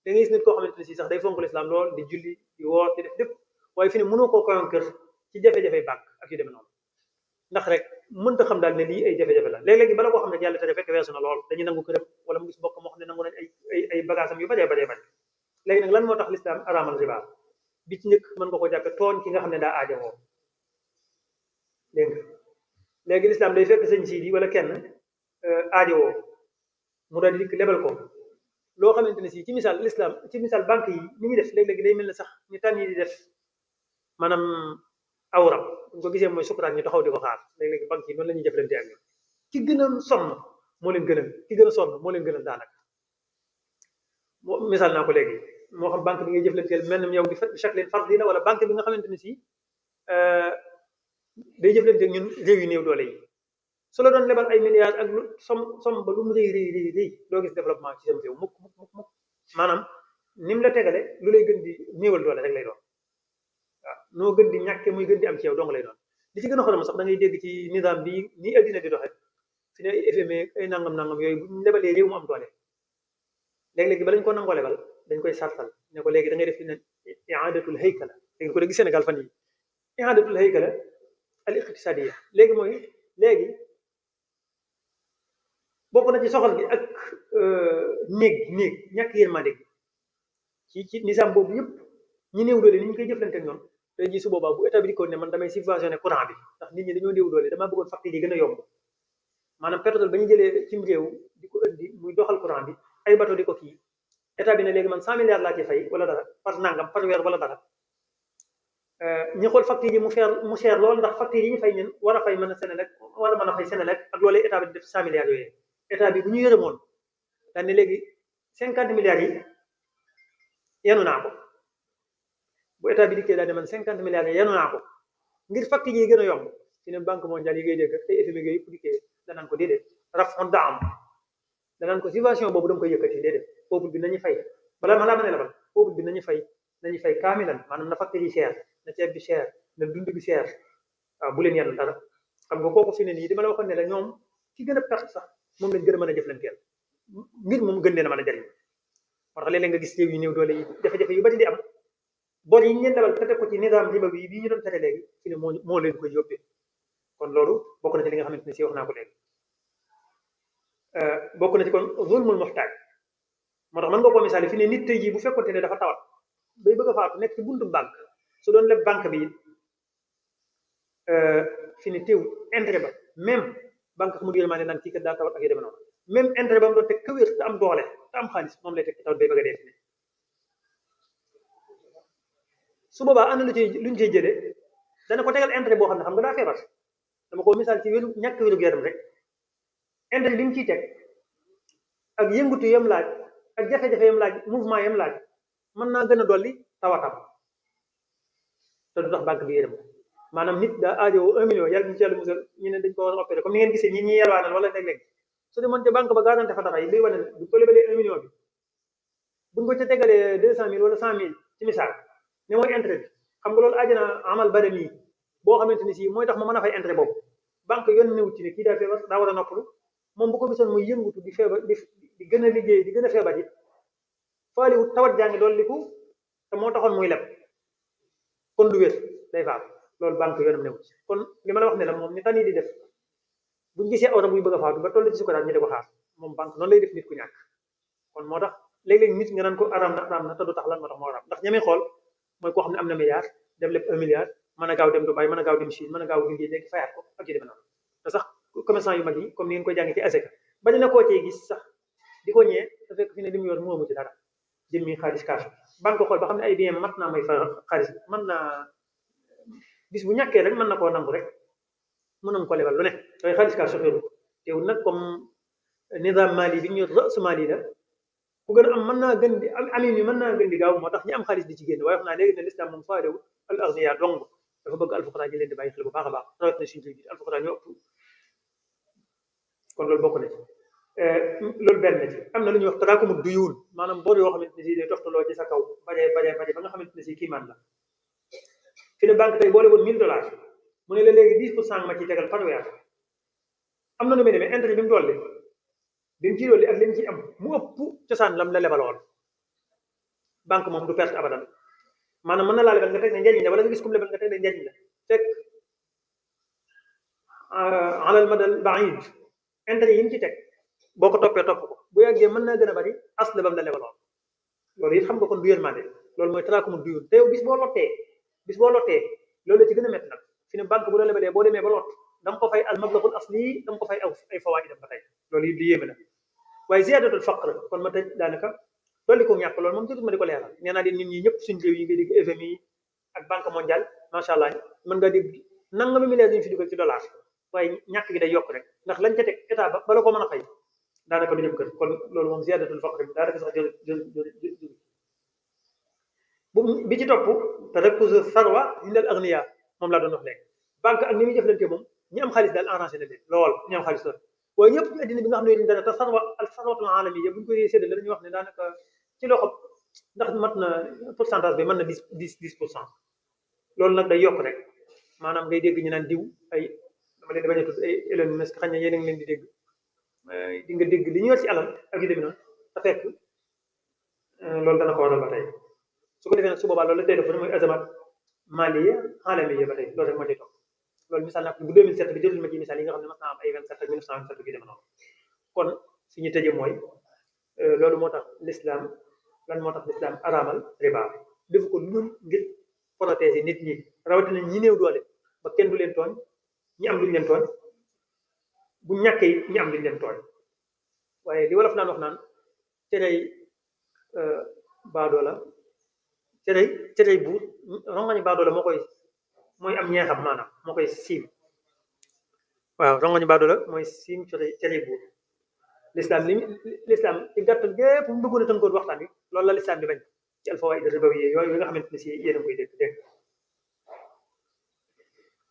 da ngay gis nit koo xamante ne si sax day fonk l'islam lool di julli di woor di def lépp waaye fii nii mënoo koo convaincre ci jafe-jafe banque ak yu demee noonu ndax rek mënta xam daal ne lii ay jafe-jafe la léeg-léegi bala koo xam ne yàlla tere fekk weesu na lool dañuy nangu këram wala mu gis mbokk moo xam ne nangu nañ ay bagaasam yu bëree bëri léegi nag lan moo tax l'islam araamal riba bi ci njëkk mën nga ko jàppe tooñ ki nga xam ne daa aajowoo dégg nga léegi l'islam day fekk sëñ siidi wala kenn aajowoo mu daal di dikk lebal ko loo xamante ne si ci misaal l'islam ci misaal banque yi ni ñuy def léeg-léegi day mel ne sax ñu tànn yi di def maanaam awram buñ ko gisee mooy sukuraat ñu taxaw di ko xaar léeg-léegi banque yi noonu la ñuy jëflante ak ñoom ki gën a sonn moo leen gënal ki gën a sonn moo leen gënal daanaka misaal naa ko léegi moo xam banque bi ngay jëflanteel mel na yow di chaque fardi la wala banque bi nga xamante ne si day jëflante ñun réew yu néew doole yi su la doon lebal ay milliards ak lu som ba lu mu rëy doo gis développement ci sam réew mukk maanaam ni mu la tegale lu lay gën di néewal doole rek lay doon waaw noo gën di ñàkke muy gën di am ci yow dong lay doon li ci gën a xorom sax da ngay dégg ci nizaam bi nii addina di doxe fi ne ay FMI ay nangam yooyu bu ñu lebalee réew mu am doole léegi-léegi ba lañ ko nangoo lebal dañ koy sartal ne ko léegi da ngay def li ne i'adatul haykala léegi ko dégg Sénégal fan yi i'adatul haykala al iqtisadiya léegi mooy léegi bokk na ci soxal gi ak néeg ñàkk yërmande gi ci nizaam boobu yëpp ñi néew doole ni ñu koy jëflante ak ñoom tey jii su boobaa bu état bi dikkoon ne man damay subventionné courant bi ndax nit ñi dañoo néew doole damaa bëggoon facture yi gën a yomb maanaam pétrole ba ñu jëlee cim réew di ko indi muy doxal courant bi ay bateau di ko kii état bi ne léegi man 100 milliards laa ci fay wala dara par nangam par weer wala dara ñu xool facture yi mu cher lool ndax facture yi ñu fay ñun war a fay mën a Senelec war a mën a fay Senelec ak loolee état bi di def 100 milliards yooyu état bi bu ñu yërëmoon daan ne léegi 50 milliards yi yenu naa ko bu état bi dikkee daal ne man 50 milliards yi yenu naa ko ngir facture yi gën a yomb ci ne banque mondiale yi ngay dégg te FMI yooyu yëpp dikkee danaan ko déedéet raf on daam danaan ko subvention boobu dama koy yëkkati déedéet peuple bi nañu fay bala ma laa mën a lebal peuple bi nañu fay kaamilan maanaam na facture yi cher na ceeb bi cher na dund bi cher waaw bu leen yenn dara xam nga kooku fi ne nii dama la waxoon ne la ñoom ki gën a perte sax moom lañ gën a mën a jëflanteel mbir moom gën leen a mën a jariñ moo tax léeg-léeg nga gis réew yu néew doole yi jafe-jafe yu bari di am bor yi ñu leen lebal te teg ko ci nizaam riba bi bii ñu doon tere léegi fi ne moo leen koy yóbbee kon loolu bokk na ci li nga xamante ne si wax naa ko léegi bokk na ci kon zulmul muhtaaj moo tax mën nga ko misaale fi ne nit tey jii bu fekkonte ne dafa tawat bay bëgg a faatu nekk ci buntu banque su doon leb banque bi fi ne teew intérêt ba même banque xamul yërmaane naan kii kat daa tawat ak yu demee noonu même intérêt ba mu doon teg ka wér te am doole te am xaalis moom lay teg ci tawat bay bëgg a dee fi ne su boobaa ana luñ cey jëlee dana ko tegal intérêt boo xam ne xam nga daa feebar dama ko misaal ci wéru ñàkk wéru yaram rek intérêt li mu ciy teg ak yëngutu yam laaj ak jafe-jafe yam laaj mouvement yam laaj mën naa gën a dolli tawatam te du tax banque bi yërëm maanaam nit daa aajowoo 1 million yàlla ñu ci yàlla musal ñu ne dañ ko war a opéré comme ni ngeen gisee ñi yelwaanal wala léeg-léeg su demoon ca banque ba garanté fa dara yi luy wane ne buñ ko lebalee 1 million bi buñ ko ca tegalee 200 000 wala 100 000 ci misaal ne mooy intérêt bi xam nga loolu aajana amal badam yi boo xamante ni si mooy tax ma mën a fay intérêt boobu banque yoon newut ci ne kii daa feebar daa war a noppalu moom bu ko gisoon muy yëngutu di feebar di gën a liggéey di gën a feebar it faaliwut tawat jàngi dool liku te moo taxoon muy leb kon du wér day faatu loolu banque yoonam newut ci kon li ma la wax ne la moom ni tan yi di def buñ gisee awra buy bëgg a faatu ba toll ci sukuraat ñu di ko xaar moom banque noonu lay def nit ku ñàkk kon moo tax léeg-léeg nit nga naan ko araam na te du tax lan moo tax moo araam ndax ñamee xool mooy koo xam ne am na milliard dem lépp 1 milliard mën a gaaw dem Dubaï mën a gaaw dem Chine mën a gaaw liggéey léegi fayaat ko ak yu demee noonu te sax commerçant yu mag yi comme ni ngeen koy jàngee ci aseka bari na koo cee gis sax di ko ñee te fekk fi ne li mu yor moomu ci dara jëmmi xaalis cash banque xool ba xam ne ay bien mat naa may fa xaalis mën naa bis bu ñàkkee rek mën na koo nangu rek mën nañ ko lebal lu ne waaye xaalis cash soxeelu teewul nag comme nizaam mali bi ñu rësu mali la ku gën a am mën naa gën di amin yi mën naa gën di gaaw moo tax ñi am xaalis di ci génn waaye wax naa léegi ne l'islam moom faalewu al agniya dong dafa bëgg alfuqara ji leen di bàyyi xel bu baax a baax rawat na suñu ji alfuqara ñoo ëpp kon loolu bokk na ci loolu benn ci am na lu ñuy wax taraakumu duyuun maanaam bor yoo xamante ne si day toftaloo ci sa kaw baje ba nga xamante ne si kiimaan la fi ne banque tey boole woon $1000 mu ne la léegi 10% ma ciy tegal par weer am na nu muy demee intérêt bi mu dolli ciy dolli ak li mu ciy am mu ëpp cosaan lam la lebaloon banque moom du perte abadan maanaam mën na laa lebal nga teg ne njariñ la wala nga gis kum lebal nga teg ne njariñ la fekk alal madal baid intérêt yi mu ci teg boo ko toppee topp ko bu yàggee mën naa gën a bari as la bam la lebaloon loolu it xam nga kon du yërmande loolu mooy taraakumu duyuun te yow bis boo lottee loolu la ci gën a métti nag fi ne banque bu la lebalee boo demee ba lot da nga ko fay al mablagul asli da nga ko fay ay fawaidam ba tey loolu it li yéeme la waaye ziyadatul faqr kon ma tëj daanaka dolli ko ñàkk loolu moom jotut ma di ko leeral nee naa leen nit ñi ñëpp suñu réew yi nga dégg FMI ak banque mondiale macha allah mën nga dégg nangami milliards ñu fi dugal ci dollar waaye ñàkk gi day yokk rek ndax lañ ca teg état ba bala ko mën a fay daanaka du jëm kër kon loolu moom ziyadatul faqr bi daanaka sax bi ci topp tarakkuz sarwa indal agniya moom laa doon wax léegi banque ak ni muy jëflante moom ñi am xaalis daal arrangé na leen lool ñi am xaalis lool waaye ñëpp ci addina bi nga xam ne yéen dara te sarwatul alamiya bu ñu ko séddale dañuy wax ne daanaka ci loxo ndax mat na pourcentage bi mën na 10% loolu nag day yokk rek maanaam ngay dégg ñu naan diw ay dama leen di bañ a tudd ay Elon Musk xañ na yéen a ngi leen di dégg di nga dégg li ñu yor ci alal ak yu demee noonu te fekk loolu dana ko waral ba tey su ko defee nag su boobaa loolu la tey dafa mooy azamat maliya alamiya ba tey loolu rek moo ciy topp loolu misaal naa ko bu 2007 bi jotul ma ci misaal yi nga xam ne mas naa am ay 27 ak 1927 gi demee noonu kon fi ñu tëjee mooy loolu moo tax l'islam lan moo tax l'islam araamal riba defu ko lu ngir protéger nit ñi rawatina ñi néew doole ba kenn du leen tooñ ñi am duñ leen tooñ bu ñàkkee ñi am duñ leen tooñ waaye li wolof naan wax naan cerey baadoola cerey buur rongañu baadoola mooy am ñeexam maanaam moo koy siim waaw rongañu baadoola mooy siim cerey buur l'islam ci gàttal gépp mu bëggoon a tënkoon waxtaan bi loolu la l'islam di bañ ci alfawaid ribawiya yooyu nga xamante ne si yéen a koy dégg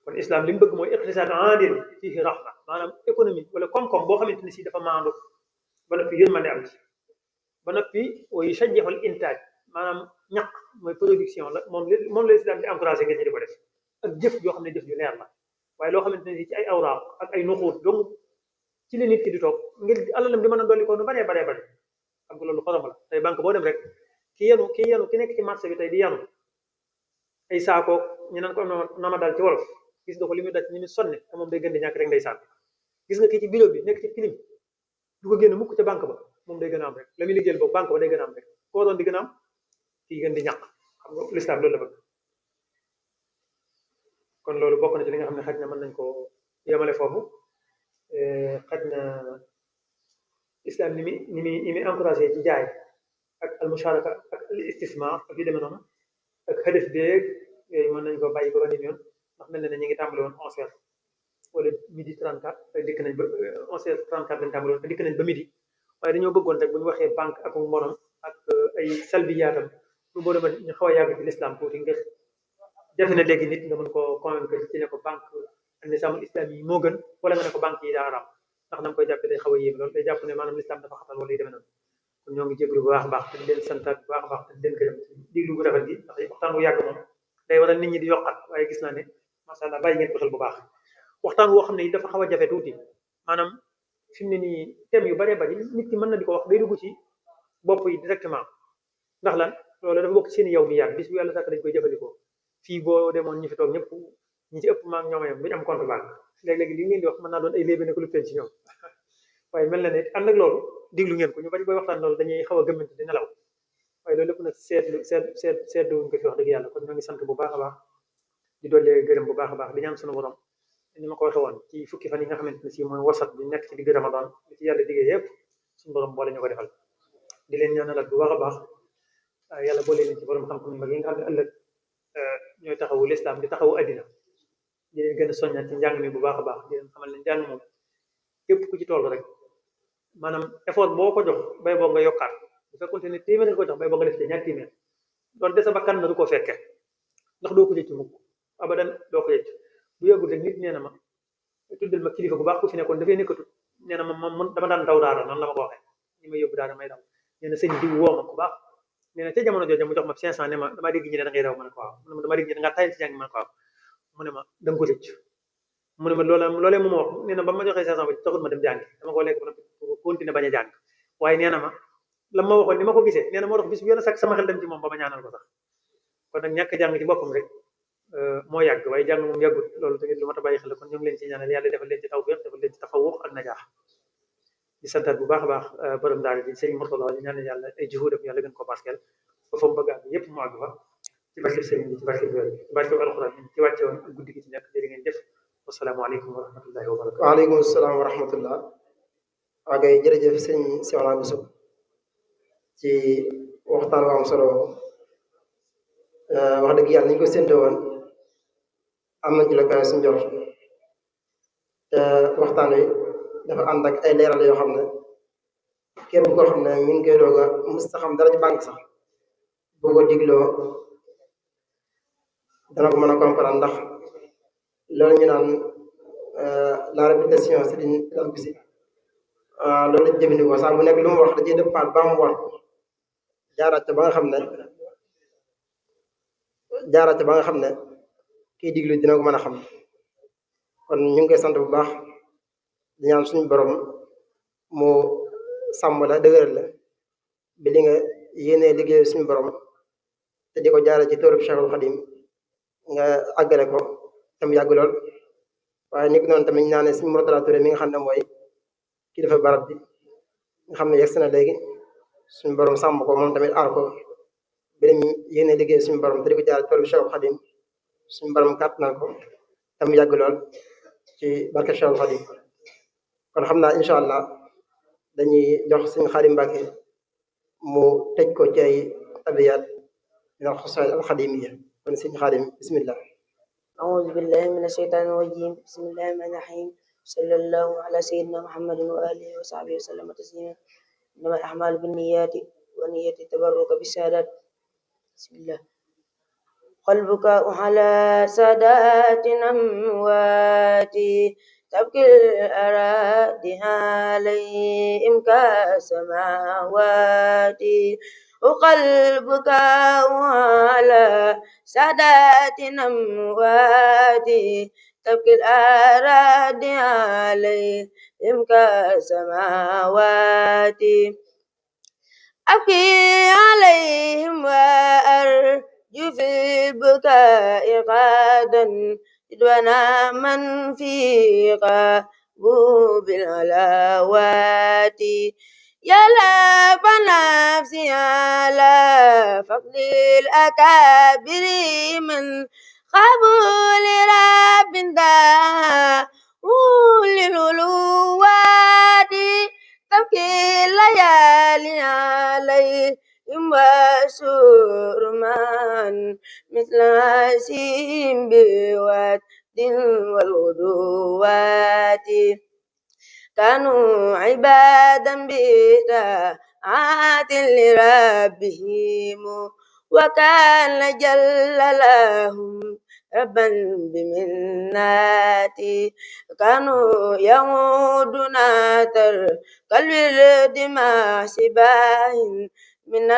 kon islam li mu bëgg mooy iqtisaad aadil fiihi rahma maanaam économie wala koom-koom boo xamante ne si dafa maandu ba noppi yërmande am ci ba noppi wa yusajjihu al intaaj maanaam ñaq mooy production la moom la islam di encouragé ngeen ñi di ko def ak jëf yoo xam ne jëf ju leer la waaye loo xamante ne si ci ay awraaq ak ay nuxuut donc ci li nit ki di toog ngir alalam di mën a dolli ko nu baree xam nga loolu xorom la tey banque boo dem rek ki nekk ci marché bi tey di yanu ay saako ñu naan ko na ma dal ci wolof gis nga ko li muy daj ni mu sonne te moom day gën di ñàkk rek nday sànni gis nga kii ci bureau bi nekk ci clim du ko génn mukk ca banque ba moom day gën a am rek la muy liggéeyal boobu banque ba day gën a am rek koo doon di gën a am kii gën di ñàkk xam nga l'islam loolu la bëgg kon loolu bokk na ci li nga xam ne xaj na mën nañ ko yemale foofu xaj na islam ni mi encouragé ci jaay ak al musharaka ak al istismar ak yu demee noonu ak hadaf beeg yooyu mën nañ ko bàyyi ba beneen yoon ndax mel na ne ñu ngi tàmbali woon 11h wala midi 34 dikk nañ ba 11h34 lañ tàmbali woon dikk nañ ba midi waaye dañoo bëggoon rek bu ñu waxee banque ak morom ak ay salbiyaatam lu boo demee ñu xaw a yàgg ci l'islam tuuti ngir jafe na léegi nit nga mën ko convaincre ci ne ko banque nizaamul islam yi moo gën wala nga ne ko banque yi daa araam ndax na nga koy jàppe day xaw a yéem loolu day jàpp ne maanaam l'islam dafa xatal wala yu demee noonu kon ñoo ngi jéglu bu baax a baax te di leen santaat bu baax a baax te di leen gërëm ci diglu bu rafet gi ndax waxtaan bu yàgg moom day waral nit ñi di yokkat waaye gis naa ne macha allah bàyyi ngeen ko xel bu baax waxtaan woo xam ne dafa xaw a jafe tuuti maanaam fi mu ne nii thème yu baree bari nit ki mën na di ko wax day dugg ci bopp yi directement ndax lan loolu dafa bokk ci seen yow mi yaat bis bu yàlla sàkk dañ koy jëfandikoo fii boo demoon ñi fi toog ñëpp ñi ci ëpp maa ñoom yam duñu am compte banque léeg-léegi li ngeen di wax mën naa doon ay léebe ne ko lu teen ci ñoom waaye mel na ne ànd ak loolu diglu ngeen ko ñu bari booy waxtaan loolu dañuy xaw a gëmmante di nelaw waaye loolu lépp nag seetluwuñ ko fi wax dëgg yàlla kon ñoo ngi sant bu baax a baax di dolli gërëm bu baax a baax di ñaan sunu borom ni ma ko waxee woon ci fukki fan yi nga xamante ne si mooy wasat bi nekk ci digg Ramadan li ci yàlla diggee yëpp suñu borom boole ñu ko defal di leen ñaanal bu baax a baax yàlla boole leen ci borom xam-xam mag yi nga xam ne ëllëg ñooy taxawu l'islam di taxawu addina di leen gën a soññat ci njàng mi bu baax a baax di leen xamal ne njàng moom képp ku ci toll rek maanaam effort boo ko jox bay boo nga yokkaat bu fekkonte ne téeméer nga ko jox bay boo nga def ci ñaar téeméer doon de sa bakkan na du ko fekke ndax doo ko jëcc mukk abadan doo ko jëcc bu yàggul rek nit nee na ma tuddal ma kilifa bu baax ku fi nekkoon dafay nekkatut nee na ma dama daan daw daara noonu la ma ko waxee ñi may yóbbu daara may daw nee na sëñ diw woo ma ku baax nee na ca jamono jooju mu jox ma 500 ne ma damaa dégg ñi ne da ngay daw ma ne ko waaw mu ne ma damaa dégg ñi da ngaa tayal ci jàng ma ne ko waaw mu ne ma da nga ko rëcc mu ne ma loolee mu ma wax nee na ba ma joxee 500 ba taxul ma dem jàngi dama ko lekk ba pour continuer bañ a jàng waaye nee na ma la ma waxoon ni ma ko gisee nee na moo tax bis bu yàlla sax sama xel dem ci moom ba ma ñaanal ko sax kon nag ñàkk jàng ci boppam rek moo yàgg waaye jàng moom yàggut loolu tamit lu mat a bàyyi xel kon ñu ngi leen ci ñaanal yàlla defal leen ci tawfiq defal leen ci tafawuq ak najaax di santaat bu baax a baax borom daal di sëñ Mourtala di ñaanal yàlla ay juhudam yàlla gën ko barkeel ba fa mu bëgg àgg yëpp mu àgg fa ci barke sëñ bi ci barke bi ci barke alxuraan ci wàcce woon ak guddi gi ci nekk jërë ngeen def wasalaamaaleykum wa rahmatullahi wa barakatu waaleykum salaam wa rahmatullah waa kay jërëjëf sëñ Cheikhouna Bousso ci waxtaan wa am solo wax dëgg yàlla ni ñu ko séntu woon am nañ ci la kawe suñ jort te waxtaan wi dafa ànd ak ay leeral yoo xam ne képp koo xam ne mi ngi koy doog a mës a xam dara ci banque sax boo ko digloo dana ko mën a comprendre ndax loolu ñu naan la répétition c'est une pédagogie loolu lañ jëfandikoo saa bu nekk lu mu wax da ciy dëppaat ba mu war jaaraat ba nga xam ne kiy diglu dina ko mën a xam kon ñu ngi koy sant bu baax di ñaan suñu borom mu sàmm la dëgëral la bi li nga yéenee liggéey suñu borom te di ko jaare ci toolub Cheikhul Khadim nga àggale ko tam yàgg lool waaye ni ko noonu tamit ñu naane suñu Mourtala Touré mi nga xam ne mooy kilifa barab bi nga xam ne yegg na léegi suñu borom sàmm ko moom tamit aar ko beneen yéene liggéey suñu borom te di ko jaar toolu Cheikh Khadim suñu borom kàttanal ko tam yàgg lool ci barke Cheikh Khadim. kon xam naa incha allah dañuy jox suñu Khadim Mbacke mu tëj ko ci ay abiyaat min al-xasaa'id al-xadimiyya. kon suñu Khadim bismillah. أعوذ بالله من الشيطان الرجيم بسم الله الرحمن الرحيم صلى الله على سيدنا محمد وآله وصحبه وسلم تسليما إنما الأعمال بالنيات ونية التبرك بالشهادات. بسم الله. قلبك على سادات أمواتي تبكي الأراضي عليهم كالسماوات وقلبك على سادات أمواتي تبكي الأراضي عليهم كالسماوات أبكي عليهم وأرجو في البكاء غدا دون من في قبوب العلاوات يا لاب نفسي على فضل الأكابر من قبول رب داه للعلوات تبكي الليالي عليهم وسور من مثل نسيم بواد والغدوات كانوا عبادا بداعات لربهم وكان جل لهم ربا بمناتي كانوا يعودون كالورد مع سباه من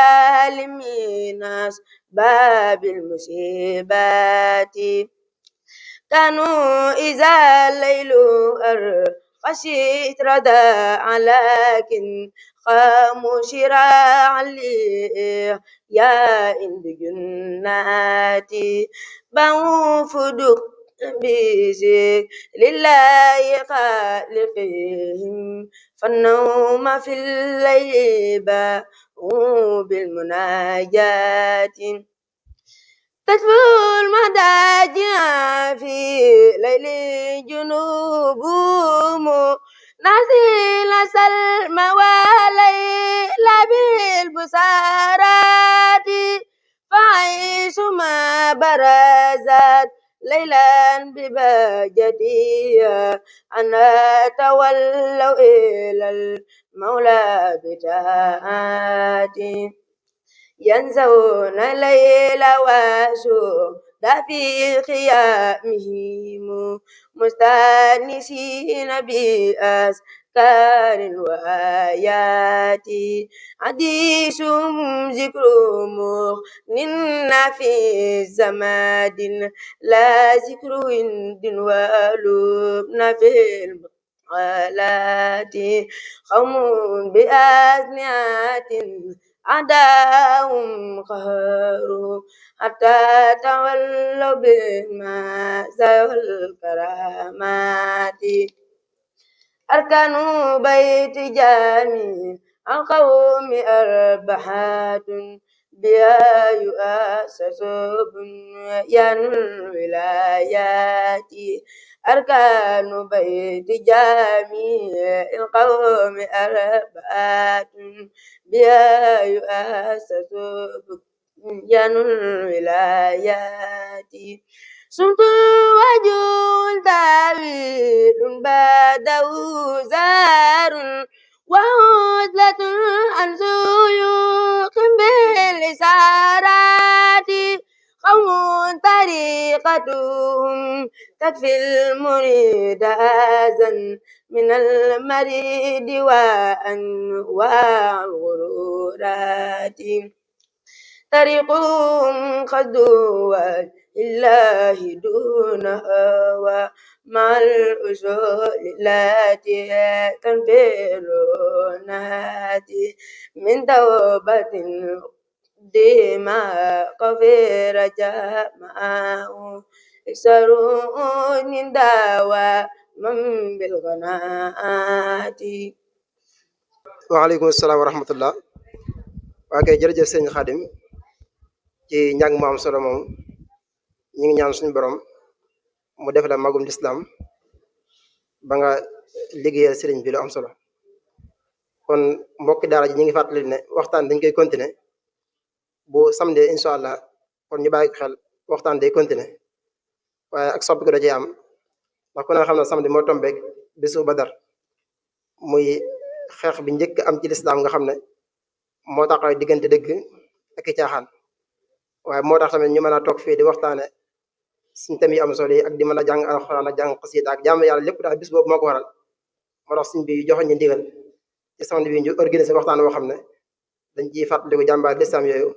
العلالمين أسباب المصيبات كانوا إذا الليل خشيت رداء لكن قاموا شراعا لي يا إن بجناتي بانوا فدق بيزيك لله خالقهم فالنوم في الليل باءوا بالمناجات تتبع المداجع في ليل جنوبهم نازل سلمى وليل بالبسارات فعيش ما برزت ليلا ببهجتها أنا تولوا إلى المولى بتاعاتي ينسون الليل وسودا في خيامهم مستانسين بأذكار وآيات حديث ذكرهم مغنٍ في زماد لا ذكر هند ولبن في المقالات قوم بأذنيات عداهم قهروا حتى تولوا بالمزايا والكرامات أركان بيت جامع القوم أربعة بها يؤسس بنيان الولايات أركان بيت جامع القوم أربعة بها يؤسس بنيان الولايات صمت وجه طويل بعده زار وعزلة عن سيوخ بالإسارات قوم طريقتهم تكفي المريد أذى من المريد وأنواع الغرورات طريقهم خذوا لله دون هوى مع الأصول التي تنفي الرنات من توبة دماء غفير جماء يكسرون من دواء من بالغنات. waaleykum salaam wa rahmatullah. waa kay jërëjëf sëñ Xaadim ci njàng mu am solo moom ñu ngi ñaan suñu borom mu def la magum lislaam ba nga liggéeyal sëriñ bi lu am solo. kon mbokki daara ji ñu ngi fàttali ne waxtaan dañ koy continuer bu samedi incha allah kon ñu bàyyi ko xel waxtaan day continuer waaye ak soppi ko da cee am ndax ku ne xam ne samedi moo tombeek bisu Badar muy xeex bi njëkk am ci lislaam nga xam ne moo tax diggante dëgg ak i caaxaan waaye moo tax tamit ñu mën a toog fii di waxtaane suñ thèmes yi am solo yi ak di mën a jàng alxuraan ak jàng xasida ak jaamu yàlla lépp daal bis boobu moo ko waral moo tax suñ bi joxe ñu ndigal ci samedi bi ñu organisé waxtaan woo xam ne dañ ciy fàttaliku jàmbaar lislaam yooyu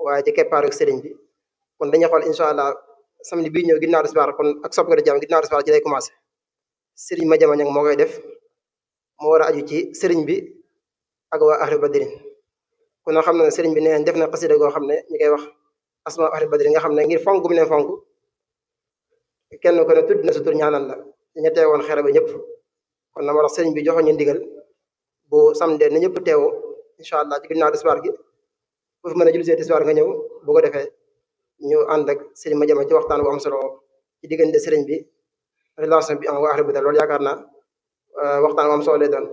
waaye ci keppaaru sëriñ bi kon dañuy xool incha allah samedi bii ñëw ginnaaw tisbaar kon ak sopp ko da jàmm ginnaaw tisbaar ci lay commencé sëriñ Madiama Niang moo koy def moo war a aju ci sëriñ bi ak waa ahlu badrin kon noo xam ne sëriñ bi neen def na xasida goo xam ne ñu koy wax asma ahlu badrin nga xam ne ngir fonk gu mu leen fonk kenn ko ne tudd na sa tur ñaanal la dañu teewoon xere ba ñëpp kon na moo tax sëriñ bi joxoon ñu ndigal bu samedi na ñëpp teewoo incha allah ci ginnaaw tisbaar gi bu fi mën a jullisee tisbaar nga ñëw bu ko defee ñu ànd ak sëriñ Madiama ci waxtaan bu am solo ci diggante sëriñ bi relation bi am waa ahlu badr loolu yaakaar naa waxtaan bu am solo lay doon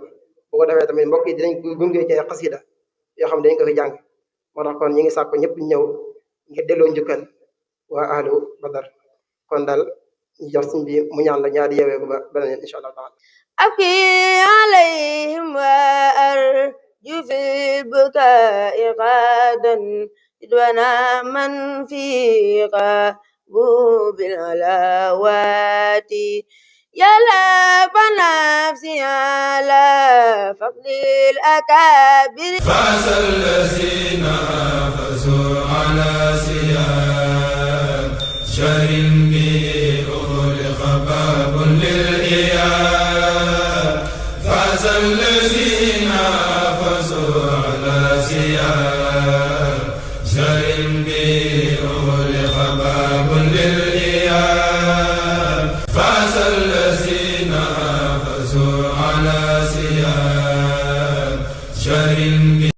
bu ko defee tamit mbokk yi dinañ gunge ci xasida yoo xam ne dañ ko fi jàng moo tax kon ñi ngi sàkko ñëpp ñëw ngir delloo njukkal waa ahlu badar kon daal ñu jox suñ bi mu ñaan la ñaari yeewee ko ba beneen incha allah taala أبكي عليهم وأرجو في البكاء غدا دون من في قبوب العلاوات يا لاب نفسي على فضل الأكابر فاز الذين حافظوا على سيان شهر به أغلق باب للإياب فاز الذين حافظوا على سيان شهر به أغلق باب للإياب فاز الذين حافظوا على سيان شهر